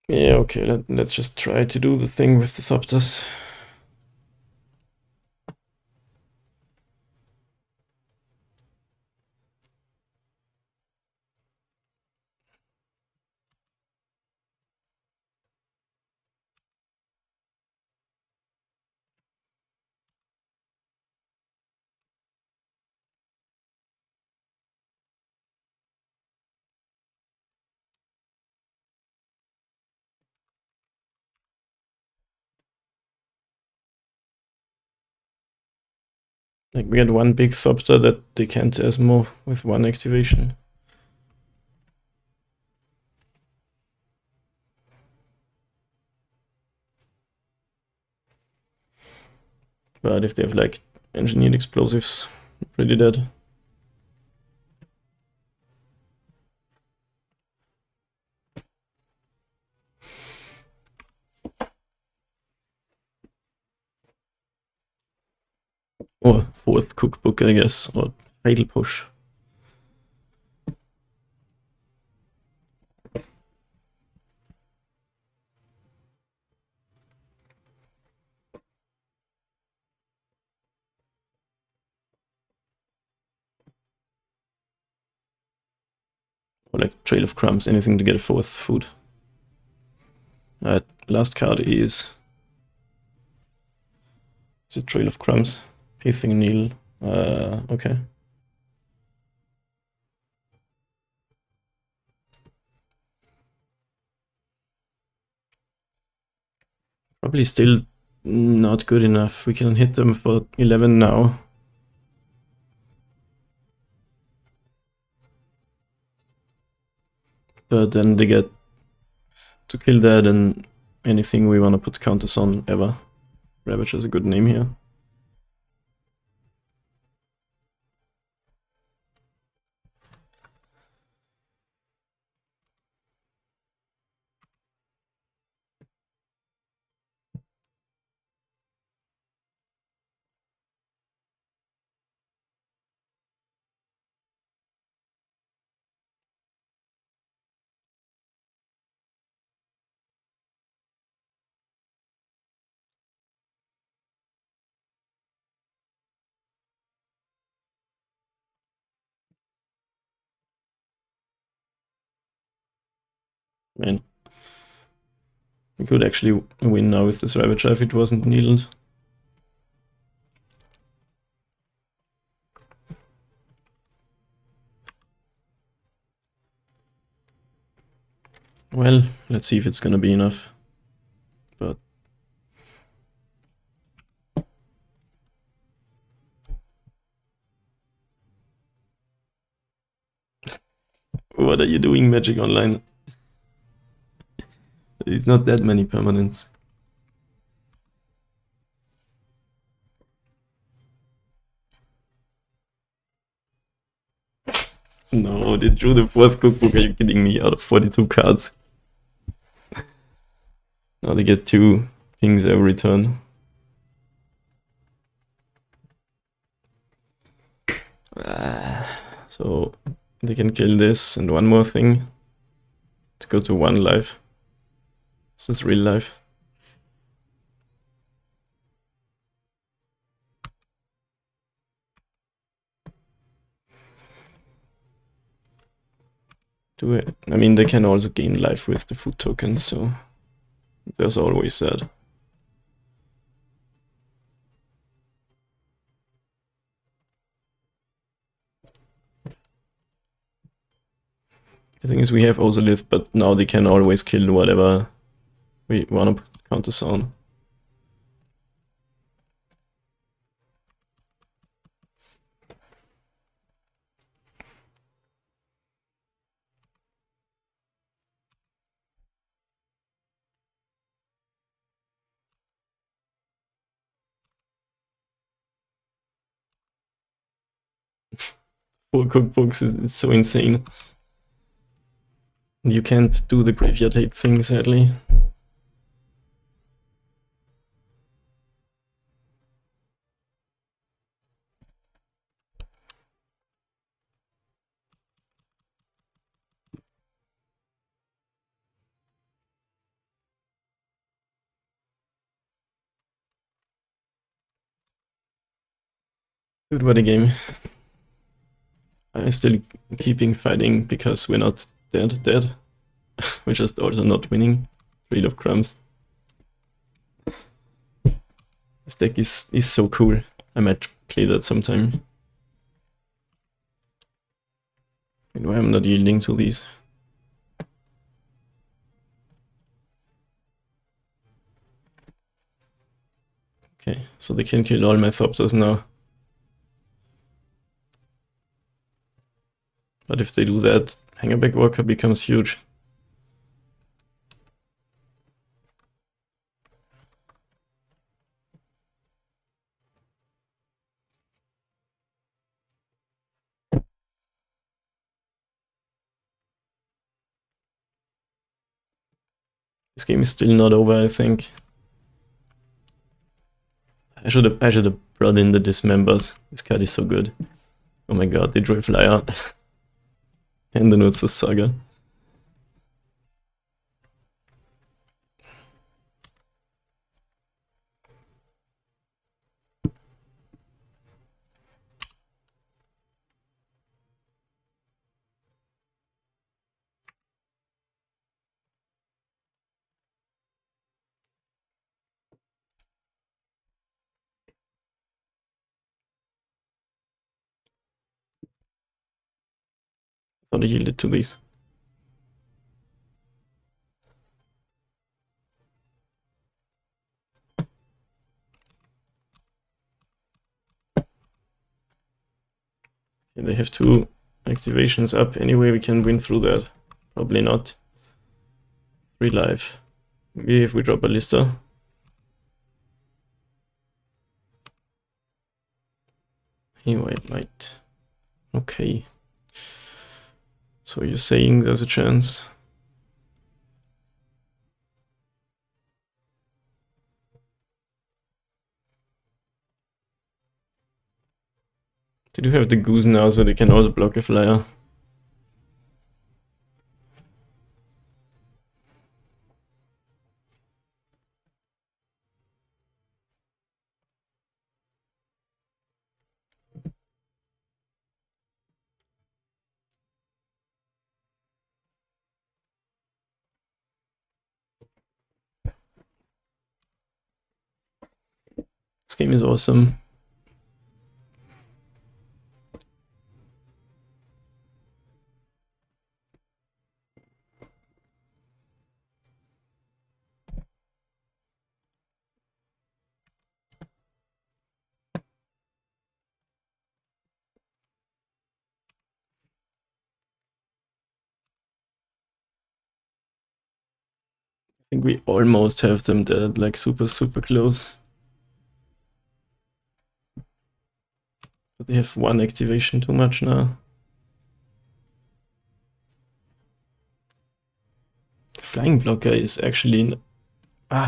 [SPEAKER 1] Yeah, okay, let's just try to do the thing with the Thopters. Like, we had one big Thopter that they can't Asmo with one activation. But if they have, like, engineered explosives, pretty dead. Or fourth cookbook, I guess, or fatal push. Or like Trail of Crumbs, anything to get a fourth food. Last card is a Trail of Crumbs. Pithing Needle. Okay. Probably still not good enough. We can hit them for 11 now. But then they get to kill that and anything we want to put counters on ever. Ravage is a good name here. Man, we could actually win now with this Ravager if it wasn't needled. Well, let's see if it's gonna be enough. But what are you doing, Magic Online? It's not that many permanents. No, they drew the fourth cookbook. Are you kidding me? Out of 42 cards. Now they get 2 things every turn. So they can kill this and one more thing to go to 1 life. This is real life. I mean, they can also gain life with the food tokens, so there's always that. The thing is, we have Ozolith, but now they can always kill whatever we want to put counters on. Four cookbooks is so insane. You can't do the graveyard hate thing, sadly. Good weather game. I'm still keeping fighting because we're not dead. We're just also not winning. Trade of crumbs. This deck is so cool. I might play that sometime. And why I'm not yielding to these? Okay, so they can kill all my Thopters now. But if they do that, Hangerback Walker becomes huge. This game is still not over, I think. I should have brought in the Dismembers. This card is so good. Oh my god, they drew a flyer. And the Nutzer Saga. I thought I yielded to these. Okay, they have 2 activations up. Anyway, we can win through that. Probably not. 3 life. Maybe if we drop a Lister. Anyway, it might. Okay. So you're saying there's a chance? They do have the Goose now, so they can also block a flyer. This game is awesome. I think we almost have them dead, like super close. But they have 1 activation too much now. Flying blocker is actually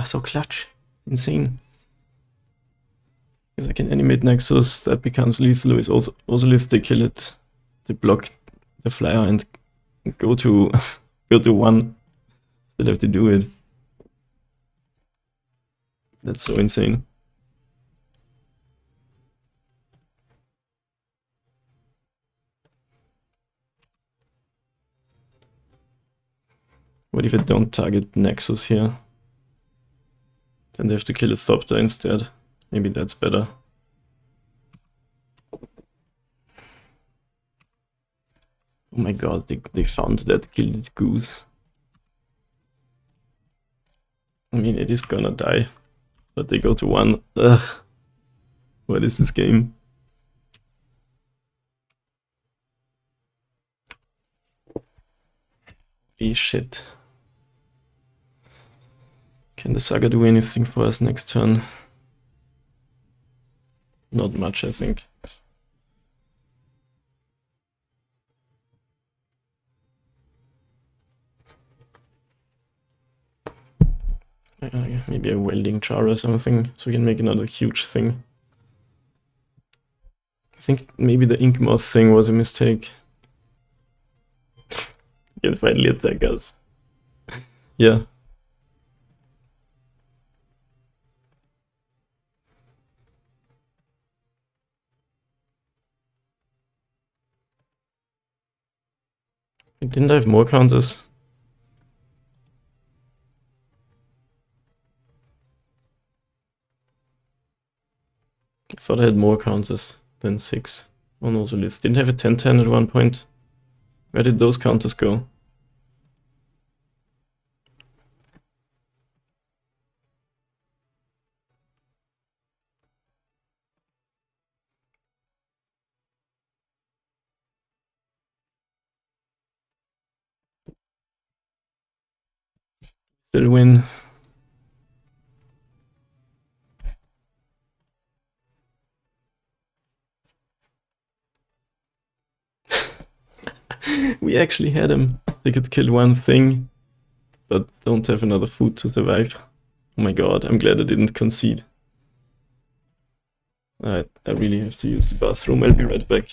[SPEAKER 1] so clutch. Insane. Because I can animate Nexus, that becomes lethal. It's also lethal, they kill it. They block the flyer and go to go to 1. Still have to do it. That's so insane. What if I don't target Nexus here? Then they have to kill a Thopter instead. Maybe that's better. Oh my god, they found that Gilded Goose. I mean, it is gonna die. But they go to 1. Ugh. What is this game? Holy shit. Can the Saga do anything for us next turn? Not much, I think. Maybe a welding jar or something, so we can make another huge thing. I think maybe the ink moth thing was a mistake. You can finally attack us. Yeah. Didn't I have more counters? I thought I had more counters than 6 on also lists. Didn't have a 10-10 at one point. Where did those counters go? Still win. We actually had him. They could kill one thing, but don't have another food to survive. Oh my god, I'm glad I didn't concede. Alright, I really have to use the bathroom. I'll be right back.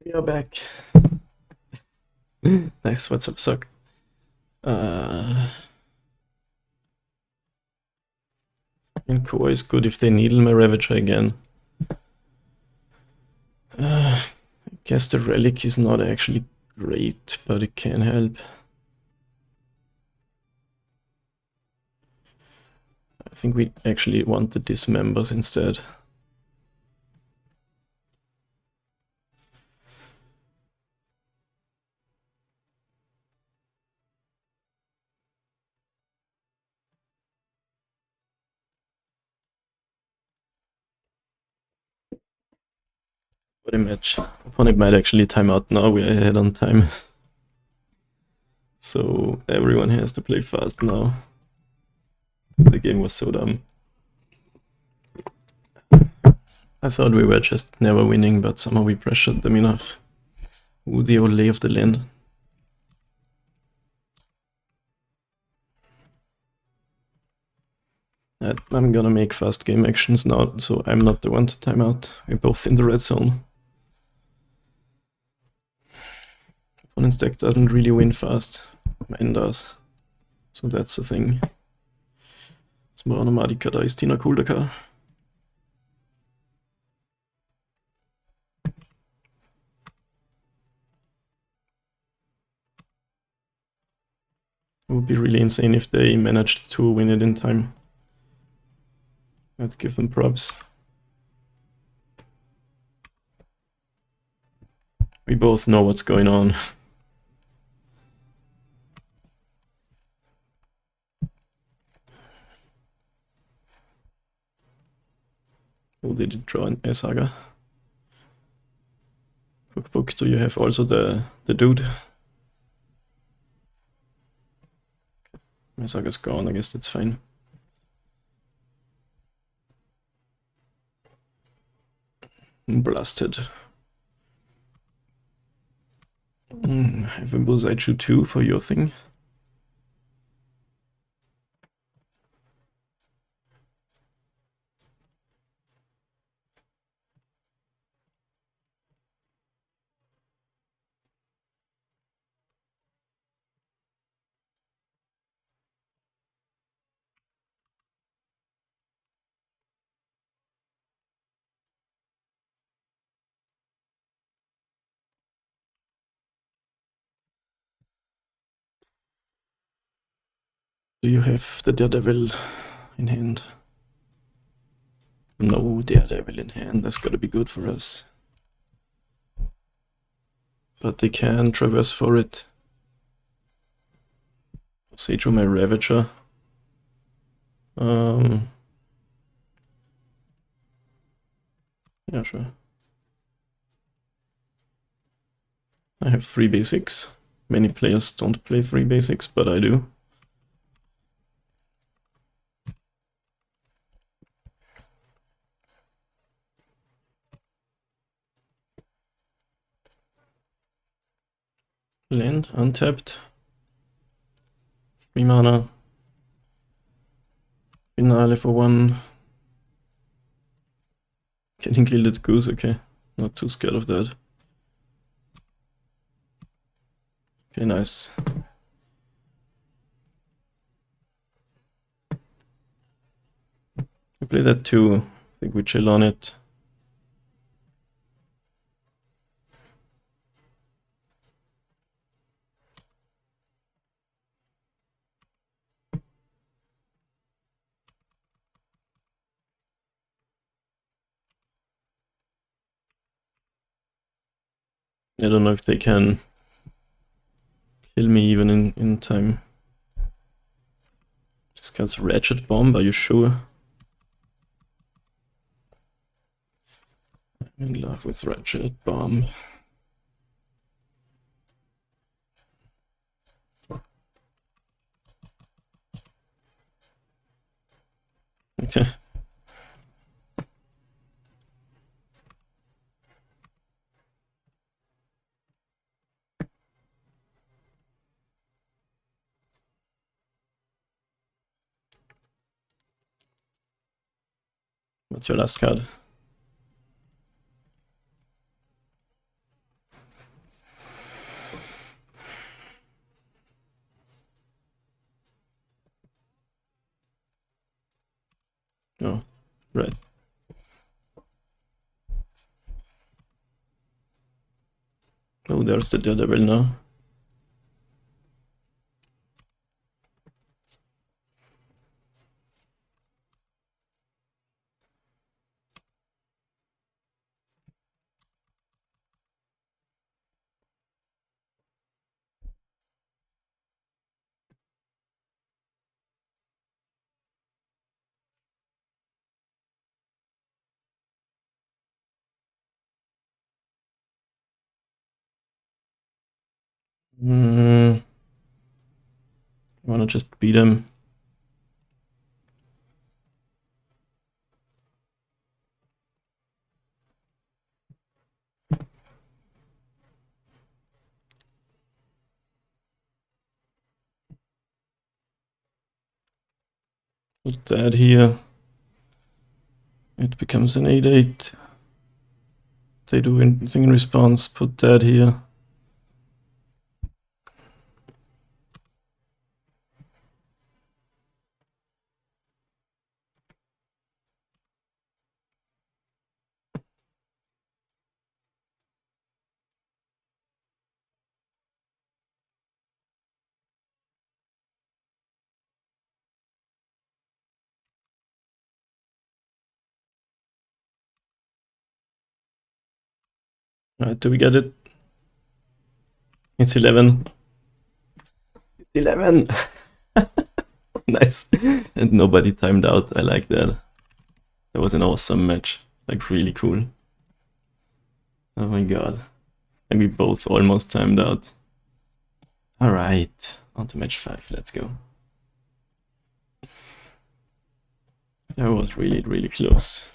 [SPEAKER 1] We are back. Nice, what's up, suck? And core is good if they needle my Ravager again. I guess the relic is not actually great, but it can help. I think we actually want the dismembers instead. What a match. Opponent might actually time out now, we're ahead on time. So everyone has to play fast now. The game was so dumb. I thought we were just never winning, but somehow we pressured them enough. Ooh, the old lay of the land. I'm gonna make fast game actions now, so I'm not the one to time out. We're both in the red zone. Opponent's deck doesn't really win fast. Mine does. So that's the thing. Smorana Madika da ist Tina Kuldaka. It would be really insane if they managed to win it in time. I'd give them props. We both know what's going on. Who did it draw in Saga? Cookbook, do you have also the dude? My Saga's gone, I guess that's fine. Blasted. Have a Bozaichu 2 for your thing. Do you have the Daredevil in hand? No Daredevil in hand, that's gotta be good for us. But they can traverse for it. Sage my Ravager. Yeah, sure. I have 3 basics. Many players don't play 3 basics, but I do. Land, untapped. 3 mana. Finale for 1. Getting Gilded Goose, okay. Not too scared of that. Okay, nice. We play that too. I think we chill on it. I don't know if they can kill me even in time. This guy's Ratchet Bomb, are you sure? I'm in love with Ratchet Bomb. Okay. What's your last card? Oh, right. Oh, there's the Daredevil now. I wanna just beat him. Put that here. It becomes an 8/8. They do anything in response, put that here. Alright, do we get it? It's 11. It's 11! Nice. And nobody timed out. I like that. That was an awesome match. Like, really cool. Oh my god. And we both almost timed out. Alright, on to match 5. Let's go. That was really, really close.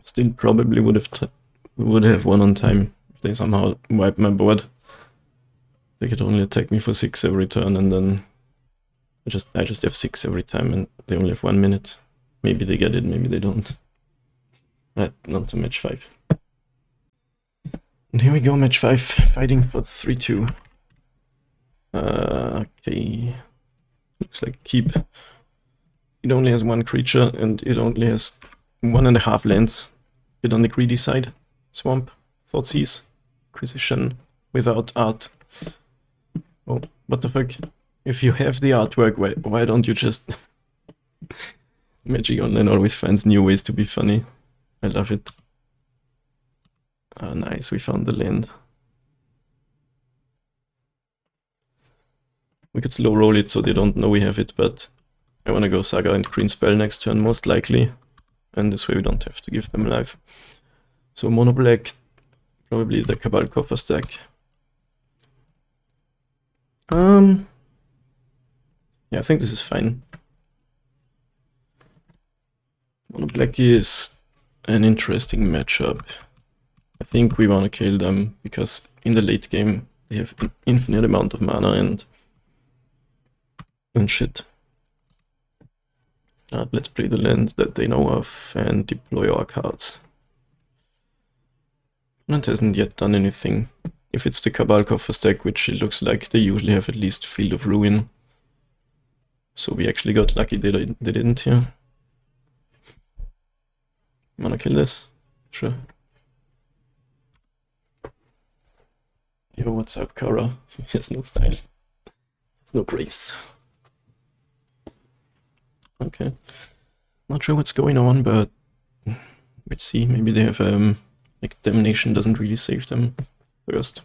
[SPEAKER 1] Still probably would have won on time if they somehow wiped my board. They could only attack me for 6 every turn, and then I just have 6 every time, and they only have 1 minute. Maybe they get it, maybe they don't. Right, on to match 5. And here we go, match 5, fighting for 3-2. Okay. Looks like keep. It only has 1 creature, and it only has 1.5 lands. Bit on the greedy side. Swamp, Thoughtseize, Acquisition, without art. Oh, what the fuck? If you have the artwork, why don't you just... Magic Online always finds new ways to be funny. I love it. Ah, nice, we found the land. We could slow roll it so they don't know we have it, but I wanna go Saga and Green Spell next turn, most likely. And this way we don't have to give them life. So mono black, probably the Cabal Coffer stack. Yeah, I think this is fine. Mono black is an interesting matchup. I think we want to kill them because in the late game they have an infinite amount of mana and shit. Let's play the land that they know of and deploy our cards. Opponent hasn't yet done anything. If it's the Cabal Coffer stack, which it looks like, they usually have at least Field of Ruin. So we actually got lucky they didn't here. Wanna kill this? Sure. Yo, what's up, Kara? He has no style. It's no grace. Okay. Not sure what's going on, but let's see. Maybe they have like Damnation doesn't really save them first.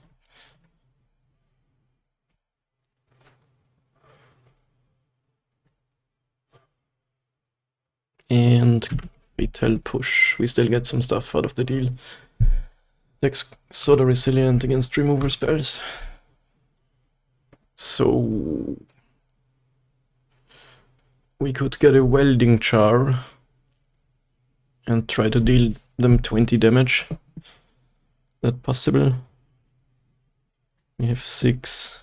[SPEAKER 1] And Fatal Push. We still get some stuff out of the deal. Deck's sort of resilient against removal spells. So we could get a Welding Char and try to deal them 20 damage. That possible? We have 6.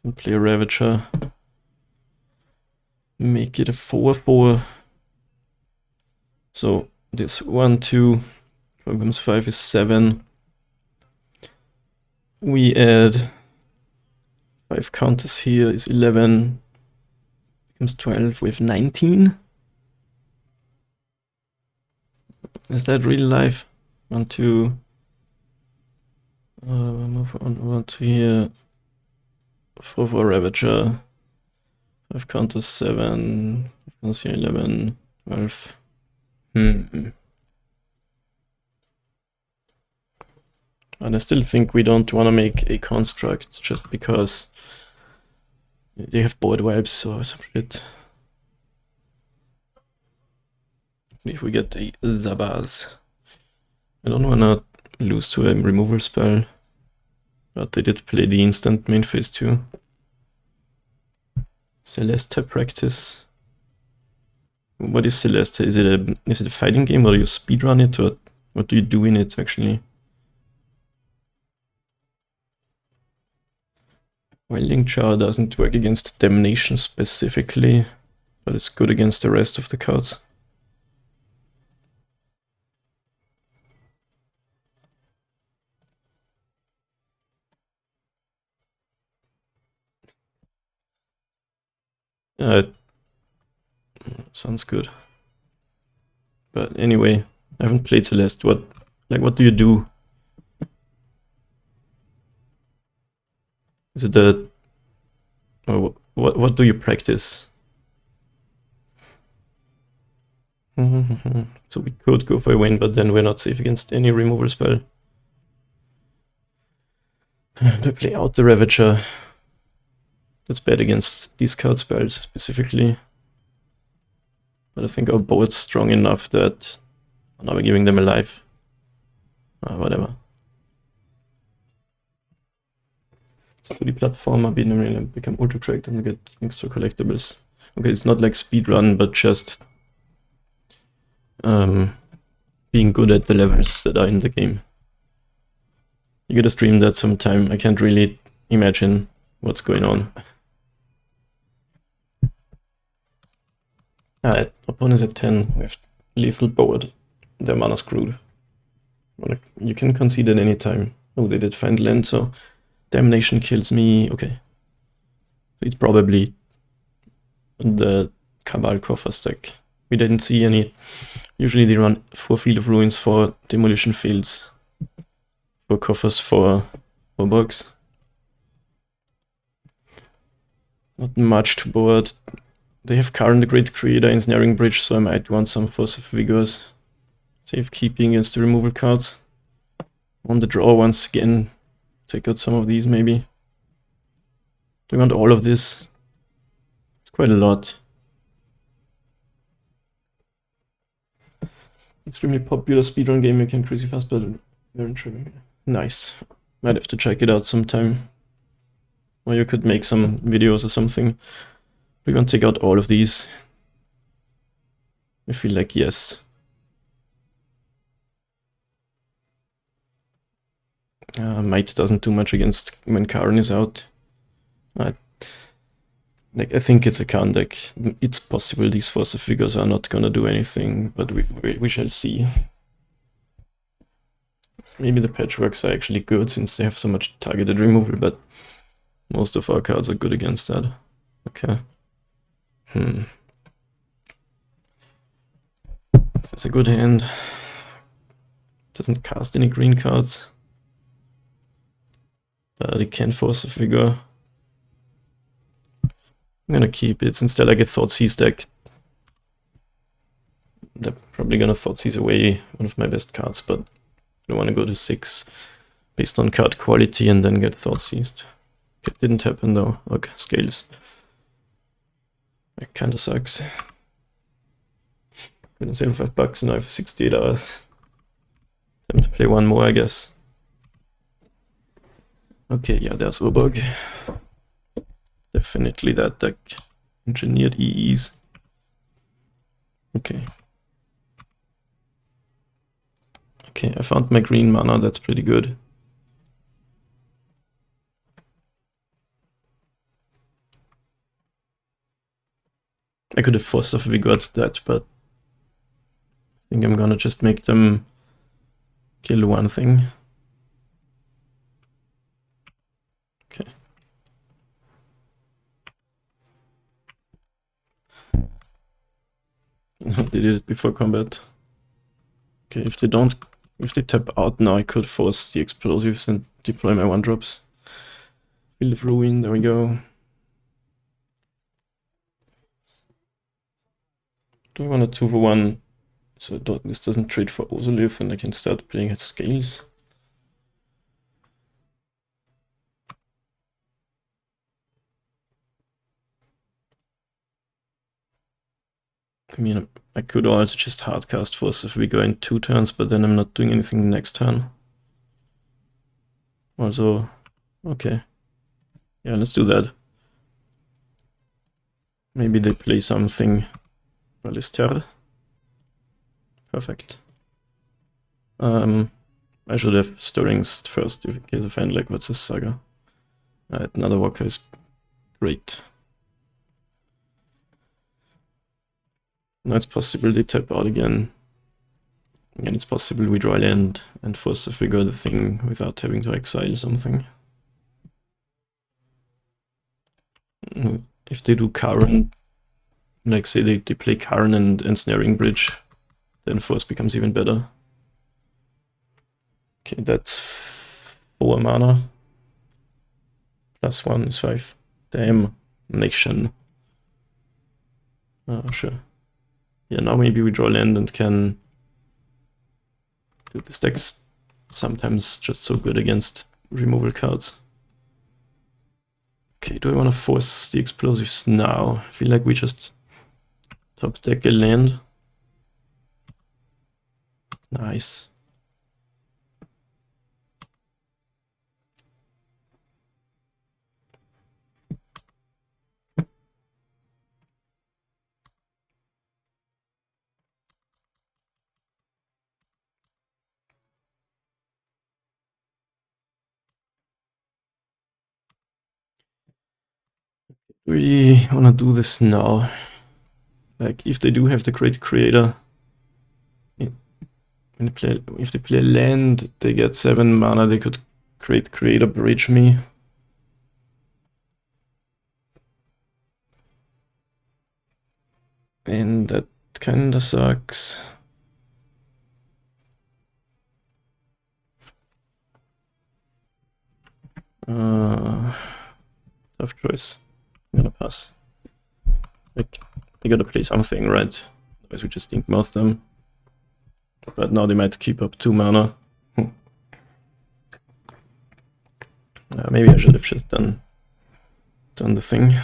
[SPEAKER 1] Can play a Ravager. Make it a 4/4. So this 1, 2, 4 becomes 5 is 7. We add 5 counters here is 11. Becomes 12. We have 19. Is that real life? 1, 2. Move on over to here. 4 for Ravager. 5 counters 7. Becomes here 11, 12. And I still think we don't want to make a construct just because they have board wipes or some shit. If we get a Zabaz. I don't want to lose to a removal spell, but they did play the instant main phase too. Celeste practice. What is Celeste? Is it a fighting game, or do you speedrun it, or what do you do in it actually? Welding Char doesn't work against Damnation specifically, but it's good against the rest of the cards. Sounds good. But anyway, I haven't played Celeste. What do you do? Is it the... Oh, what do you practice? So we could go for a win, but then we're not safe against any removal spell. Do I play out the Ravager? That's bad against discard spells specifically. But I think our board's strong enough that now we're giving them a life. Whatever. It's a 2D platformer, beat them and become ultra cracked and get extra collectibles. Okay, it's not like speedrun, but just being good at the levels that are in the game. You gotta stream that sometime. I can't really imagine what's going on. Opponents at 10, we have lethal board. Their mana screwed. You can concede at any time. Oh, they did find land, so Damnation kills me. Okay. It's probably the Cabal Coffer stack. We didn't see any. Usually they run 4 Field of Ruins for Demolition Fields. For Coffers for bugs. Not much to board. They have Karn the Great Creator, Ensnaring Bridge, so I might want some Force of Vigors. Safekeeping against the removal cards. On the draw once again. Take out some of these maybe. Do I want all of this? It's quite a lot. Extremely popular speedrun game, you can crazy fast, but very intriguing. Nice. Might have to check it out sometime. Or you could make some videos or something. We're gonna take out all of these. I feel like yes. Might doesn't do much against when Karn is out. I think it's a Karn deck. It's possible these Force of Figures are not gonna do anything, but we shall see. Maybe the patchworks are actually good since they have so much targeted removal, but most of our cards are good against that. Okay. That's a good hand. Doesn't cast any green cards. But it can Force a Figure. I'm gonna keep it since they're like a Thoughtseize deck. They're probably gonna Thoughtseize away one of my best cards, but I don't want to go to 6 based on card quality and then get Thoughtseized. It didn't happen though. Okay, scales. That kinda sucks. Couldn't sell $5 and I have 68 hours. Time to play one more, I guess. Okay, yeah, there's Urbog. Definitely that deck. Engineered EEs. Okay. Okay, I found my green mana, that's pretty good. I could have Force of Vigor that, but I think I'm gonna just make them kill one thing. Okay. They did it before combat. Okay, if they tap out now, I could force the explosives and deploy my 1-drops. Field of Ruin, there we go. Do I want a 2-for-1 so this doesn't trade for Ozolith and I can start playing at scales? I mean, I could also just hardcast Force if we go in 2 turns, but then I'm not doing anything next turn. Also, okay. Yeah, let's do that. Maybe they play something. Ballester. Perfect. I should have Stirrings first in case I find like what's this saga. Another walker is great. Now it's possible they tap out again. And it's possible we draw land and force to figure the thing without having to exile something. If they do Karn, like say they play Karn and Ensnaring Bridge, then force becomes even better. Okay, that's 4 mana. +1 is 5. Damn. Nation. Oh, sure. Yeah, now maybe we draw land and can... Dude, this deck's sometimes just so good against removal cards. Okay, do I want to force the explosives now? I feel like we just top deck a land. Nice. We want to do this now. Like, if they do have the Great Creator, if they play land, they get 7 mana, they could Great Creator bridge me. And that kinda sucks. Tough choice. gonna pass. Like, they gotta play something, right? Otherwise we just think most them. But now they might keep up 2 mana. Maybe I should have just done the thing.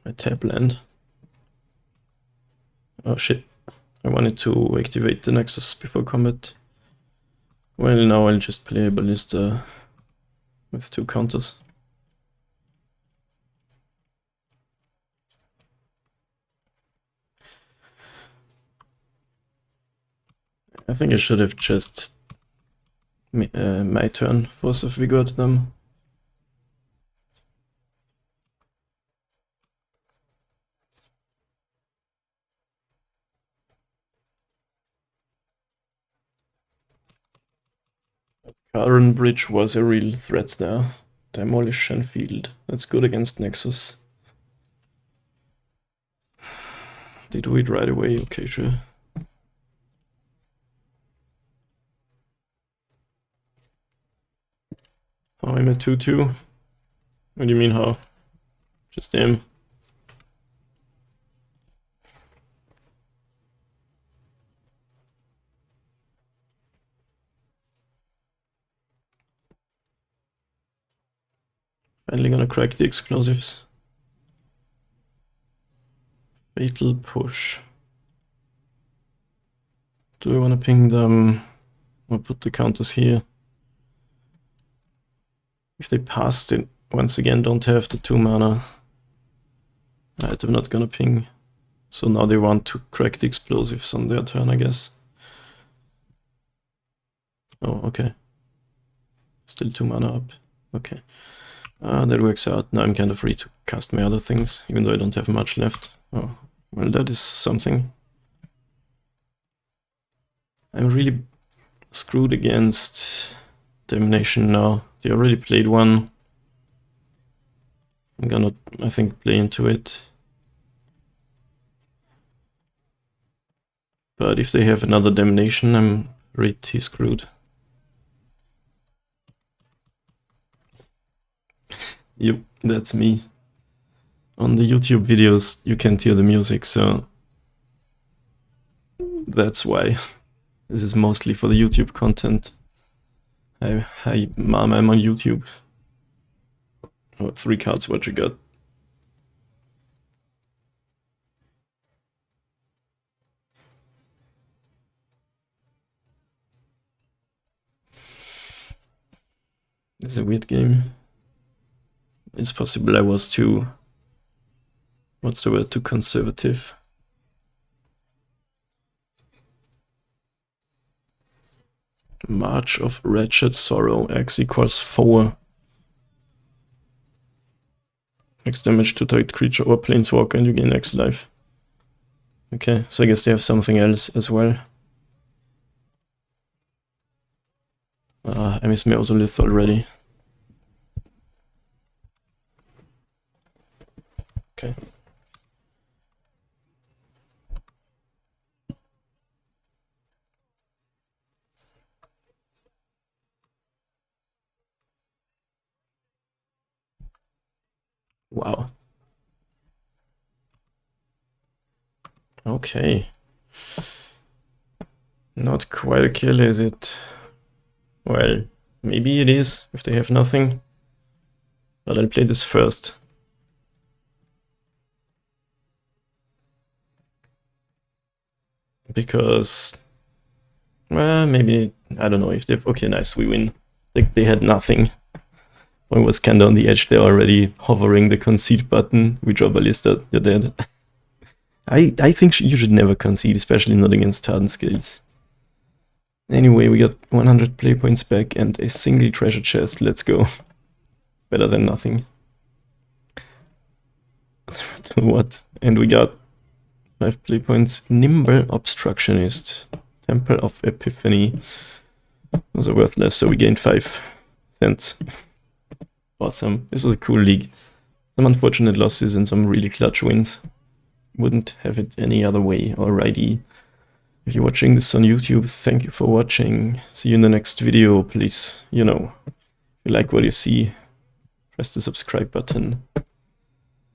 [SPEAKER 1] I tap land. Oh shit. I wanted to activate the Nexus before combat. Well, now I'll just play a Ballista with 2 counters. I think I should have just my turn Force of Vigor to them. Current Bridge was a real threat there. Demolition Field. That's good against Nexus. They do it right away, okay, sure. Oh, I'm at 2-2. What do you mean how? Just aim. Finally gonna crack the explosives. Fatal Push. Do I want to ping them or put the counters here? If they pass, they once again don't have the 2 mana. Right, I'm not gonna ping. So now they want to crack the explosives on their turn, I guess. Oh, okay. Still 2 mana up. Okay. That works out. Now I'm kind of free to cast my other things, even though I don't have much left. Oh, well, that is something. I'm really screwed against Damnation now. They already played one. I'm gonna, I think, play into it. But if they have another Damnation, I'm pretty screwed. Yep, that's me. On the YouTube videos, you can't hear the music, so that's why. This is mostly for the YouTube content. Hi, Mom, I'm on YouTube. Oh, 3 cards, what you got? This is a weird game. It's possible I was too... What's the word? Too conservative. March of Wretched Sorrow. X equals 4. X damage to target creature or planeswalker and you gain X life. Okay, so I guess they have something else as well. I miss Meozolith already. Okay. Wow. Okay. Not quite a kill, is it? Well, maybe it is, if they have nothing. But I'll play this first. Because... well, maybe... I don't know if they've... okay, nice, we win. Like, they had nothing. I was kinda on the edge there already, hovering the concede button. We draw Ballista, you're dead. I think you should never concede, especially not against Hardened skills. Anyway, we got 100 play points back and a single treasure chest, let's go. Better than nothing. What? And we got 5 play points. Nimble Obstructionist. Temple of Epiphany. Those are worthless, so we gained 5 cents. Awesome. This was a cool league. Some unfortunate losses and some really clutch wins. Wouldn't have it any other way. Alrighty. If you're watching this on YouTube, thank you for watching. See you in the next video. Please, if you like what you see, press the subscribe button.